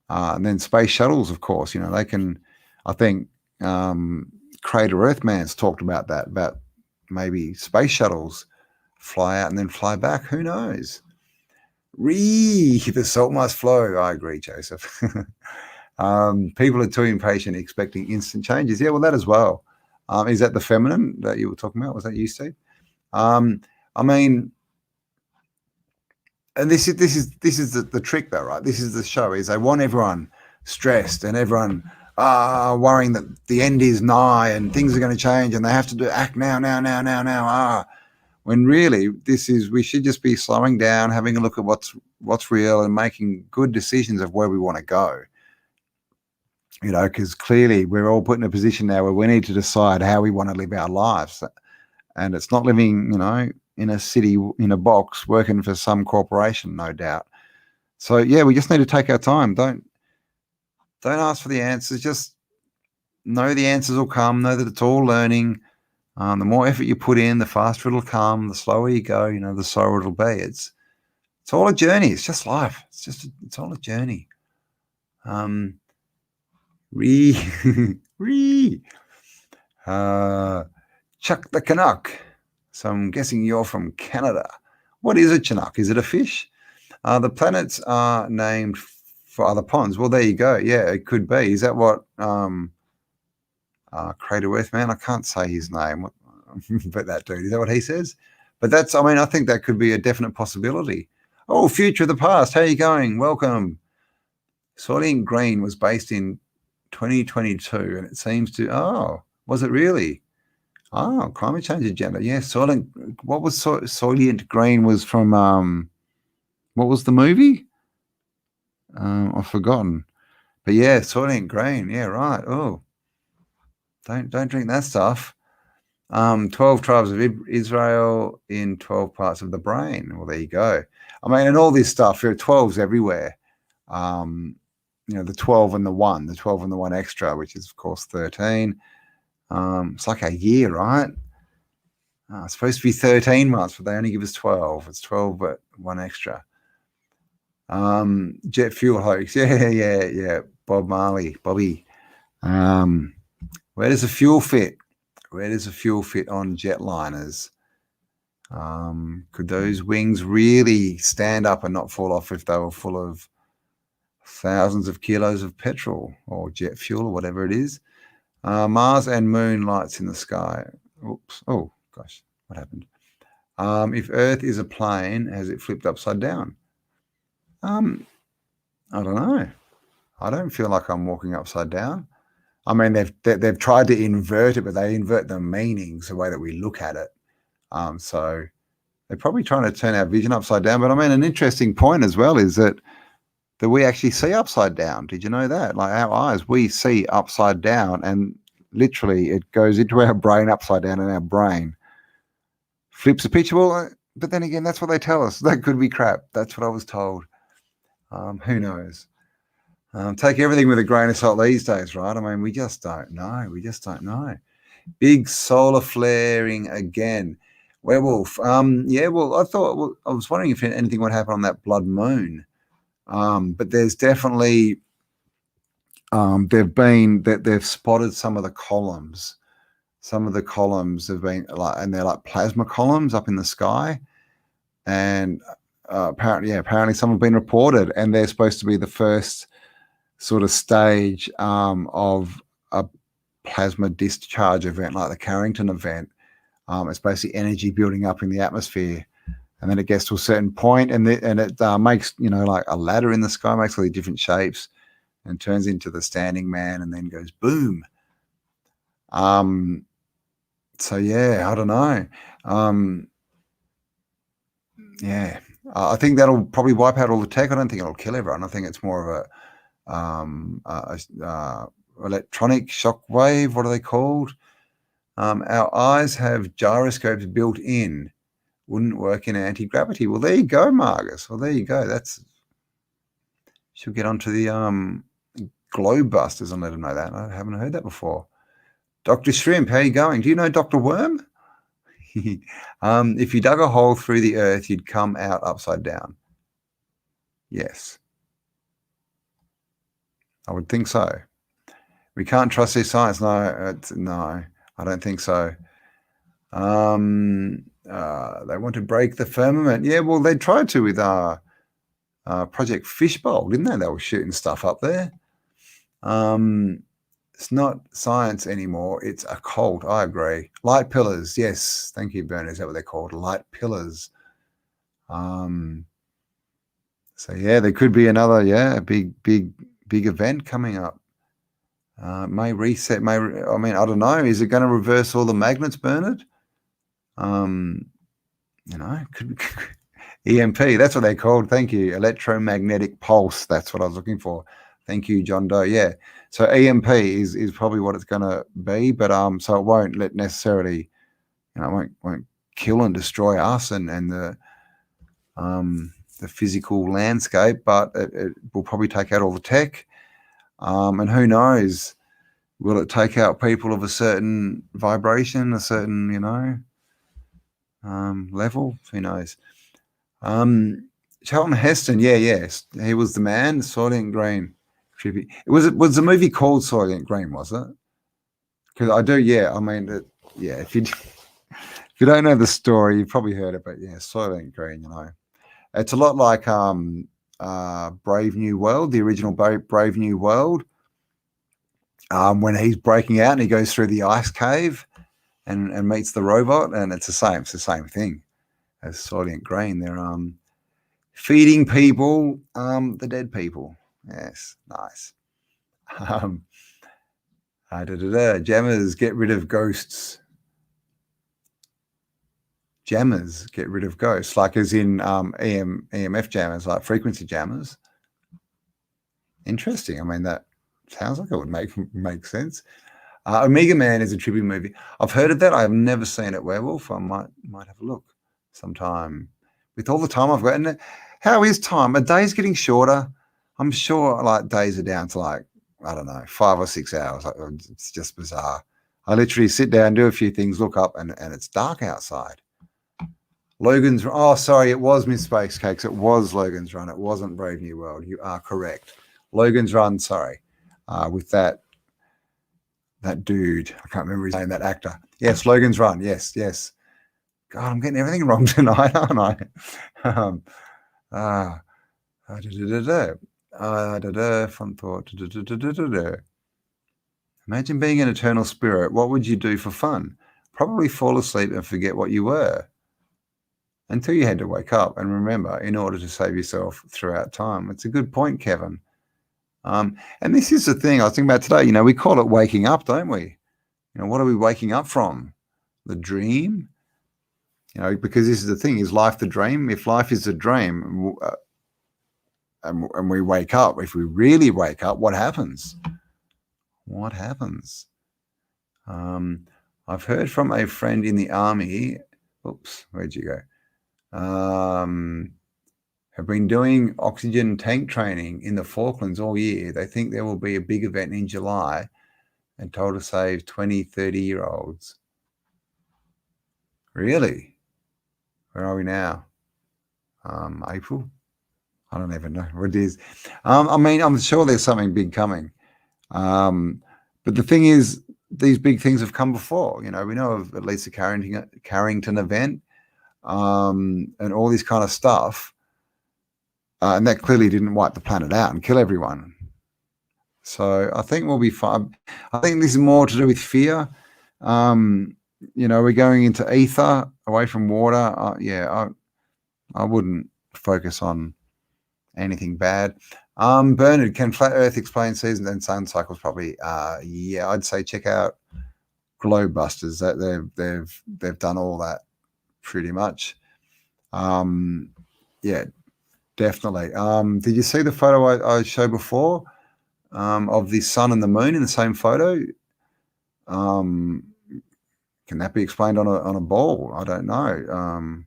And then space shuttles, of course, they can, I think Crater Earth Man's talked about that, about maybe space shuttles fly out and then fly back. Who knows? The salt must flow. I agree, Joseph. People are too impatient, expecting instant changes. Yeah, well, that as well. Is that the feminine that you were talking about? Was that you, Steve? I mean, and this is the trick, though, right? This is the show. Is they want everyone stressed and everyone worrying that the end is nigh and things are going to change and they have to act now. When really we should just be slowing down, having a look at what's real and making good decisions of where we want to go. Because clearly we're all put in a position now where we need to decide how we want to live our lives. And it's not living, in a city, in a box, working for some corporation, no doubt. So, yeah, we just need to take our time. Don't ask for the answers. Just know the answers will come. Know that it's all learning. The more effort you put in, the faster it'll come. The slower you go, the slower it'll be. It's all a journey. It's just life. It's all a journey. Chuck the Canuck. So I'm guessing you're from Canada. What is a Chinook? Is it a fish? The planets are named for other ponds. Well, there you go. Yeah, it could be. Is that what Crater Earth Man? I can't say his name, but that dude. Is that what he says? But I think that could be a definite possibility. Oh, future of the past. How are you going? Welcome. Soylent Green was based in 2022, and it seems to. Was it really? Climate change agenda. Yeah, what was Soylent Green was from what was the movie? I've forgotten. But yeah, Soylent Green. Yeah, right. Oh, don't drink that stuff. 12 tribes of Israel in 12 parts of the brain. Well, there you go. I mean, and all this stuff. There are 12s everywhere. The 12 and the 1, the 12 and the 1 extra, which is of course 13. It's like a year, right? It's supposed to be 13 months, but they only give us 12. It's 12, but 1 extra. Jet fuel hoax. Yeah. Bobby. Where does the fuel fit? Where does the fuel fit on jetliners? Could those wings really stand up and not fall off if they were full of thousands of kilos of petrol or jet fuel or whatever it is? Mars and moon lights in the sky. Oops. Oh, gosh. What happened? If Earth is a plane, has it flipped upside down? I don't know. I don't feel like I'm walking upside down. I mean, they've tried to invert it, but they invert the meanings, the way that we look at it. So they're probably trying to turn our vision upside down. But I mean, an interesting point as well is that we actually see upside down. Did you know that? Like our eyes, we see upside down, and literally it goes into our brain upside down, and our brain flips a picture. Well, but then again, that's what they tell us. That could be crap. That's what I was told. Who knows? Take everything with a grain of salt these days, right? I mean, we just don't know. Big solar flaring again. Werewolf. Yeah, well, I was wondering if anything would happen on that blood moon. But there's definitely they've spotted some of the columns. Some of the columns have been and they're like plasma columns up in the sky, and apparently some have been reported, and they're supposed to be the first sort of stage of a plasma discharge event, like the Carrington event. It's basically energy building up in the atmosphere. And then it gets to a certain point, and it makes, like a ladder in the sky, makes all these different shapes and turns into the standing man and then goes boom. So, yeah, I don't know. Yeah, I think that'll probably wipe out all the tech. I don't think it'll kill everyone. I think it's more of a electronic shock wave. What are they called? Our eyes have gyroscopes built in. Wouldn't work in anti-gravity. Well, there you go, Margus. Well, there you go. She'll get onto the globe busters and let them know that. I haven't heard that before. Dr. Shrimp, how are you going? Do you know Dr. Worm? If you dug a hole through the earth, you'd come out upside down. Yes. I would think so. We can't trust their science. No, I don't think so. They want to break the firmament. Yeah, well, they tried to with Project Fishbowl, didn't they? They were shooting stuff up there. It's not science anymore. It's a cult. I agree. Light pillars. Yes. Thank you, Bernard. Is that what they're called? Light pillars. So yeah, there could be another, big event coming up. May reset, I don't know. Is it going to reverse all the magnets, Bernard? Could be EMP, that's what they're called. Thank you. Electromagnetic pulse. That's what I was looking for. Thank you, John Doe. Yeah. So EMP is probably what it's going to be, but so it won't necessarily, won't kill and destroy us and the physical landscape, but it will probably take out all the tech. And who knows, will it take out people of a certain vibration, a certain, level? Who knows? Charlton Heston, yes, he was the man. Soylent Green tribute. Was the movie called Soylent Green? Was it? Because I do, if you don't know the story, you've probably heard it, but yeah, Soylent Green. It's a lot like Brave New World, the original Brave New World. When he's breaking out and he goes through the ice cave and meets the robot, and it's the same thing as Soylent Green. They're feeding people the dead people. Yes, nice. Jammers get rid of ghosts. Jammers get rid of ghosts, like as in EMF jammers, like frequency jammers. Interesting. That sounds like it would make sense. Omega Man is a tribute movie. I've heard of that. I have never seen it. Werewolf. I might have a look sometime. With all the time I've got, and how is time? A day's getting shorter. I'm sure days are down to 5 or 6 hours. It's just bizarre. I literally sit down, do a few things, look up, and it's dark outside. Logan's. Oh, sorry, it was Miss Space Cakes. It was Logan's Run. It wasn't Brave New World. You are correct. Logan's Run. Sorry, with that dude. I can't remember his name. That actor. Yes, Logan's Run. Yes. God, I'm getting everything wrong tonight, aren't I? Fun thought. Imagine being an eternal spirit. What would you do for fun? Probably fall asleep and forget what you were until you had to wake up and remember in order to save yourself throughout time. It's a good point, Kevin. And this is the thing I was thinking about today. We call it waking up, don't we? What are we waking up from? The dream? Because this is the thing. Is life the dream? If life is a dream and we wake up, if we really wake up, what happens? What happens? I've heard from a friend in the army. Oops, where'd you go? Have been doing oxygen tank training in the Falklands all year. They think there will be a big event in July and told to save 20, 30-year-olds. Really? Where are we now? April? I don't even know what it is. I'm sure there's something big coming. But the thing is, these big things have come before. We know of at least the Carrington event and all this kind of stuff. And that clearly didn't wipe the planet out and kill everyone. So I think we'll be fine. I think this is more to do with fear. We're going into ether, away from water. I wouldn't focus on anything bad. Bernard, can Flat Earth explain seasons and sun cycles? Probably. I'd say check out Globebusters. That they've done all that pretty much. Definitely. Did you see the photo I showed before of the sun and the moon in the same photo? Can that be explained on a ball? I don't know.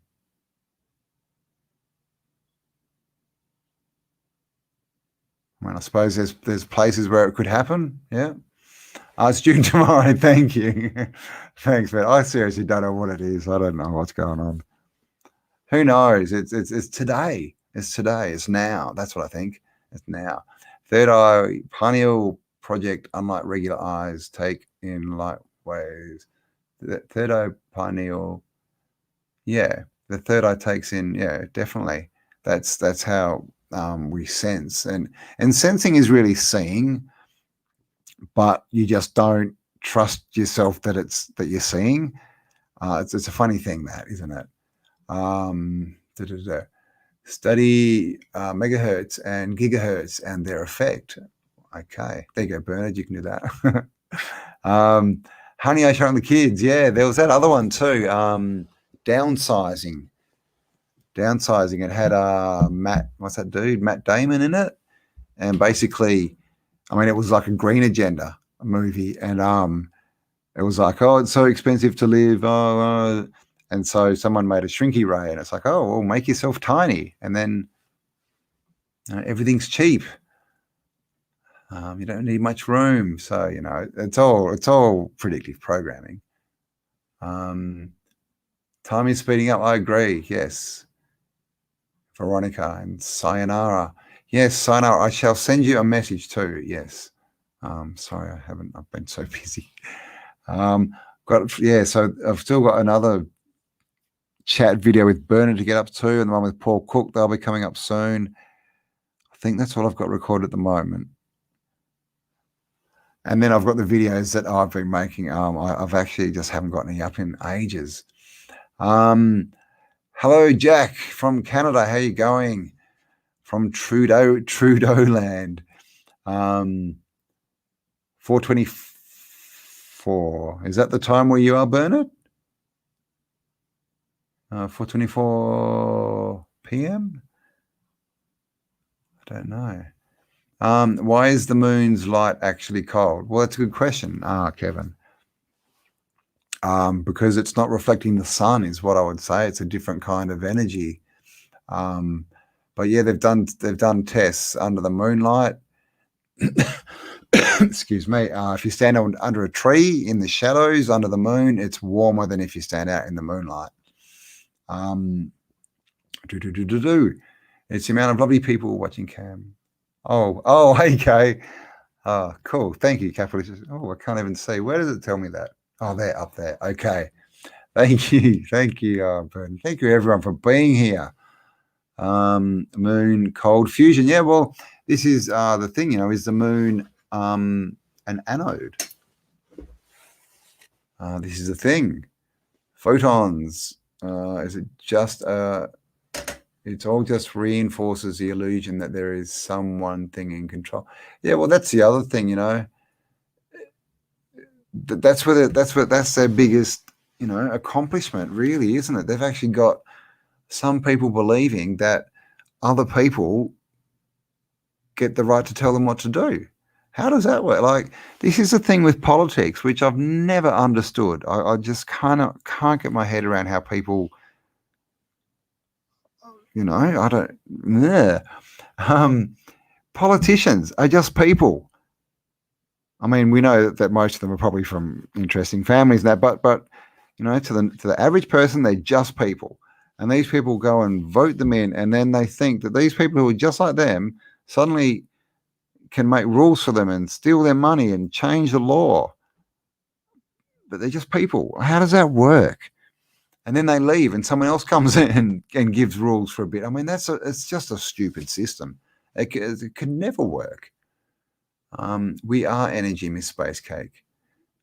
I suppose there's places where it could happen. Yeah. It's due tomorrow. Thank you. Thanks, man. I seriously don't know what it is. I don't know what's going on. Who knows? It's today. It's today. It's now. That's what I think. It's now. Third eye, pineal project, unlike regular eyes, take in light waves. The third eye pineal, yeah. The third eye takes in, yeah, definitely. That's how we sense. And sensing is really seeing, but you just don't trust yourself that you're seeing. It's a funny thing, that, isn't it? Study megahertz and gigahertz and their effect. Okay, there you go, Bernard. You can do that. Honey, I Shrunk the Kids. Yeah, there was that other one too. Downsizing. It had what's that dude? Matt Damon in it, and basically, I mean, it was like a green agenda movie, and it was like, oh, it's so expensive to live, and so someone made a shrinky ray, and it's like, oh, well, make yourself tiny, and then everything's cheap. You don't need much room, so it's all predictive programming. Time is speeding up. I agree. Yes. Veronica and Sayonara. Yes, Sayonara. I shall send you a message too. Yes. Sorry, I've been so busy. So I've still got another chat video with Bernard to get up to, and the one with Paul Cook, they'll be coming up soon. I think that's what I've got recorded at the moment. And then I've got the videos that I've been making. I've actually just haven't got any up in ages. Hello, Jack from Canada. How you going? From Trudeau land. 4:24. Is that the time where you are, Bernard? 4:24 p.m. I don't know. Why is the moon's light actually cold? Well, that's a good question, Kevin. Because it's not reflecting the sun, is what I would say. It's a different kind of energy. But yeah, they've done tests under the moonlight. Excuse me. If you stand under a tree in the shadows under the moon, it's warmer than if you stand out in the moonlight. It's the amount of lovely people watching Cam. Oh, hey, Kay. Oh, cool. Thank you, Capitalist. Oh, I can't even see. Where does it tell me that? Oh, there, up there. Okay. Thank you, Burton. Thank you, everyone, for being here. Moon cold fusion. Yeah, well, this is the thing, is the moon an anode? This is the thing. Photons. Is it just it all just reinforces the illusion that there is some one thing in control. Yeah, well, that's the other thing, That's their biggest, accomplishment, really, isn't it? They've actually got some people believing that other people get the right to tell them what to do. How does that work? Like, this is the thing with politics, which I've never understood. I just can't get my head around how people, I don't. Politicians are just people. I mean, we know that most of them are probably from interesting families and that, but to the average person, they're just people. And these people go and vote them in, and then they think that these people who are just like them suddenly can make rules for them and steal their money and change the law. But they're just people. How does that work? And then they leave and someone else comes in and gives rules for a bit. I mean, it's just a stupid system. It could never work. We are energy, Miss Space Cake.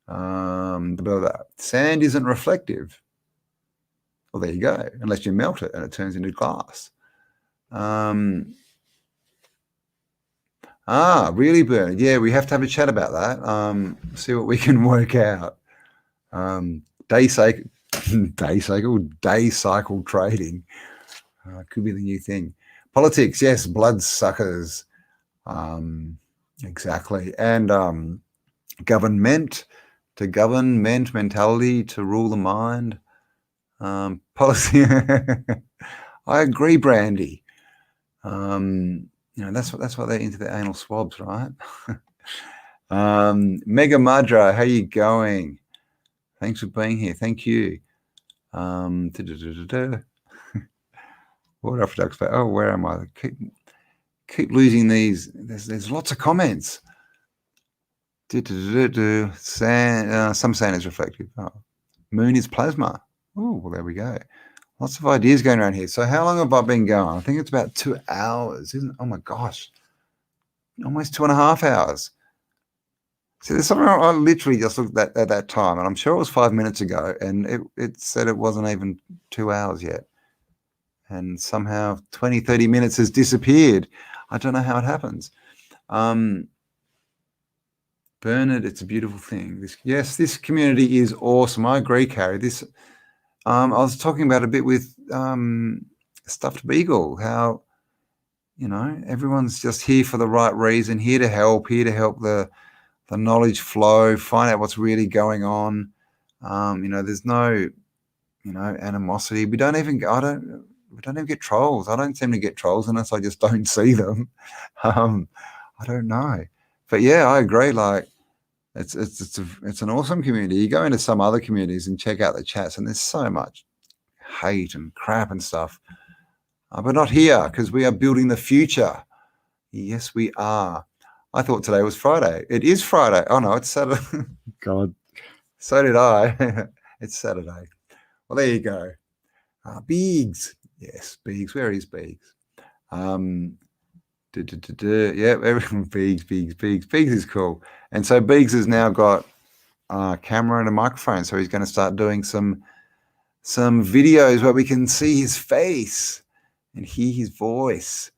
Sand isn't reflective. Well, there you go. Unless you melt it and it turns into glass. Really, Bernard? Yeah, we have to have a chat about that. See what we can work out. Day cycle trading. Could be the new thing. Politics, yes, bloodsuckers. Exactly. And government, to government mentality, to rule the mind. Policy. I agree, Brandy. That's what they're into, the anal swabs, right? Mega Madra, how you going? Thanks for being here. Thank you. What after ducks? Oh, where am I? Keep losing these. There's lots of comments. Some sand is reflective. Oh. Moon is plasma. Oh, well, there we go. Lots of ideas going around here. So how long have I been going? I think it's about 2 hours, isn't it? Oh my gosh. Almost 2.5 hours. See, there's something I literally just looked at that time, and I'm sure it was 5 minutes ago, and it said it wasn't even 2 hours yet. And somehow 20, 30 minutes has disappeared. I don't know how it happens. Bernard, it's a beautiful thing. This community is awesome. I agree, Carrie. This I was talking about a bit with Stuffed Beagle, how, you know, everyone's just here for the right reason, here to help the knowledge flow, find out what's really going on. You know, there's no, you know, animosity. We don't even get trolls. I don't seem to get trolls unless I just don't see them. I don't know. But yeah, I agree. Like, it's an awesome community. You go into some other communities and check out the chats, and there's so much hate and crap and stuff. But not here, because we are building the future. Yes, we are. I thought today was Friday. It is Friday. Oh no, it's Saturday. God, so did I. It's Saturday. Well, there you go. Biggs. Yes, Biggs. Where is Biggs? Yeah, everyone. Biggs is cool. And so Biggs has now got a camera and a microphone, so he's going to start doing some videos where we can see his face and hear his voice.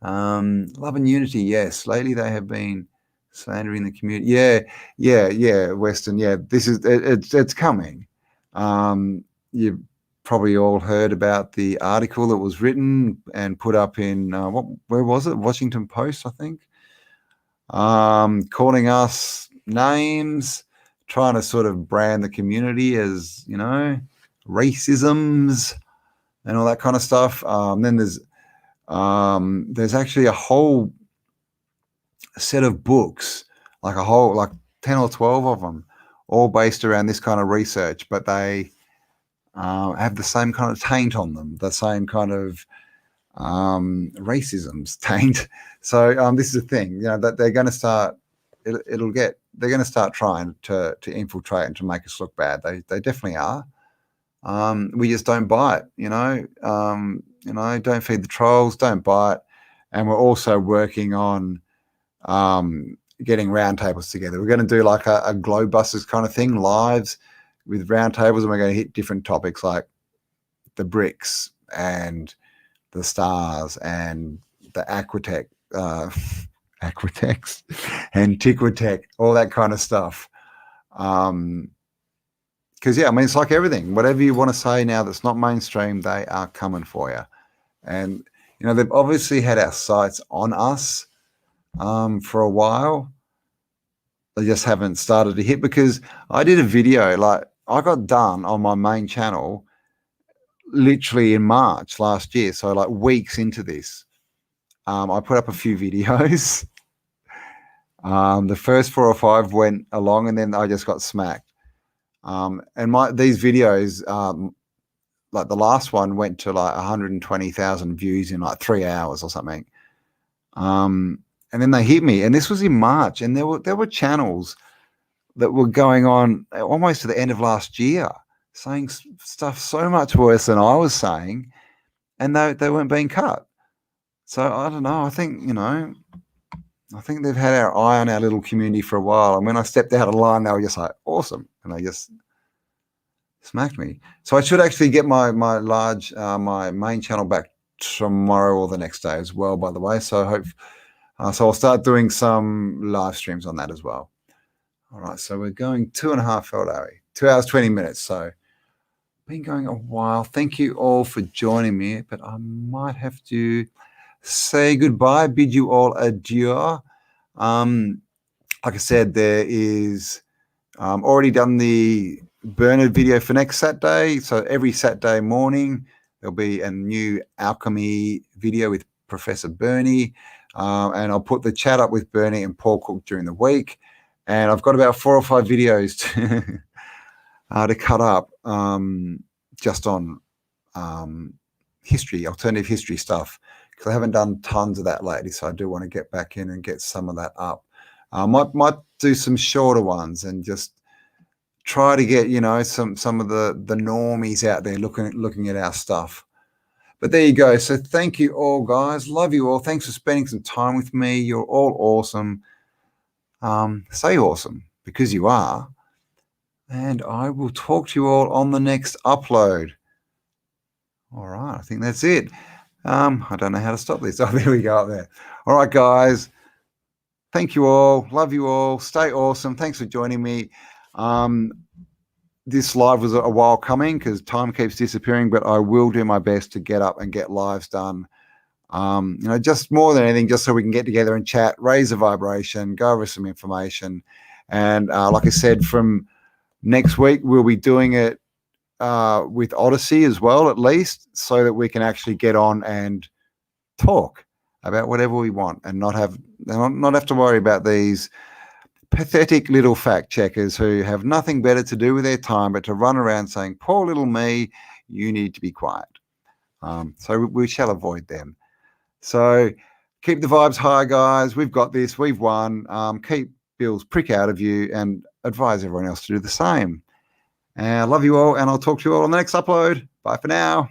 Love and unity, yes. Lately they have been slandering the community. Yeah, Weston. Yeah, this is it's coming. You've probably all heard about the article that was written and put up in where was it? Washington Post, I think. Calling us names, trying to sort of brand the community as, you know, racisms and all that kind of stuff. Then there's actually a whole set of books, like 10 or 12 of them, all based around this kind of research, but they have the same kind of taint on them, the same kind of racism's taint. So this is the thing, you know, that they're going to start. They're going to start trying to infiltrate and to make us look bad. They definitely are. We just don't buy it, you know. Don't feed the trolls, don't buy it. And we're also working on getting roundtables together. We're going to do like a Globebusters kind of thing, lives with roundtables, and we're going to hit different topics like the bricks and the stars and the Aquatech, Aquatex and Tiquitech, all that kind of stuff. Because, yeah, I mean, it's like everything. Whatever you want to say now that's not mainstream, they are coming for you. And, you know, they've obviously had our sights on us for a while. They just haven't started to hit, because I did a video, like I got done on my main channel literally in March last year. So like weeks into this, I put up a few videos. The first 4 or 5 went along, and then I just got smacked. And these videos, like the last one went to like 120,000 views in like 3 hours or something. And then they hit me, and this was in March, and there were channels that were going on almost to the end of last year, saying stuff so much worse than I was saying, and they weren't being cut. So I don't know. I think, you know, they've had our eye on our little community for a while, and when I stepped out of line, they were just like, awesome, and they just smacked me. So I should actually get my main channel back tomorrow or the next day as well, by the way. So I hope. So I'll start doing some live streams on that as well. All right, so we're going 2.5 hours, are we? 2 hours, 20 minutes. So been going a while. Thank you all for joining me, but I might have to say goodbye, bid you all adieu. Like I said, there is already done the Bernard video for next Saturday. So every Saturday morning, there'll be a new alchemy video with Professor Bernie. And I'll put the chat up with Bernie and Paul Cook during the week. And I've got about 4 or 5 videos to cut up just on history, alternative history stuff, because I haven't done tons of that lately. So I do want to get back in and get some of that up. Might do some shorter ones and just try to get, you know, some of the normies out there looking at our stuff. But there you go. So thank you all, guys. Love you all. Thanks for spending some time with me. You're all awesome. Say awesome, because you are. And I will talk to you all on the next upload. All right, I think that's it. I don't know how to stop this. Oh, there we go up there. All right, guys. Thank you all. Love you all. Stay awesome. Thanks for joining me. This live was a while coming because time keeps disappearing, but I will do my best to get up and get lives done. You know, just more than anything, just so we can get together and chat, raise the vibration, go over some information. And like I said, from next week, we'll be doing it with Odysee as well, at least, so that we can actually get on and talk about whatever we want and not have to worry about these pathetic little fact checkers who have nothing better to do with their time but to run around saying, poor little me, you need to be quiet. So we shall avoid them. So keep the vibes high, guys. We've got this. We've won. Keep Bill's prick out of you and advise everyone else to do the same. I love you all, and I'll talk to you all on the next upload. Bye for now.